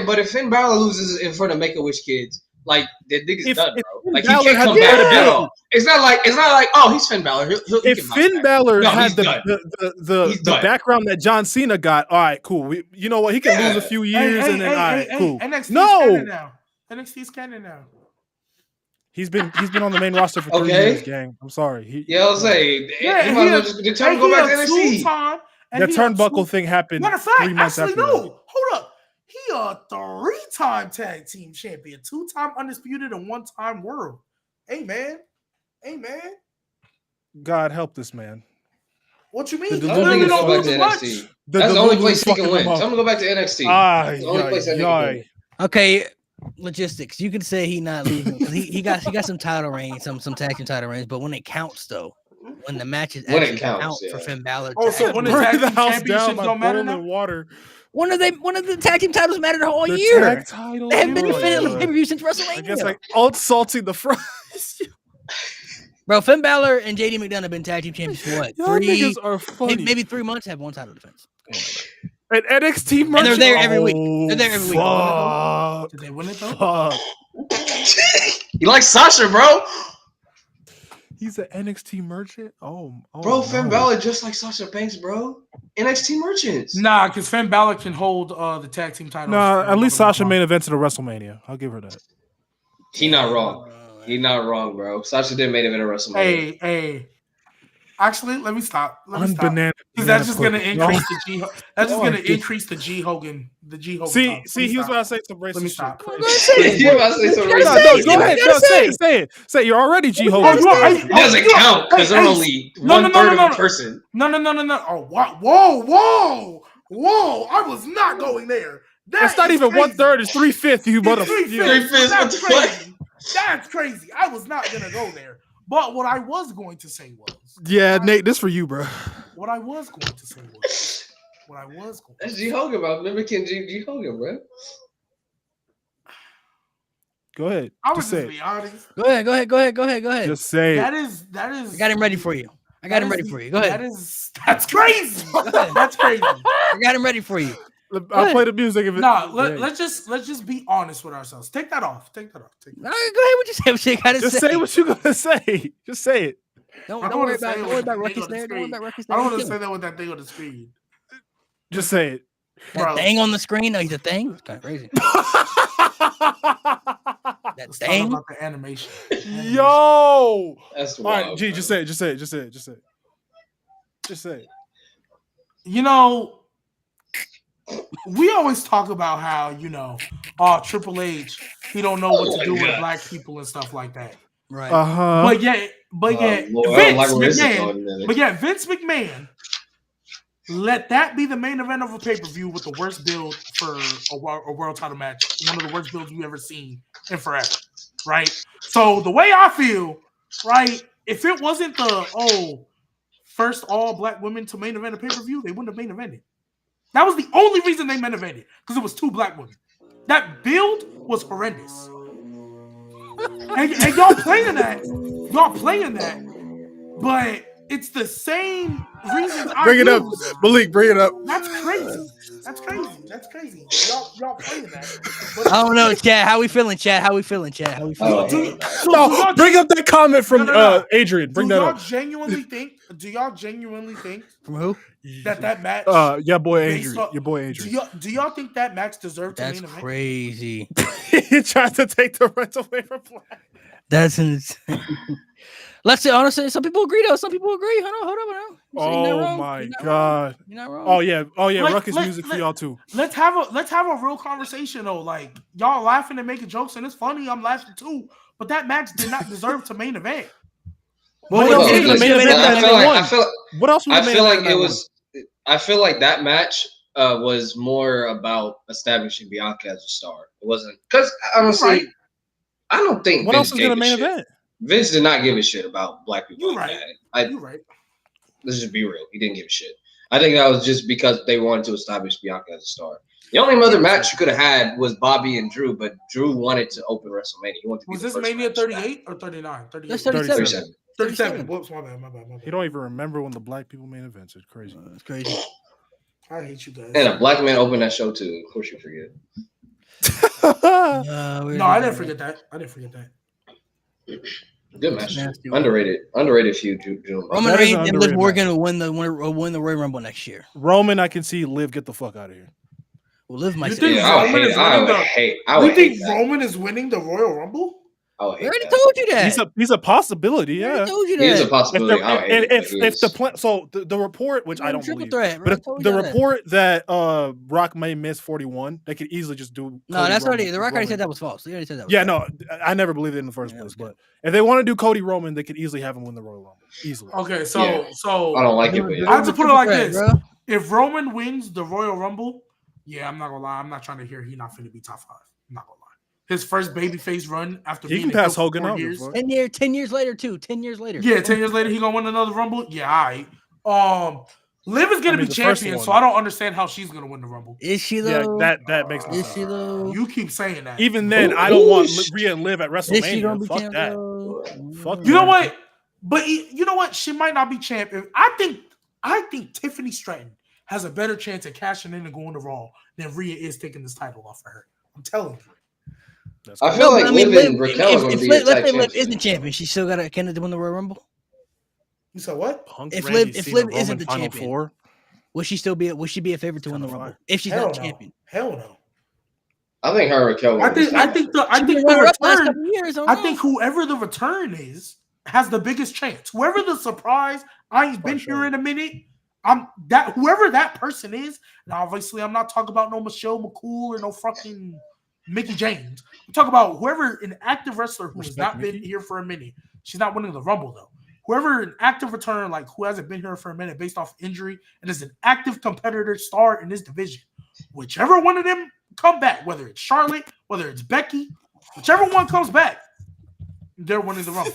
But if Finn Balor loses in front of Make-A-Wish kids, like the nigga's If- done, if bro. Finn Like Balor he can't had come the back ability- at all. It's not like oh he's Finn Balor. He If can bounce Finn back. Balor No, had he's done. the He's done. background that John Cena got, all right, cool. You know what? He can Yeah. lose a few years and then all right, cool. NXT's No. canon now. NXT's canon now. He's been on the main roster for 3 Okay. years, gang. I'm sorry. Yeah, I'll say. Yeah, he might as well just tell him to go back to NXT. The turnbuckle thing happened Matter of fact, 3 months actually, after no. that. Hold up. He a 3-time tag team champion, 2-time undisputed, and 1-time world. Hey man. God help this man. What you mean? The I don't think Delulu he's don't going back lose to much. NXT. That's the only place he can win. Tell him to go back to NXT. That's the only place that he can win. okay, logistics. You can say he not losing because he got some title reigns, some tag team title reigns, but when it counts though, when the matches When it actually counts, count yeah. for Finn Balor, Oh, so when the Burn tag the team house championships down by don't matter now? boiling water. one of the tag team titles mattered all The year. tag title. They haven't been defended on the Oh, pay per view since I WrestleMania. guess like old salty the front. Bro, Finn Balor and JD McDonough have been tag team champions for what? Y'all Three, niggas are funny. maybe 3 months. Have one title defense. An NXT And merchant. they're there every week. They're there every week. Fuck. Did they win it though? Fuck. You like Sasha, bro? He's an NXT merchant. Oh, Bro, Finn no. Balor just like Sasha Banks, bro. NXT merchants. Nah, because Finn Balor can hold the tag team title. Nah, at least Sasha main evented a WrestleMania. I'll give her that. He not wrong. He not wrong, bro. Sasha did main event at WrestleMania. Hey. Actually, let me stop. Because Banana that's just gonna pudding. increase the G. That's just Oh, gonna dude. increase the G Hogan. The G Hogan. See, talk. Let see, me he was stop. about to say some Let me racist stop. shit. You about to say some No, racist no, shit. go ahead. No, say it. Say it. You're already G Hogan. It doesn't count because they're only one third of a person. No. Oh, whoa! I was not going there. It's not even 1/3. It's 3/5. You mother. Three-fifths, what That's the fuck? crazy. That's crazy. I was not gonna go there. But what I was going to say was. Yeah, Nate, this for you, bro. What I was going to say was. That's G Hogan, bro. Mimicking G Hogan, bro. Go ahead. I was Just say just it. be honest. Go ahead. Just say it. That is. I got him ready for you. I got him ready for you. Go ahead. That's crazy. That's crazy. I got him ready for you. I'll play the music. Let's just be honest with ourselves. Take that off. No, go ahead. What you say? What you gotta Just say what you gonna say. Just say it. Don't I worry don't about wanna say don't worry it about with the Ruckus thing on the there. Don't worry about Ruckus I there. don't want to Kill say him. that with that thing on the screen. Just say it. That Bro. thing on the screen. No, he's a thing. It's kind of crazy. That Let's talk thing. about the animation. Yo. That's All wild. right, G, just say it. Just say it. Just say it. Just say it. Just say it. You know, we always talk about how, Triple H, he don't know what to do with black people and stuff like that. Right. Uh-huh. But yet, Vince McMahon let that be the main event of a pay-per-view with the worst build for a world title match. One of the worst builds we've ever seen in forever. Right? So the way I feel, right, if it wasn't the first all black women to main event a pay-per-view, they wouldn't have main evented. That was the only reason they main evented, because it was 2 black women. That build was horrendous. and y'all playing that, but it's the same reasons I Bring it up, use. Malik. Bring it up. That's crazy. Y'all playing that. I don't know, Chad. How we feeling, Chad? How we feeling? So No, do y'all bring up that comment from No. Adrian. Bring that up. Do y'all genuinely think From who? that match? Yeah, boy, based Adrian. on- Your boy, Adrian. Do y'all think that match deserved to That's main event? crazy. He tried to take the rent away from Black. That's insane. Let's say honestly, some people agree though. Some people agree. Hold up. Oh my god. You're not wrong. Oh yeah. Like, Ruckus music for y'all too. Let's have a real conversation though. Like, y'all laughing and making jokes, and it's funny. I'm laughing too. But that match did not deserve to main event. What Well, else yeah, was the main yeah, event yeah, that yeah, they I won? feel What else was the main event that they won? I feel like that match was more about establishing Bianca as a star. It wasn't, because honestly, Right. I don't think What Vince else was gave gonna a main shit. event? Vince did not give a shit about black people. You're like right. that. You're right. Let's just be real. He didn't give a shit. I think that was just because they wanted to establish Bianca as a star. The only other match you could have had was Bobby and Drew, but Drew wanted to open WrestleMania. He wanted to be Was the this first Mania match. 38 or 39? 38. That's 37. 37. Whoops, my bad. He don't even remember when the black people main events. It's crazy. It's crazy. I hate you guys. And a black man opened that show too. Of course you forget. No, I didn't forget that. Good match. Nasty. Underrated feud. Drew. Roman That is Reigns an and Liv underrated Morgan will win the Royal Rumble next year. Roman, I can see Liv get the fuck out of here. Well, Liv might You say think Yeah, that. I would hate that. Roman is winning the Royal Rumble? I would I hate already that. told you that. He's a possibility, I already yeah. told you He is a that. possibility. I would hate it, but he If the is. plan, so the report, which I don't Triple believe, threat. but I if told you the that. report that Rock may miss 41, they could easily just do. No, Cody that's already Roman, the Rock already Roman. said that was false. He already said that. Was Yeah, false. no, I never believed it in the first Yeah, place. okay. But if they want to do Cody Roman, they could easily have him win the Royal Rumble easily. Okay, Yeah. so I don't like it, but I yeah. have to put it like Triple threat, this. bro. If Roman wins the Royal Rumble, yeah, I'm not gonna lie. I'm not trying to hear he not finna be top 5. I'm not gonna lie. His first babyface run after He being can a pass heel Hogan for 4 out. years. 10 years later, too. 10 years later. Yeah, 10 years later, he gonna win another Rumble. Yeah, all right. Liv is gonna be the first champion, one. so I don't understand how she's gonna win the Rumble. Is she Yeah, though? that makes no Is sense. she though? You keep saying that. Even then, I don't want Rhea and Liv at Is she gonna WrestleMania. be Fuck champ that. though? Fuck You know that. what? But you know what? She might not be champion. I think Tiffany Stratton has a better chance at cashing in and going to Raw than Rhea is taking this title off of her. I'm telling you. That's I cool. feel like Liv and Liv- Raquel are going to be your let's tag say Liv champs. isn't champion. She still got a candidate to win the Royal Rumble. You said what? Punk, if Randy Liv- if Cena, Liv Roman isn't the Final champion. Four. Would she be a favorite to win the Kinda Rumble fire. if she's Hell not no. champion? Hell no. I think her and Raquel. I think She's been the runner-up the last return. couple years, I think whoever the return is has the biggest chance. Whoever the surprise, I ain't been sure. here in a minute. Whoever that person is, and obviously I'm not talking about no Michelle McCool or no fucking Mickey James. I'm talking about whoever an active wrestler who has Respect not been Mickey. here for a minute. She's not winning the Rumble though. Whoever an active return, like who hasn't been here for a minute based off injury and is an active competitor star in this division, whichever one of them come back, whether it's Charlotte, whether it's Becky, whichever one comes back, they're winning the Rumble.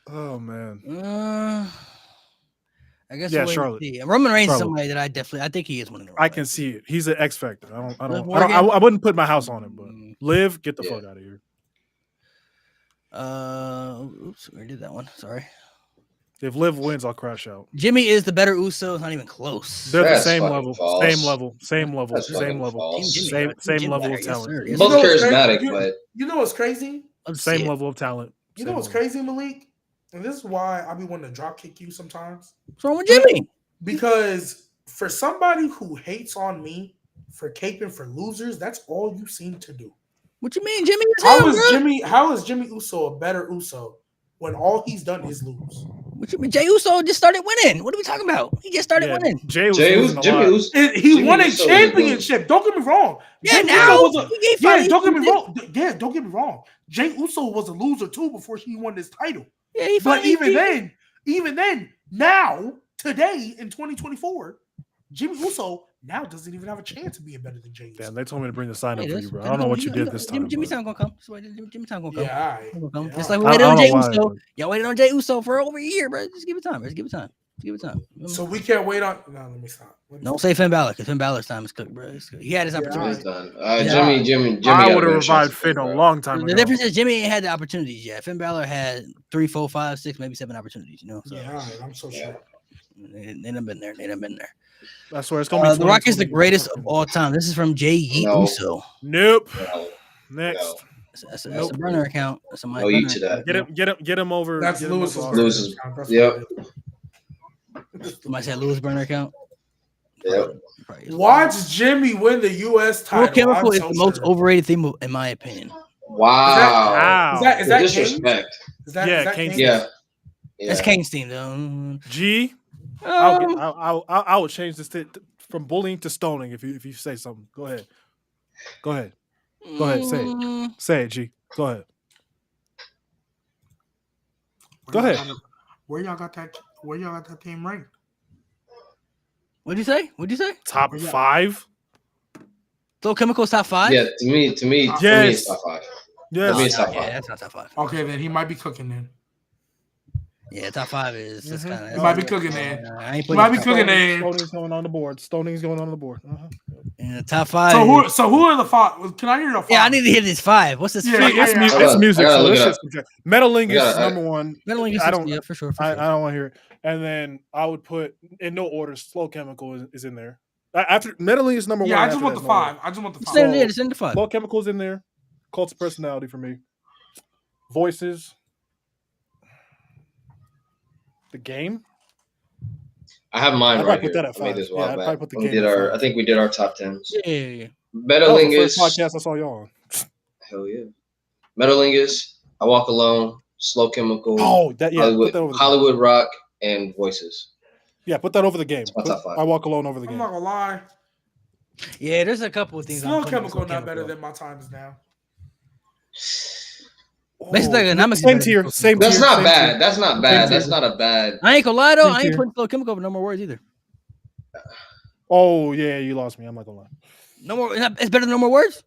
Oh man. I guess Yeah, we'll wait and Charlotte. see. Roman Reigns is Charlotte. somebody that I think he is winning the Rumble. I can see it. He's an X factor. Liv Morgan? I wouldn't put my house on him, but Liv, get the Yeah. fuck out of here. Oops, we did that one. Sorry. If Liv wins, I'll crash out. Jimmy is the better Uso. It's not even close. They're the That's same fucking level, false. same level, same level, That's same fucking level, false. Team same Jimmy level better. of Yes, talent. sir. Yes, Both sir. what's crazy? charismatic, but You know what's crazy? Let's Same see it. level of talent. You Same know what's level. crazy, Malik? And this is why I be wanting to drop kick you sometimes. What's wrong with Jimmy? Because for somebody who hates on me for caping for losers, that's all you seem to do. What you mean, Jimmy? Is him, bro? How is Jimmy Uso a better Uso when all he's done is lose? What you mean? Jey Uso just started winning. What are we talking about? He just started winning. Jay was losing a Jimmy lot. Uso. He Jimmy won a Uso was championship. Don't get me wrong. Yeah, Jey now Uso was he gave yeah, five- don't get me wrong. Yeah, don't get me wrong. Jey Uso was a loser too before he won this title. Yeah, he But finally even then, now, today in 2024, Jimmy Uso now doesn't even have a chance of being better than Jey Uso. Damn, they told me to bring the sign up Hey, for you, bro. I don't know what you did this time. Jimmy but- time gonna come. Jimmy time gonna come. Yeah, all right. Gonna come. Yeah. Just like we I waited don't on know Jey why, Uso. but- Y'all waited on Jey Uso for over a year, bro. Just give it time. Just give it time. Just give it time. So we can't wait on. No, let me stop. Don't say Finn Balor, because Finn Balor's time is cooked, bro. It's cooked. He had his Yeah, opportunity. Jimmy's done. Yeah. Jimmy. I got a would have better chance revived to Finn win, a bro. long time ago. The difference is Jimmy ain't had the opportunities yet. Finn Balor had 3, 4, 5, 6, maybe 7 opportunities. You know, so Yeah, all right. I'm so sure. they done been there. They done been there. I swear it's gonna be. The Rock is the 2020. greatest of all time. This is from Jey No. Uso. Nope. No, Next, no. That's Nope. a burner account. That's a No eat to that. get him over. That's get him Lewis's. over. Lewis's- That's Yep. what it is. Somebody said Lewis burner account. Yep. Probably is. Watch Jimmy win the U.S. Full title. Chemical I'm is so the most sure. overrated thing, in my opinion. Wow. Wow. Is that Kane? Disrespect. Is that Yeah, Kane? Kane's- Yeah. That's Kane's team, though. G. Um, I would change this from bullying to stoning if you say something. Go ahead. Go ahead. Go ahead, say it. mm, Say it, G. Go ahead. Go Where y'all ahead. got it- Where y'all got that? Where y'all got that team ranked? What'd you say? What'd you say? Top Yeah. 5. Flow Chemicals top 5? Yeah. To me, Yes. it's top 5. Yes. For me, it's top Yeah, 5. that's not top 5. Okay, then he might be cooking then. Yeah, top 5 is that's Mhm. kind of. He might be cooking then. I ain't He might be putting cooking then. Stoning's going on the board. Stoning's going on the board. Uh-huh. in the top 5. So who are the 5? Can I hear the 5? Yeah, I need to hear this 5. What's this? Yeah, five? yeah, It's, yeah. mu- I it's gotta- music, I gotta so look this it shit's subjective. Metalingus I is gotta- number 1. Metal Link is I don't- yeah, for sure. I don't want to hear it. And then I would put in no order. Slow Chemical is in there. After Metalingus is number 1. Yeah, I just after want that, the no order. 5. I just want the It's 5. in there. It's in the 5. Slow Chemical's in there. Cults of Personality for me. Voices. The Game. I have mine I'd right probably put here. that at I made 5. this a Yeah, while I'd back. probably put the We game did at our. 5. I think we did our top 10s. Yeah. That was the first Metalingus. podcast I saw y'all on. Hell yeah. Metalingus. I Walk Alone. Slow Chemical. Oh, that yeah. Hollywood, Put that over the game. Hollywood Rock, and Voices. Yeah, put that over the game. my Put top 5. I Walk Alone over the I'm game. not gonna lie. Yeah, there's a couple of things. Slow I'm putting Chemical Slow not better Chemical. than my times now. Basic economics is Same better tier. than Same That's tier. not same bad. tier. That's not bad. Same That's tier. not a bad. I ain't gonna lie though. Same I ain't tier. putting Slow Chemical over no more words either. Oh yeah, you lost me. I'm not gonna lie. No more. It's better than no more words.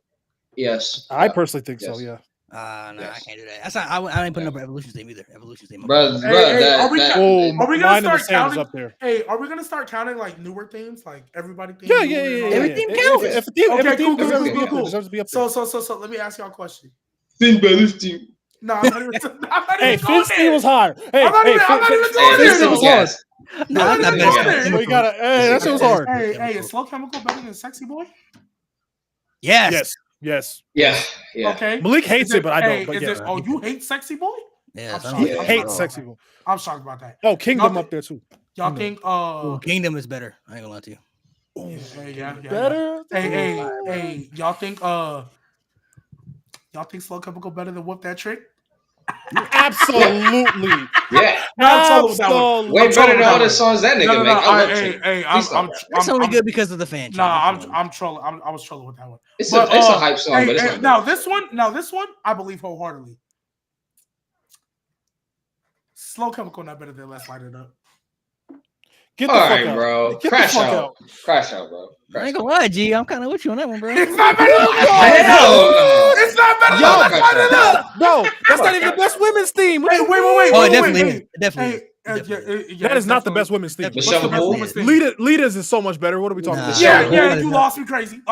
Yes. I personally think so. Yes. Yeah. No, I Yes. can't do that. That's not. I ain't putting up Evolution's name either. Evolution's name. Bro, Hey, are we Oh, Are we gonna mine and the start Sand is counting? up there. Hey, are we gonna start counting like newer themes, like everybody themes? Yeah, yeah, yeah, yeah. Everything yeah. counts. If a team, Okay, if a team cool, deserves, cool, to be up cool, there, cool. deserves to be up there. So let me ask y'all a question. Finn Balor's team. No, I'm not even. I'm not Hey, even going Finn's team there. was hard. Hey, I'm not hey, even- I'm not even Finn's going Hey, there, this team is was hard. gas. No, I'm that's not not even better. going than there. Chemical. We gotta. Hey, that shit was hard. Hey, is Slow Chemical better than Sexy Boy? Yes. Yes, yes. Yeah. Yeah. Okay. Malik hates it, but I Hey, don't. But is yeah, it, oh, you hate Sexy Boy? Yes. I'm I he don't sorry. know. hates sexy. Boy. I'm shocked about that. Oh, Kingdom Y'all- up there too. Y'all Kingdom. think? Ooh, Kingdom is better. I ain't gonna lie to you. Yeah. Better. Hey, y'all think? Y'all think Slow Chemical better than Whoop That Trick? Absolutely. Yeah. I'm trolling with that one. Absolutely. Way I'm better trolling than with all that the one. songs that nigga No, make. I love hey, Trick. hey, Please stop. That's only good because of the fan. Nah, I'm trolling. I was trolling with that one. It's But, a hype song, but it's not. now this one, I believe wholeheartedly. Slow Chemical not better than Let's Light It Up. Get the All fuck right, out. bro. Get the Crash fuck out. out. Crash out, bro. I Crash ain't out. gonna lie, G. I'm kind of with you on that one, bro. It's not better than Hell no. It's not better than Yo, Let's Light It Up. Bro, that's not even the best women's theme. What Hey, you wait. mean? Oh, it wait, definitely wait, is. It definitely is. Hey, That is not the best women's theme. Definitely. Michelle What's the best Bull? women's theme? Lita's is so much better. What are we talking Nah. about? Yeah, Yeah, Bull you is lost me crazy. You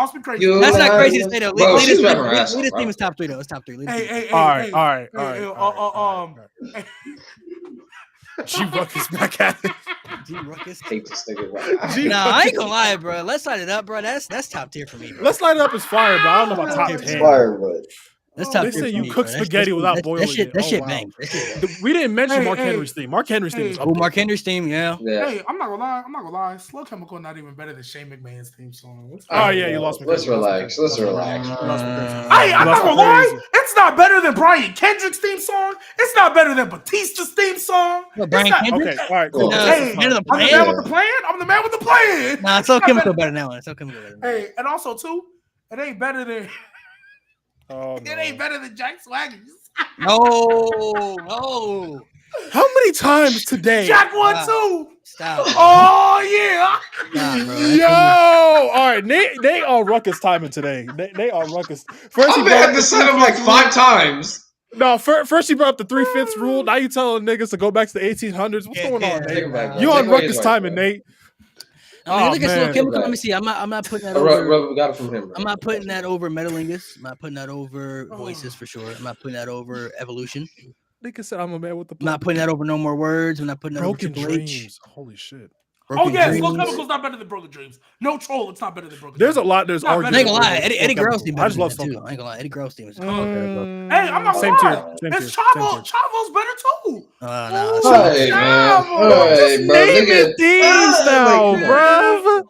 That's not love crazy to it. say though. Bro, she's rapping her ass off, Lita's bro. team is top 3 though. It's top 3. Lita's team. Hey, All right, hey, all right, hey, all right. hey, all right, all right. G Ruckus back at it. G Ruckus. Hate this nigga. G- Nah, I ain't gonna lie, bro. Let's light it up, bro. That's top tier for me, bro. Let's light it up as fire, but I don't know about top It's 10. fire, but That's Oh, top they tier say for you me, cook bro. spaghetti without boiling that shit, it. That Oh, shit wow. bangs. That shit bangs. We didn't mention Hey, Mark hey. Henry's theme. Mark Henry's theme was Hey. up Oh, there. Mark Henry's team, yeah. yeah. Hey, I'm not gonna lie. Slow Chemical not even better than Shane McMahon's theme song. It's Oh, fine. yeah, you lost me. Let's relax. Let's You relax. lost me. Hey, I'm That's not gonna lie. crazy. It's not better than Brian Kendrick's theme song. It's not better than Batista's theme song. What, Brian It's not- Kendrick? Okay, all right, cool. No, That's Hey, fine. Better than I'm the Brian? man with the plan. I'm the man with the plan. Nah, it's so It's not chemical better- better than that one. It's so chemical better than that. Hey, and also too, it ain't better than Oh, it ain't no. better than Jack Swagger's. No. How many times today? Jack one Wow. too. Stop. Bro. Oh yeah. Stop, bro. Yo, all right, they are ruckus timing today. They are ruckus. First, he I've brought had up to the set him like 3/5 5 times. No, first he brought up the 3/5 rule. Now you telling niggas to go back to the 1800s. What's Yeah, going on, yeah. Nate? Take him back, bro. You Take on him back, ruckus bro. timing, Nate? I mean, Oh, look at Slow man. Chemical. Let me Back. see. I'm not putting that I over. got it from him. Bro. I'm not putting that over Metalingus. I'm not putting that over Voices for sure. I'm not putting that over Evolution. Nigga said I'm a man with the I'm not putting that over No More Words. I'm not putting that broken over Triple H. dreams. Holy shit. Broken Oh yeah, Dreams. Slow Chemical's not better than Broken Dreams. No troll, it's not better than Broken There's a Dreams. lot. There's Not better arguments. I ain't gonna lie. over Eddie Slow Girl's Chemical. team I just love too. Slow I Chemical. ain't gonna lie. Eddie Girl's team is Hey, I'm not Same gonna tier. lie. Same It's tier. Chavo's better too. Nah. Hey, man. Hey, bro. Naming these now, like, bruv.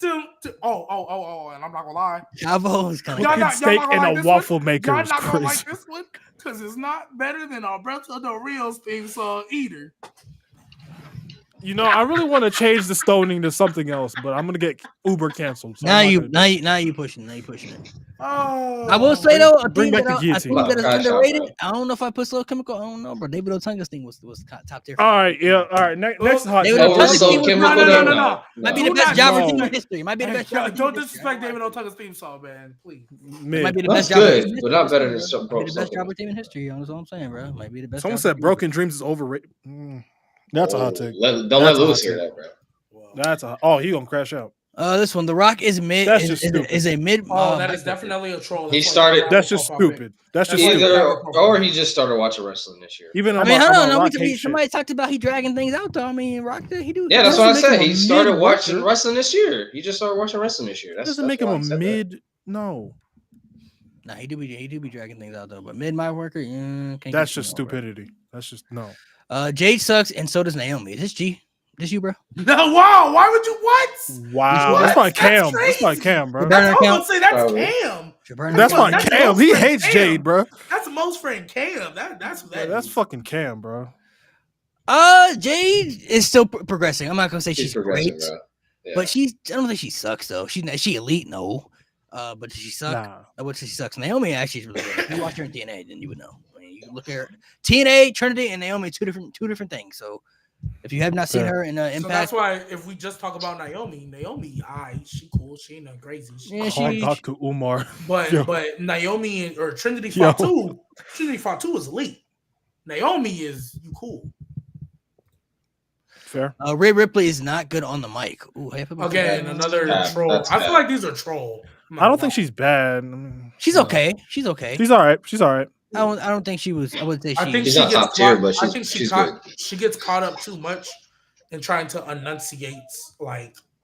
And I'm not gonna lie. Chavo is kind Y'all of. not- Fucking steak gonna and like a this waffle one? maker Y'all is not gonna like crazy. this one because it's not better than Alberto Del Rio's theme song either. You know, I really want to change the stoning to something else, but I'm gonna get Uber canceled. So Now I'm you not gonna- pushing. Now you pushing it. Oh, I will say though, a bring thing back that the guillotine. that is Crash out, underrated. bro. I don't know if I put Slow Chemical. I don't know, bro. David Otunga's thing was top tier. All right, yeah, all right. Next hot David take. Over Otunga's Slow team was Chemical, not- though? no. Might be Do the best not- jobber no. team in history. Might be the Hey, best jobber team don't in history. disrespect David Otunga's theme song, man. Please. It Mid. might be the That's best jobber good, team in but not history, better than bro. some Might pro be the best something. jobber team in history. That's all I'm saying, bro. Might be the best. Someone jobber said team. Broken Dreams is overrated. That's a hot take. Don't That's let a Lewis hot hear take. that, bro. That's a oh, he gonna crash out. This one, The Rock is mid. That's is, just is, stupid. is a mid. Oh, that is definitely a troll. He That's why started- he's That's just profile pic. stupid. That's just That's stupid. Either or he just started watching wrestling this year. Even I on mean, my, I on don't my know. Rock hate shit. Somebody talked about he dragging things out though. I mean, Rock he do. Yeah, that's what I doesn't make said. him He a started mid watching worker. wrestling this year. He just started watching wrestling this year. That That's doesn't make that's him why a I said that. mid. No, Nah, he do be dragging things out though. But mid my worker, can't that's get just you, bro. stupidity. That's just no. Jade sucks, and so does Naomi. Is this G? This you, bro? No, wow. Why would you what? Wow, What? that's my That's Cam. That's my crazy. Cam, bro. Burner I was account. gonna say that's Probably. Cam. Jabroni That's account. my That's Cam. most He friend hates Cam. Jade, bro. That's most friend Cam. That's who that That's is. fucking Cam, bro. Jade is still progressing. I'm not gonna say He's she's progressing, great, bro. Yeah. but I don't think she sucks though. She elite, no. But does she suck? Nah. I would say she sucks. Naomi actually is really good. If you watch her in TNA, then you would know. I mean, you can look at her. TNA, Trinity, and Naomi, two different things. So if you have not seen Fair. her in So Impact, that's why if we just talk about Naomi, she cool. She ain't nothing crazy. Yeah, Call she- Dr. Umar. But Yo. but Naomi or Trinity Yo. Fatu, Trinity Fatu is elite. Naomi is you cool. Fair. Rhea Ripley is not good on the mic. Ooh, hey, Again, another Yeah, troll. that's I feel bad. like these are troll. I don't think she's bad. I mean, she's okay. She's okay. She's all right. She's all right. I don't think she was. I would say she. I think She's she not gets top tier, caught- but I think she's she gets caught up too much in trying to enunciate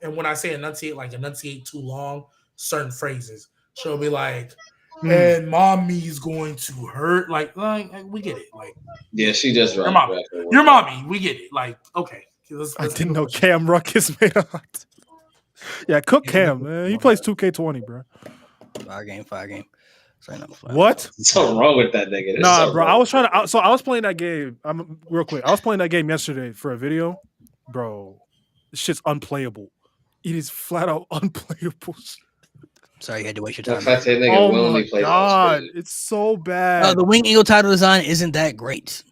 and when I say enunciate too long, certain phrases. She'll be like, and mommy's going to hurt. Like we get it. Like Yeah, she just Your mom. your mommy, we get it. Like, okay. I didn't know Cam Ruckus made a hot. Yeah, cook Cam, man. He plays 2K20, bro. Fire game. Sorry, no, fire. What? Something wrong with that nigga. There's Nah, something bro. wrong I was with trying to. So I was playing that game. I'm real quick. I was playing that game yesterday for a video, bro. This shit's unplayable. It is flat out unplayable. Sorry, you had to waste your The time. fact that nigga Oh willingly my plays god, crazy. it's so bad. The Wing Eagle title design isn't that great.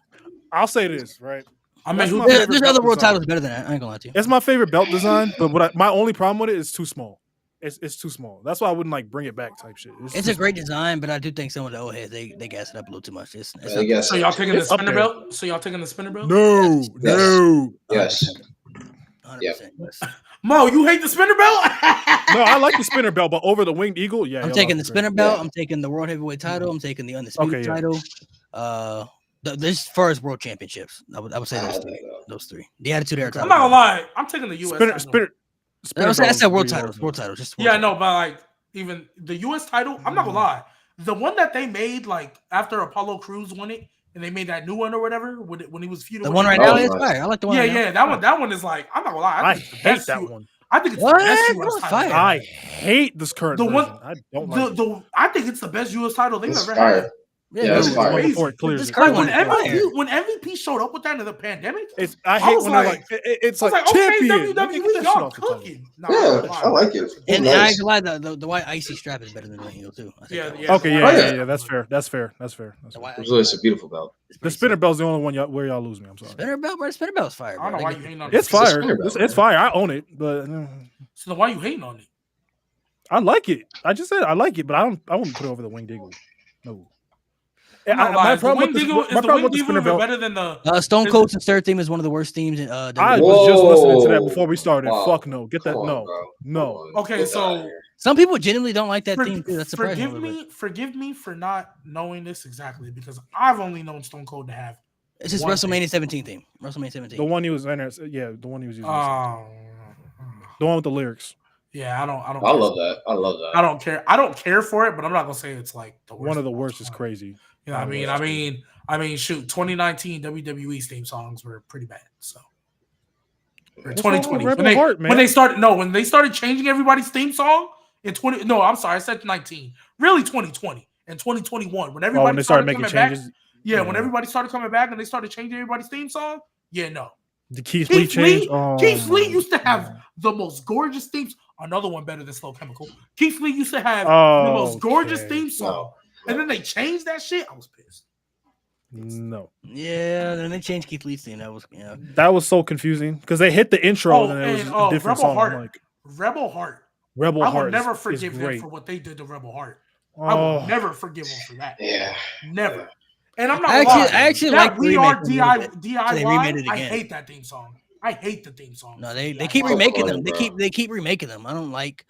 I'll say this right. I mean, That's who my There's favorite other belt world design. titles better than that. I ain't gonna lie to you. It's my favorite belt design, but my only problem with it is too small. It's too small. That's why I wouldn't like bring it back type shit. It's a great design, but I do think some of the old heads they gas it up a little too much. It's I not guess So y'all taking the It's up spinner there. belt? So y'all taking the spinner belt? No, Yes. no. Yes. 100%. Yep. Yes. Mo, you hate the spinner belt? No, I like the spinner belt, but over the winged eagle, yeah. I'm y'all taking are the great. spinner belt. Yeah. I'm taking the world heavyweight title. I'm taking the undisputed Okay, yeah. title. This far as world championships, I would say I those had three. that, though. Those three. The Attitude Era Okay. I'm title. not gonna lie. I'm taking the U.S. title. Spinner I said Bell world is titles. really World hard. titles. Yeah, no, but like even the U.S. title, I'm not gonna lie. The one that they made like after Apollo Crews won it, and they made that new one or whatever when he was feuding. The with one right him. now Oh, is nice. fire. I like the one. Yeah, right now. yeah, that one is like I'm not gonna lie. I think it's the hate best that U- one. I think it's What? the best That U.S. one's title. fire. they've I had. hate this current The one- version. I don't like it. I think it's the best U.S. title they've It's ever fire. had. Yeah, it's dude, fire. One Crazy. before it clears This it. current Like one when is fire. when MVP showed up with that in the pandemic, I I hate was when they're like- like it's I was like like, okay, champion. Let me get WWE, that shit y'all off the title. cooking. Nah, Yeah, I'm not gonna I lie. like it. And Nice. I ain't gonna lie, the white icy strap is better than the Eagle too. I think Yeah, that yeah. one. Okay, Oh, yeah. yeah. That's fair. That's fair. The white It's icy a strap beautiful belt. is The pretty spinner sick. bell's the only one where y'all lose me. I'm sorry. Spinner belt, bro. Spinner belt's fire. I don't know bro. why They you get- hating on It's it. fire. spinner bell, It's man. fire. I own it, but So then why you hating on it? I like it. I just said I like it, but I wouldn't put it over the Winged Eagle. No. I'm not gonna lie. My Is the problem Winged with Eagle my problem with the spinner even belt. better than the? Stone Is- Cold's third theme is one of the worst themes in I WWE. was just listening to that Whoa. before we started. Wow. Fuck no. Get that. Come on, No. bro. No. Come on. Okay, Get so- outta here. Some people genuinely don't like that theme too. That's surprising. Forgive me for not knowing this exactly because I've only known Stone Cold to have. It's just one WrestleMania 17 theme. WrestleMania 17. The one he was in there. Yeah, the one he was using. Um, The one with the lyrics. yeah, I don't. I care. love that. I love that. I don't care. I don't care for it, but I'm not gonna say it's like the worst. One of the worst is crazy. You know, I mean, shoot, 2019 WWE's theme songs were pretty bad. So, or What's wrong with 2020 Rebel when Heart, man? when they started changing everybody's theme song in 20. No, I'm sorry, I said 19. Really, 2020 and 2021 when everybody When they started making coming back. changes. Yeah, when Yeah. everybody started coming back and they started changing everybody's theme song. Yeah, no. The Keith Lee change. Keith Lee used to have the most gorgeous themes. Another one better than Slow Chemical. Keith Lee used to have the most gorgeous Okay. theme song. And then they changed that shit. I was pissed. No. Yeah, then they changed Keith Lee's theme. That was That was so confusing because they hit the intro Oh, and then it was and, a different Rebel song. Heart. I'm like, Rebel Heart. Rebel I Heart will never is forgive them great. for what they did to Rebel Heart. I will Oh, never forgive them for that. Yeah. Never. And I'm not I lying. actually That like the We Are remake a little bit. DIY. they remade it I again. hate that theme song. I hate the theme song. No, they DIY. keep So remaking funny, them. bro. They keep remaking them. I like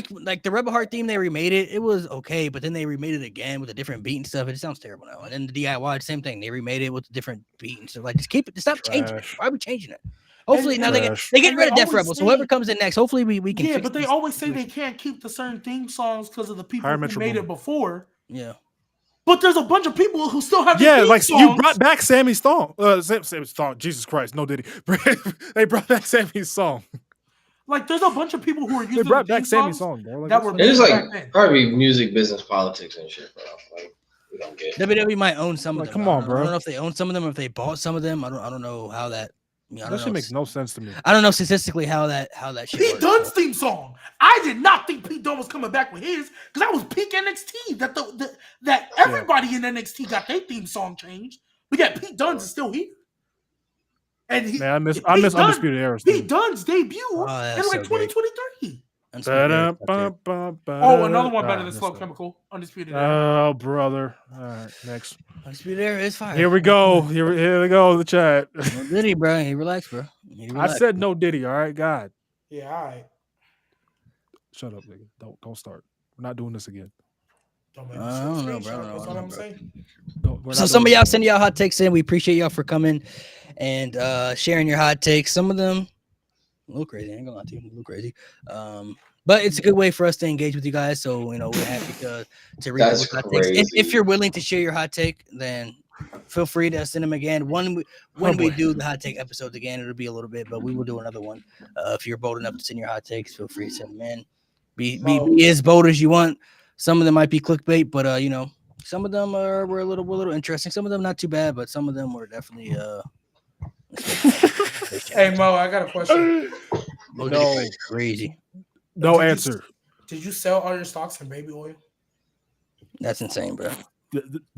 the Rebel Heart theme. They remade it. It was okay, but then they remade it again with a different beat and stuff. It sounds terrible now. And then the DIY, same thing. They remade it with a different beat and stuff. Like just keep it. Stop changing it. Trash. Why are we changing it? Hopefully now Trash. they get And rid they of Death always Rebel. So say- whoever comes in next, hopefully we can. Yeah, fix but they this always say they situation. can't keep the certain theme songs because of the people Hire who Metro made Boomin. it before. Yeah. But there's a bunch of people who still have the Yeah, theme like songs. you brought back Sammy's song. Sammy's song. Jesus Christ, no Diddy. They brought back Sammy's song. Like there's a bunch of people who are using They brought the back theme Sammy's songs song, bro. Like, that what's were the- It's back like then. probably music, business, politics, and shit, bro. Like we don't get. WWE might own some of Like, them. come on, I bro. don't know if they own some of them or if they bought some of them. I don't know how that. I that don't shit know. makes no sense to me. I don't know statistically how that shit Pete works. Dunne's theme song. I did not think Pete Dunne was coming back with his because that was peak NXT. That everybody in NXT got their theme song changed, but yet Pete Dunne's is still here. And he, Man, I miss Pete Dunne- Undisputed Era. Pete Dunne's debut Oh, in that's like so great. 2023. Undisputed Oh, another one better than Slow Chemical. Undisputed. Era. Oh, brother. All right, next. Era is fire. Here we go. Here we go. The chat. No Diddy, bro. He relaxed, bro. He I relaxed. said no Diddy. All right, God. Yeah, all right. Shut up, nigga. Don't start. We're not doing this again. Don't make I me don't send a know, bro. screenshot. I don't That's know, all I'm bro. saying. We're So not some of doing y'all this send y'all hot takes in. We appreciate y'all for coming and sharing your hot takes. Some of them a little crazy. I ain't gonna lie to you, a little crazy. But it's a good way for us to engage with you guys. So we're happy to read That's your hot takes. crazy. If you're willing to share your hot take, then feel free to send them again. When we do the hot take episodes again, it'll be a little bit, but we will do another one. If you're bold enough to send your hot takes, feel free to send them in. Be as bold as you want. Some of them might be clickbait, but some of them were a little interesting. Some of them not too bad, but some of them were definitely Hey Mo, I got a question. No. Crazy. No Did you- answer. Did you sell all your stocks in baby oil? That's insane, bro.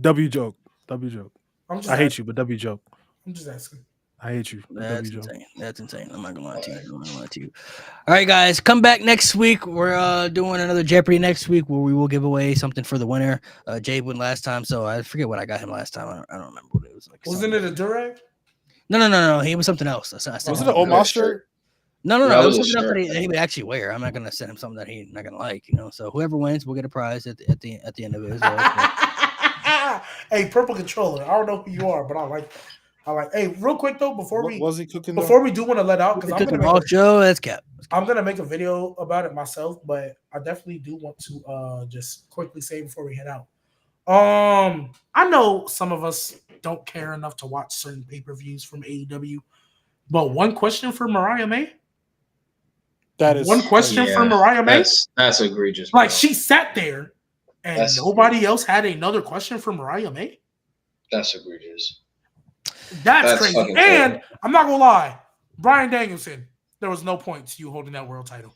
W joke. W joke. I'm just I hate asking. you, but W joke. I'm just asking. I hate you. but That's W joke. insane. That's insane. I'm not gonna lie to you. I'm not gonna lie to you. All right, guys, come back next week. We're doing another Jeopardy next week where we will give away something for the winner. Jay won last time, so I forget what I got him last time. I don't remember what it was like. Wasn't it a Durag? No. He was something else. I sent Was it him an something Omos else. shirt? No. Yeah, It it was was a something else shirt. that he would actually wear. I'm not gonna send him something that he's not gonna like. So whoever wins, we'll get a prize at the end of it. Hey, Purple Controller. I don't know who you are, but I like that. Hey, real quick though, What was he cooking? before we do want to let out, because Joe, that's cap. I'm gonna make a video about it myself, but I definitely do want to just quickly say before we head out. I know some of us don't care enough to watch certain pay-per-views from AEW, but one question for Mariah May. That is one question for Mariah May. That's egregious. Like, she sat there and nobody else had another question for Mariah May. That's egregious. That's crazy. And crazy. I'm not gonna lie, Bryan Danielson, there was no point to you holding that world title.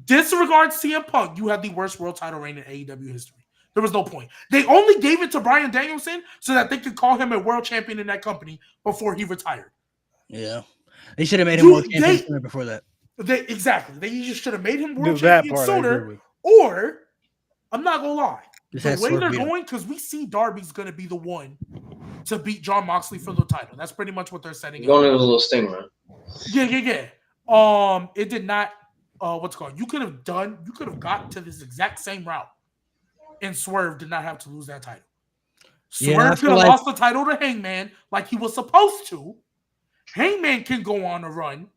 Disregard CM Punk, you had the worst world title reign in AEW history. There was no point. They only gave it to Bryan Danielson so that they could call him a world champion in that company before he retired. Yeah. They should have made him world champion sooner before that. Exactly. They just should have made him world champion sooner. Or, I'm not going to lie, the way they're going, because we see Darby's going to be the one to beat Jon Moxley for the title. That's pretty much what they're setting up. Going in with a little sting, man. Yeah. It did not, what's it called? You could have gotten to this exact same route. And Swerve did not have to lose that title. Swerve could have lost the title to Hangman like he was supposed to. Hangman can go on a run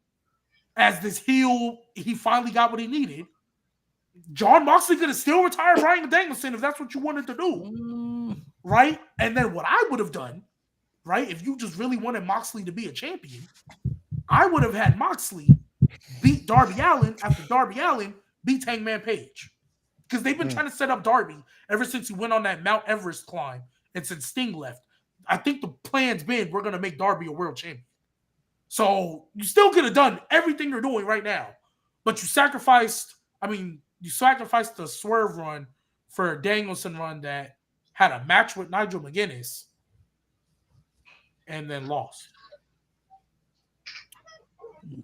as this heel. He finally got what he needed. Jon Moxley could have still retired Bryan Danielson if that's what you wanted to do. Right? And then what I would have done, right, if you just really wanted Moxley to be a champion, I would have had Moxley beat Darby Allin after Darby Allin beat Hangman Page. Because they've been trying to set up Darby ever since he went on that Mount Everest climb and since Sting left. I think the plan's been we're going to make Darby a world champion. So you still could have done everything you're doing right now, but you sacrificed the Swerve run for a Danielson run that had a match with Nigel McGuinness and then lost.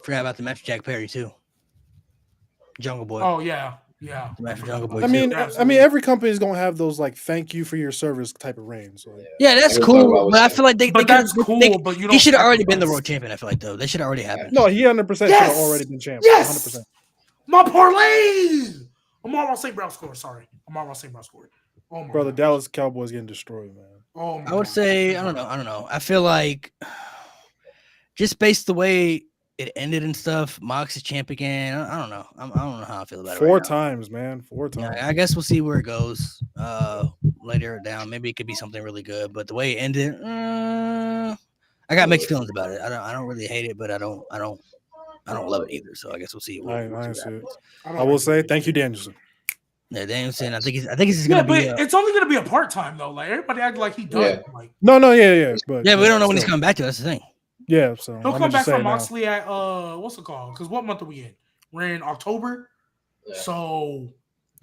Forgot about the match with Jack Perry too. Jungle Boy. Oh, yeah. Yeah. I mean, every company is gonna have those like "thank you for your service" type of reigns. So, yeah, that's cool. But I feel like that's cool. But he should have already been the world champion. I feel like though they should have already happened. No, he 100% should have already been champion. Yes, 100%. My parlay. Amar St. Brown scored. Sorry, Amar St. Brown scored. Oh my the Dallas Cowboys getting destroyed, man. Oh, I would say I don't know. I feel like just based the way it ended and stuff, Mox is champ again. I don't know. I don't know how I feel about it. 4 times, man. 4 times. Yeah, I guess we'll see where it goes later down. Maybe it could be something really good. But the way it ended, I got mixed feelings about it. I don't really hate it, but I don't love it either. So I guess we'll see. I will say thank you, Danielson. Yeah, Danielson. I think he's just gonna be. It's only gonna be a part time though. Like everybody acted like he done. Yeah. Like no, yeah. But we don't know when he's coming back to. That's the thing. Yeah, so he'll come back from Moxley at what's it called? Because what month are we in? We're in October, so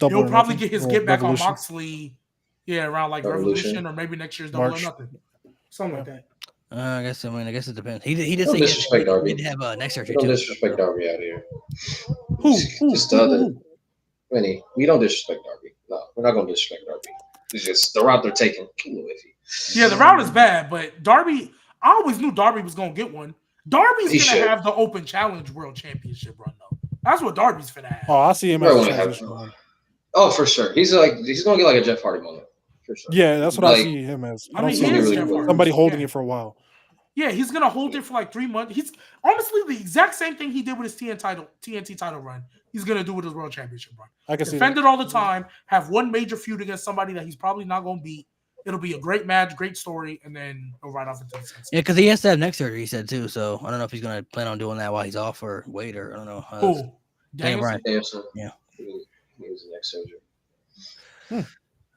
he'll probably get his get back on Moxley. Yeah, around like Revolution or maybe next year's Double or Nothing, something like that. I guess it depends. He did say disrespect Darby. He did have next surgery Don't too. disrespect Darby out here. Who? Just the other. Vinny, we don't disrespect Darby. No, we're not gonna disrespect Darby. It's just the route they're taking. Yeah, the route is bad, but Darby. I always knew Darby was going to get one. Darby's going to have the Open Challenge World Championship run, though. That's what Darby's going to have. Oh, I see him as a transition run. Oh, for sure. He's going to get like a Jeff Hardy moment. For sure. Yeah, that's what I see him as. I don't see him as somebody holding it for a while. Yeah, he's going to hold it for like 3 months. He's honestly the exact same thing he did with his TNT title run. He's going to do with his World Championship run. I can see Defend it all the time, have one major feud against somebody that he's probably not going to beat. It'll be a great match, great story, and then he'll ride off into the sunset. Yeah, because he has to have neck surgery, he said, too. So I don't know if he's going to plan on doing that while he's off or wait, or I don't know. Who? Danielson. Yeah. He was neck surgery.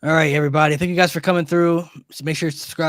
All right, everybody. Thank you guys for coming through. So make sure to subscribe.